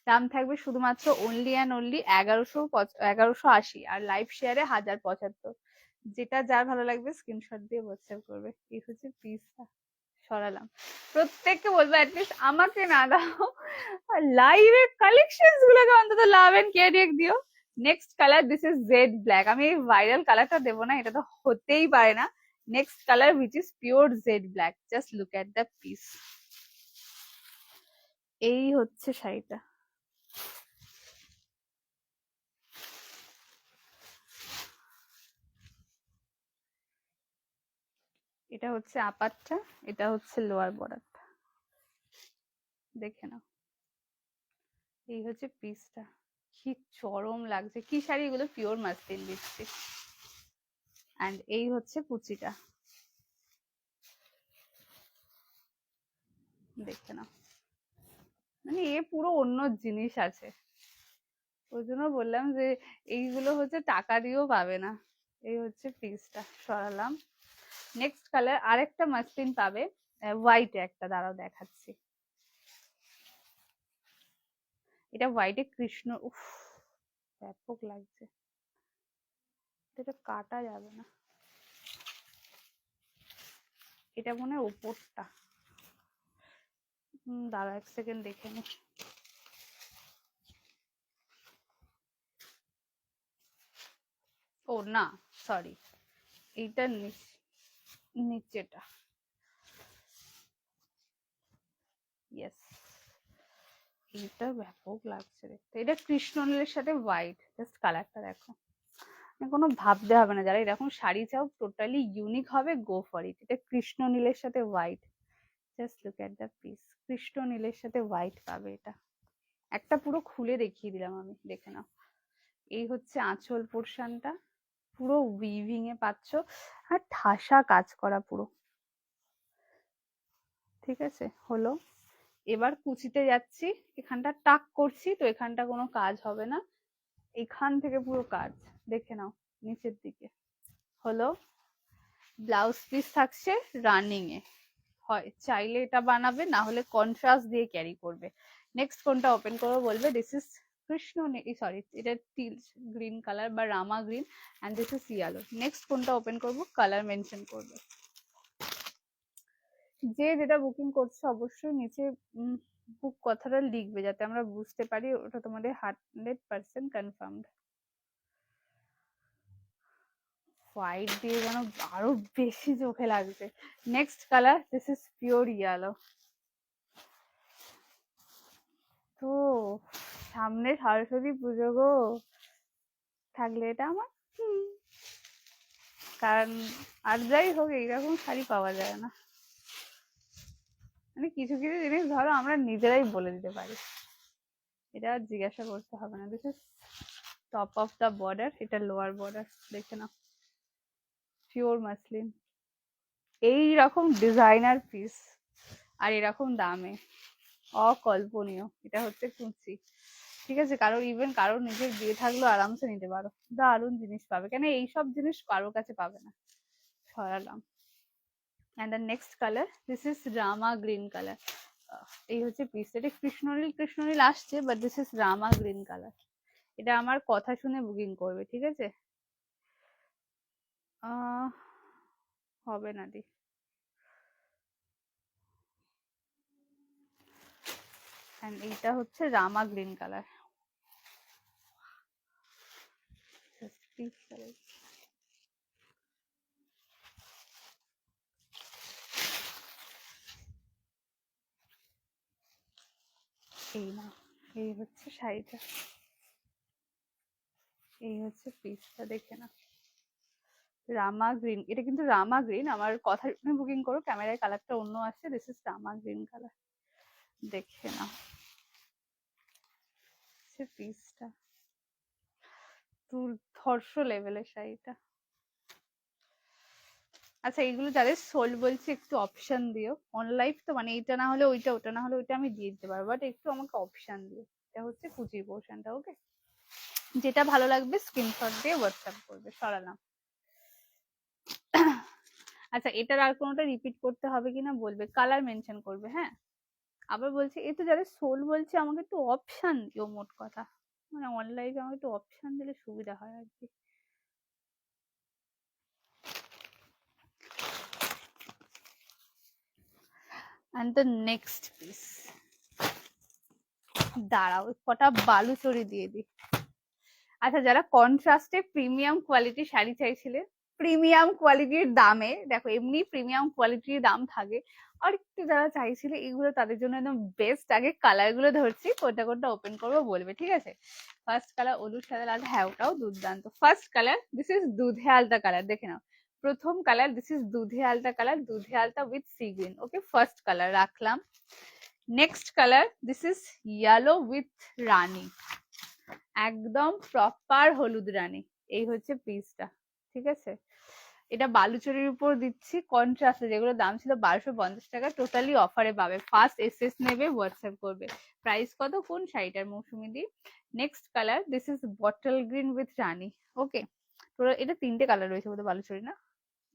দাম থাকবে শুধুমাত্র অনলি অ্যান্ড অনলি 1180, আর লাইভ শেয়ারে 1075। যেটা যার ভালো লাগবে স্ক্রিনশট দিয়ে হোয়াটসঅ্যাপ করবে। এই হচ্ছে পিসটা, সরালাম। প্রত্যেককে বলবো অ্যাটলিস্ট আমাকে না দাও, লাইভে কালেকশন গুলোকে অন্তত লাভ এন্ড কেয়ার দিও। Next colour, this is jet black. আমি এই ভাইরাল কালারটা দেবো না, এটা তো হতেই পারে না। Next colour which is pure jade black, just look at the piece. এই হচ্ছে শাড়িটা, এটা হচ্ছে আপারটা, এটা হচ্ছে লোয়ার বর্ডারটা, দেখে নাও। এই হচ্ছে পিসটা, কি চরম লাগছে। কি শাড়ি এগুলো, পিওর মাসলিন দিচ্ছি। অ্যান্ড এই হচ্ছে কুচিটা, দেখে নাও। মানে এ পুরো অন্য জিনিস আছে, ওই জন্য বললাম যে এইগুলো হচ্ছে টাকা দিয়েও পাবে না। এই হচ্ছে পিসটা, সরালাম। নেক্সট কালার আরেকটা মাসলিন পাবে, হোয়াইটে একটা, দাঁড়াও দেখাচ্ছি। এটা হোয়াইটে কৃষ্ণ, উফ ব্যাপক লাগছে, এটা কাটা যাবে না, এটা মনে হয় ওপরটা। দাঁড়া এক সেকেন্ড দেখে নি। ও না, সরি, এইটা নিচেটা, ইয়েস। এটা ব্যাপক লাগছে দেখতে, এটা কৃষ্ণনীলের সাথে হোয়াইট, জাস্ট কালারটা দেখো, কোনো ভাবতে হবে না, যারা এরকম শাড়ি চাও টোটালি ইউনিক হবে, গো ফর ইট। এটা কৃষ্ণনীলের সাথে white, just look at the piece, কৃষ্ণনীলের সাথে হোয়াইট পাবে এটা। একটা পুরো খুলে দেখিয়ে দিলাম আমি, দেখে নাও। এই হচ্ছে আঁচল পোর্শনটা, পুরো উইভিং এ পাচ্ছ, আর ঠাসা কাজ করা পুরো, ঠিক আছে হলো। এবার কুচিতে যাচ্ছি, এখানটা টাক করছি তো এখানটা কোনো কাজ হবে না, এখান থেকে পুরো কাজ, দেখে নাও নিচের দিকে। হলো, ব্লাউজ পিস থাকছে রানিং এ, হয় চাইলে এটা বানাবে, না হলে কন্ট্রাস্ট দিয়ে ক্যারি করবে। নেক্সট কোনটা ওপেন করবো বলবে, দিস ইজ কৃষ্ণ, সরি এটা টিল গ্রিন কালার বা রামা green, and this is yellow. Next কোনটা ওপেন করবো, কালার মেনশন করবে। যে যেটা বুকিং করছে অবশ্যই নিচে বুক কথাটা লিখবে, যাতে আমরা বুঝতে পারি ওটা তোমাদের 100% কনফার্মড। হোয়াইট দিয়ে যেন আরো বেশি চোখে লাগছে। Next colour, this is pure yellow. তো সামনে সরস্বতী পুজো গো, থাকলে এটা আমার, কারণ আর যাই হোক এইরকম শাড়ি পাওয়া যায় না, মানে কিছু কিছু জিনিস ধরো আমরা নিজেরাই বলে দিতে পারি, এটা আর জিজ্ঞাসা করতে হবে না। This is top of the border, এটা লোয়ার বর্ডার, দেখে নাও, পিওর মাসলিন, এইরকম ডিজাইনার পিস আর এরকম দামে, অকল্পনীয়। এটা হচ্ছে কুচি, ঠিক আছে, কারোর ইভেন কারোর নিজের বিয়ে থাকলেও আরামসে নিতে পারো, দারুণ জিনিস পাবে, কেন এইসব জিনিস কারোর কাছে পাবে না। সরালাম। And the next colour, this is রামা গ্রিন কালার। এই হচ্ছে পিস, এটা কৃষ্ণনীল কৃষ্ণনীল আসছে, বাট দিস ইজ রামা গ্রিন কালার। এটা আমার কথা শুনে বুকিং করবে, ঠিক আছে। হবে না দি, অ্যান্ড এইটা হচ্ছে রামা গ্রিন কালার, এই না, এই হচ্ছে শাড়িটা, এই হচ্ছে পিসটা, দেখে না, রামা গ্রিন। এটা কিন্তু রামা গ্রিন, আমার কথা শুনে বুকিং করো, ক্যামেরায় কালারটা অন্য আসছে, দিস ইজ রামা গ্রিন কালার, দেখে না পিসটা, দুর্ধর্ষ লেভেলের শাড়িটা। আচ্ছা এইগুলো যাদের সোল বলছি একটু অপশন দিও, অন লাইফ তো মানে এইটা না হলে ওইটা, ওটা না হলে ওইটা আমি দিয়ে দিতে পারবো, বাট একটু আমাকে অপশন দিও। এটা হচ্ছে কুচির পোর্শনটা, ওকে, যেটা ভালো লাগবে স্ক্রিনশট দিয়ে হোয়াটসঅ্যাপ করবে। সরালাম। আচ্ছা এটার আর কোনোটা রিপিট করতে হবে কিনা বলবে, কালার মেনশন করবে, হ্যাঁ। আবার বলছি এই তো যাদের সোল বলছে আমাকে একটু অপশন দিও, মোট কথা মানে অনলাইনে আমাকে একটু অপশন দিলে সুবিধা হয় আর কি। and the next piece, দাঁড়াও কটা বালুচরি দিয়ে দিই। আচ্ছা যারা কন্ট্রাস্টে প্রিমিয়াম কোয়ালিটির শাড়ি চাইছিলে, প্রিমিয়াম কোয়ালিটির দামে, দেখো এমনি প্রিমিয়াম কোয়ালিটির দাম থাকে, আর একটু যারা চাইছিলে এগুলো তাদের জন্য একদম বেস্ট। আগে কালার গুলো ধরছি, কোনটা কোনটা ওপেন করবো বলবে, ঠিক আছে। ফার্স্ট কালার হলুদ সাদা লাল, হ্যাঁ ওটাও দুর্দান্ত। ফার্স্ট কালার, দিস ইজ দুধে আলতা কালার, দেখে নাও। প্রথম কালার, দিস ইজ দুধে আলতা কালার, দুধে আলতা with sea green, okay first colour রাখলাম। Next colour, this is yellow with রানী, একদম প্রপার হলুদ রানী, এই হচ্ছে পিসটা, ঠিক আছে। এটা বালুচরির উপর দিচ্ছি কন্ট্রাস্টে, যেগুলো দাম ছিল 1250 টাকা, টোটালি অফারে পাবে। ফার্স্ট এসএস নেবে, হোয়াটসঅ্যাপ করবে। প্রাইস কত কোন শাড়িটার মৌসুমি দি? Next colour, this is bottle green with রানী। ওকে, এটা 3টে কালার রয়েছে বোধহয় বালুচরি, না?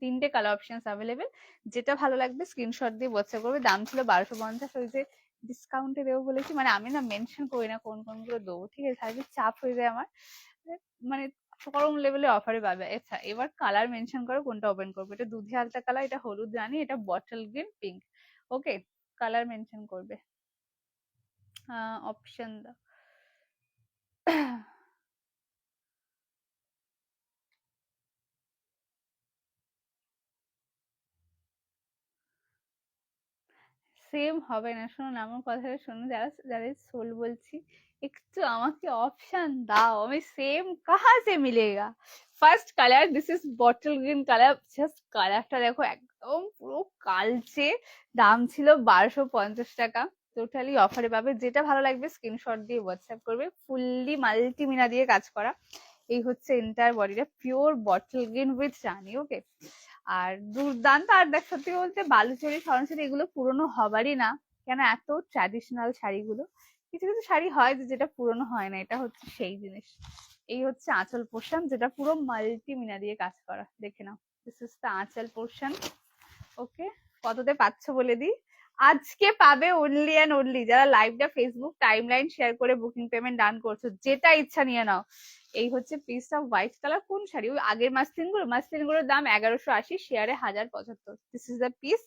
3টে কালার অপশনস অ্যাভেলেবেল। যেটা ভালো লাগবে স্ক্রিনশট দিয়ে হোয়াটসঅ্যাপ করবে। দাম ছিল 1250, ওই যে ডিসকাউন্টে দেবো বলেছি, মানে আমি না মেনশন করি না কোন কোনগুলো দেবো, ঠিক আছে, তাহলে চাপ হয়ে যায় আমার, মানে চরম লেভেলে অফারে পাবে। আচ্ছা, এবার কালার মেনশন করো কোনটা ওপেন করবে। এটা দুধে আলতা কালার, এটা হলুদ রানী, এটা বটল গ্রিন পিঙ্ক। ওকে, কালার মেনশন করবে। অপশন দাও। সেম হবে না, শোনো না আমার কথাটা শোনো, যারা যারা সোল বলছি, একটু আমাকে অপশন দাও, আমি সেম কাহা সে মিলেগা। First colour, this is bottle green colour, just কালারটা দেখো, একদম পুরো কালচে। দাম ছিল 1250 টাকা, টোটালি অফারে পাবে। যেটা ভালো লাগবে স্ক্রিনশট দিয়ে হোয়াটসঅ্যাপ করবে। ফুললি মাল্টিমিনা দিয়ে কাজ করা। এই হচ্ছে এন্টায়ার বডিটা, পিওর বটল গ্রিন উইথ রানী। ওকে, আর দুর্দান্ত। আর দেখ, সত্যি বলতে বালুচরি সরঞ্চরি এগুলো পুরনো হবারই না, কেন এত ট্র্যাডিশনাল শাড়িগুলো। কিছু কিছু শাড়ি হয় যেটা পুরনো হয় না, এটা হচ্ছে সেই জিনিস। এই হচ্ছে আঁচল পোর্শন, যেটা পুরো মাল্টিমিনা দিয়ে কাজ করা, দেখে নাও। দিস ইজ দ্য আঁচল পোর্শন। ওকে, কততে পাচ্ছ বলে দিই। আজকে পাবে অনলি অ্যান্ড অনলি যারা লাইভটা ফেসবুক টাইমলাইন শেয়ার করে বুকিং পেমেন্ট ডান করছো, যেটা ইচ্ছা নিয়ে নাও। এই হচ্ছে পিসটা হোয়াইট কালার। কোন শাড়ি? ওই আগের মাসলিনগুলোর দাম 1180, শেয়ারে 1075। This is the piece.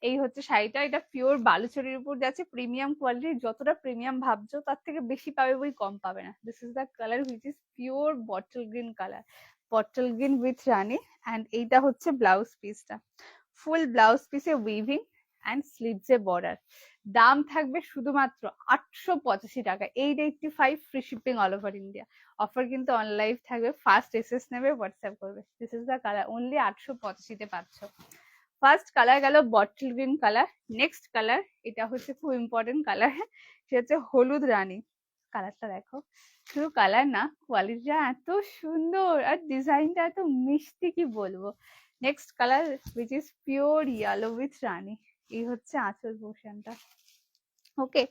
এই হচ্ছে শাড়িটা, এটা পিওর বালুচরির উপর যাচ্ছে, প্রিমিয়াম কোয়ালিটির। যতটা প্রিমিয়াম ভাবছো তার থেকে বেশি পাবে, বই কম পাবে না। This is the colour which is pure bottle green colour, bottle green with রানী। অ্যান্ড এইটা হচ্ছে ব্লাউজ পিসটা, ফুল ব্লাউজ পিসে উইভিং অ্যান্ড স্লিভসে বর্ডার। দাম থাকবে শুধুমাত্র 885 টাকা, 885, free shipping all over India. Offer কিন্তু অন লাইভ থাকবে, ফার্স্ট এসএস নেবে, হোয়াটসঅ্যাপ করবে। This is the colour, only 885-তে পাচ্ছ। ফার্স্ট কালার গেল bottle green colour. Next colour, এটা হচ্ছে খুব ইম্পর্টেন্ট কালার, সে হচ্ছে হলুদ রানী। কালারটা দেখো, শুধু কালার না, কোয়ালিটিটা এত সুন্দর আর ডিজাইনটা এত মিষ্টি, কি বলবো। Next colour which is pure yellow with রানী। এই হচ্ছে আঁচল পোর্শনটা। ওকে,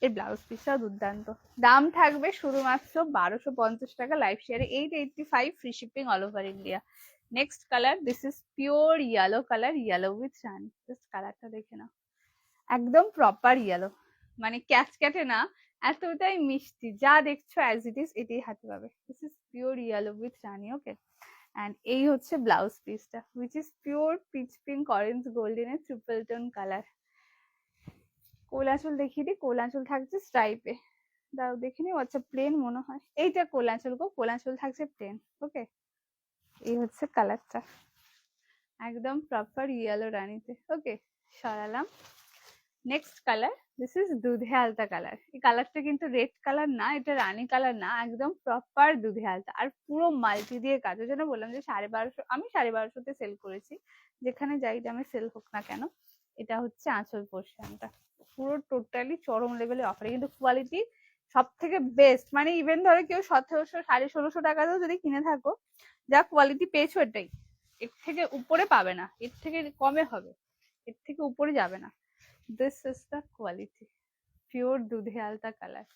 এর ব্লাউজ পিসটাও দুর্দান্ত। দাম থাকবে শুধুমাত্র 1250 টাকা, লাইভ শেয়ারে 885, free shipping all over India. Next colour, this is pure yellow colour, yellow with Rani. Just কালারটা দেখে নাও, একদম প্রপার ইয়েলো, মানে ক্যাটক্যাটে না, এতটাই মিষ্টি। যা দেখছো অ্যাজ ইট ইজ এটাই হাতে পাবে। This is pure yellow with রানী। ওকে, অ্যান্ড এই হচ্ছে ব্লাউজ পিসটা, which is pure peach pink orange গোল্ডেনের ট্রিপল টোন কালার। কোলাচল দেখিয়ে দিই, কোলাচল থাকছে স্ট্রাইপে। দাঁড়াও দেখে নিও। আচ্ছা, প্লেন মনে হয় এইটা কোলাচল গো, কোলাচল থাকছে প্লেন। ওকে, এই হচ্ছে কালারটা, একদম প্রপার ইয়েলো রানীতে। ওকে, সরালাম। নেক্সট কালার, দিস ইজ দুধে আলতা কালার। এই কালারটা কিন্তু রেড কালার না, এটা রানী কালার না, একদম প্রপার দুধে আলতা, আর পুরো মাল্টি দিয়ে কাজ। ওই জন্য বললাম যে 1250, আমি 1250-তে সেল করেছি, যেখানে যাই দামে সেল হোক না কেন। এটা হচ্ছে আঁচল পোর্শনটা, পুরো টোটালি চরম লেভেলে অফারে, কিন্তু কোয়ালিটি সব থেকে বেস্ট। মানে ইভেন ধরো কেউ 1700, 1650 টাকাতেও যদি কিনে থাকো, যা কোয়ালিটি পেয়েছো এটাই, এর থেকে উপরে পাবে না, এর থেকে কমে হবে, এর থেকে উপরে যাবে না। This is the quality, pure দুধে আলতা কালার,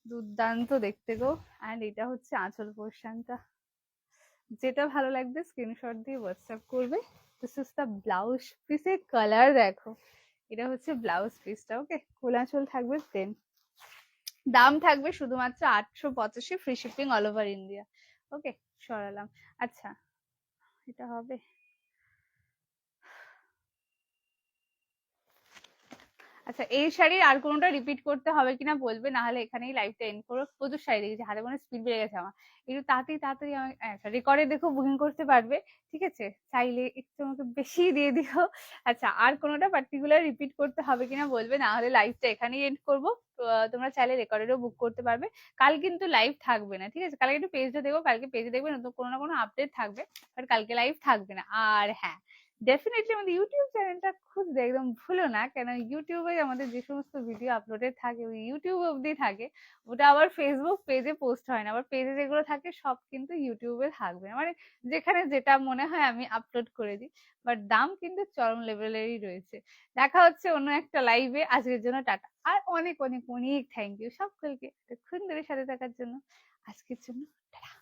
দুর্দান্ত দেখতে গো। অ্যান্ড এটা হচ্ছে আঁচল পোর্শনটা। যেটা ভালো লাগবে স্ক্রিনশট দিয়ে হোয়াটসঅ্যাপ করবে। দিস ইজ দ্য ব্লাউজ পিসের কালার দেখো, এটা হচ্ছে ব্লাউজ পিসটা। ওকে, খোলাচল থাকবে প্লেন। দাম থাকবে শুধুমাত্র 885, free shipping all over India. Okay, সরালাম। আচ্ছা, এটা হবে। আচ্ছা, এই শাড়ির আর কোনোটা রিপিট করতে হবে কিনা বলবে, না হলে এখানেই লাইভটা এন্ড করবো। প্রচুর শাড়ি দেখেছি, হাতে মনে স্পিড বেড়ে গেছে আমার। একটু তাড়াতাড়ি তাড়াতাড়ি আচ্ছা, রেকর্ডে দেখো বুকিং করতে পারবে, ঠিক আছে, চাইলে একটু আমাকে বেশি দিয়ে দিও। আচ্ছা, আর কোনোটা পার্টিকুলার রিপিট করতে হবে কিনা বলবে, না হলে লাইভটা এখানেই এন্ড করবো। তোমরা চাইলে রেকর্ডেরও বুক করতে পারবে। কাল কিন্তু লাইভ থাকবে না, ঠিক আছে, কালকে একটু পেজটা দেখো, কালকে পেজে দেখবে নতুন কোনো না কোনো আপডেট থাকবে, বাট কালকে লাইভ থাকবে না। আর হ্যাঁ, ডেফিনেটলি আমাদের ইউটিউব চ্যানেলটা খুঁজতে একদম ভুলো না, কেন ইউটিউবে আমাদের যে সমস্ত ভিডিও আপলোডেড থাকে ওই ইউটিউব অবধি থাকে, ওটা আবার ফেসবুক পেজে পোস্ট হয় না। আবার পেজে যেগুলো থাকে সব কিন্তু ইউটিউবে থাকবে, মানে যেখানে যেটা মনে হয় আমি আপলোড করে দিই, বাট দাম কিন্তু চরম লেভেলেরই রয়েছে। দেখা হচ্ছে অন্য একটা লাইভে, আজকের জন্য টাটা। আর অনেক অনেক অনেক থ্যাংক ইউ সকলকে এতক্ষণ ধরে সাথে থাকার জন্য। আজকের জন্য টাটা।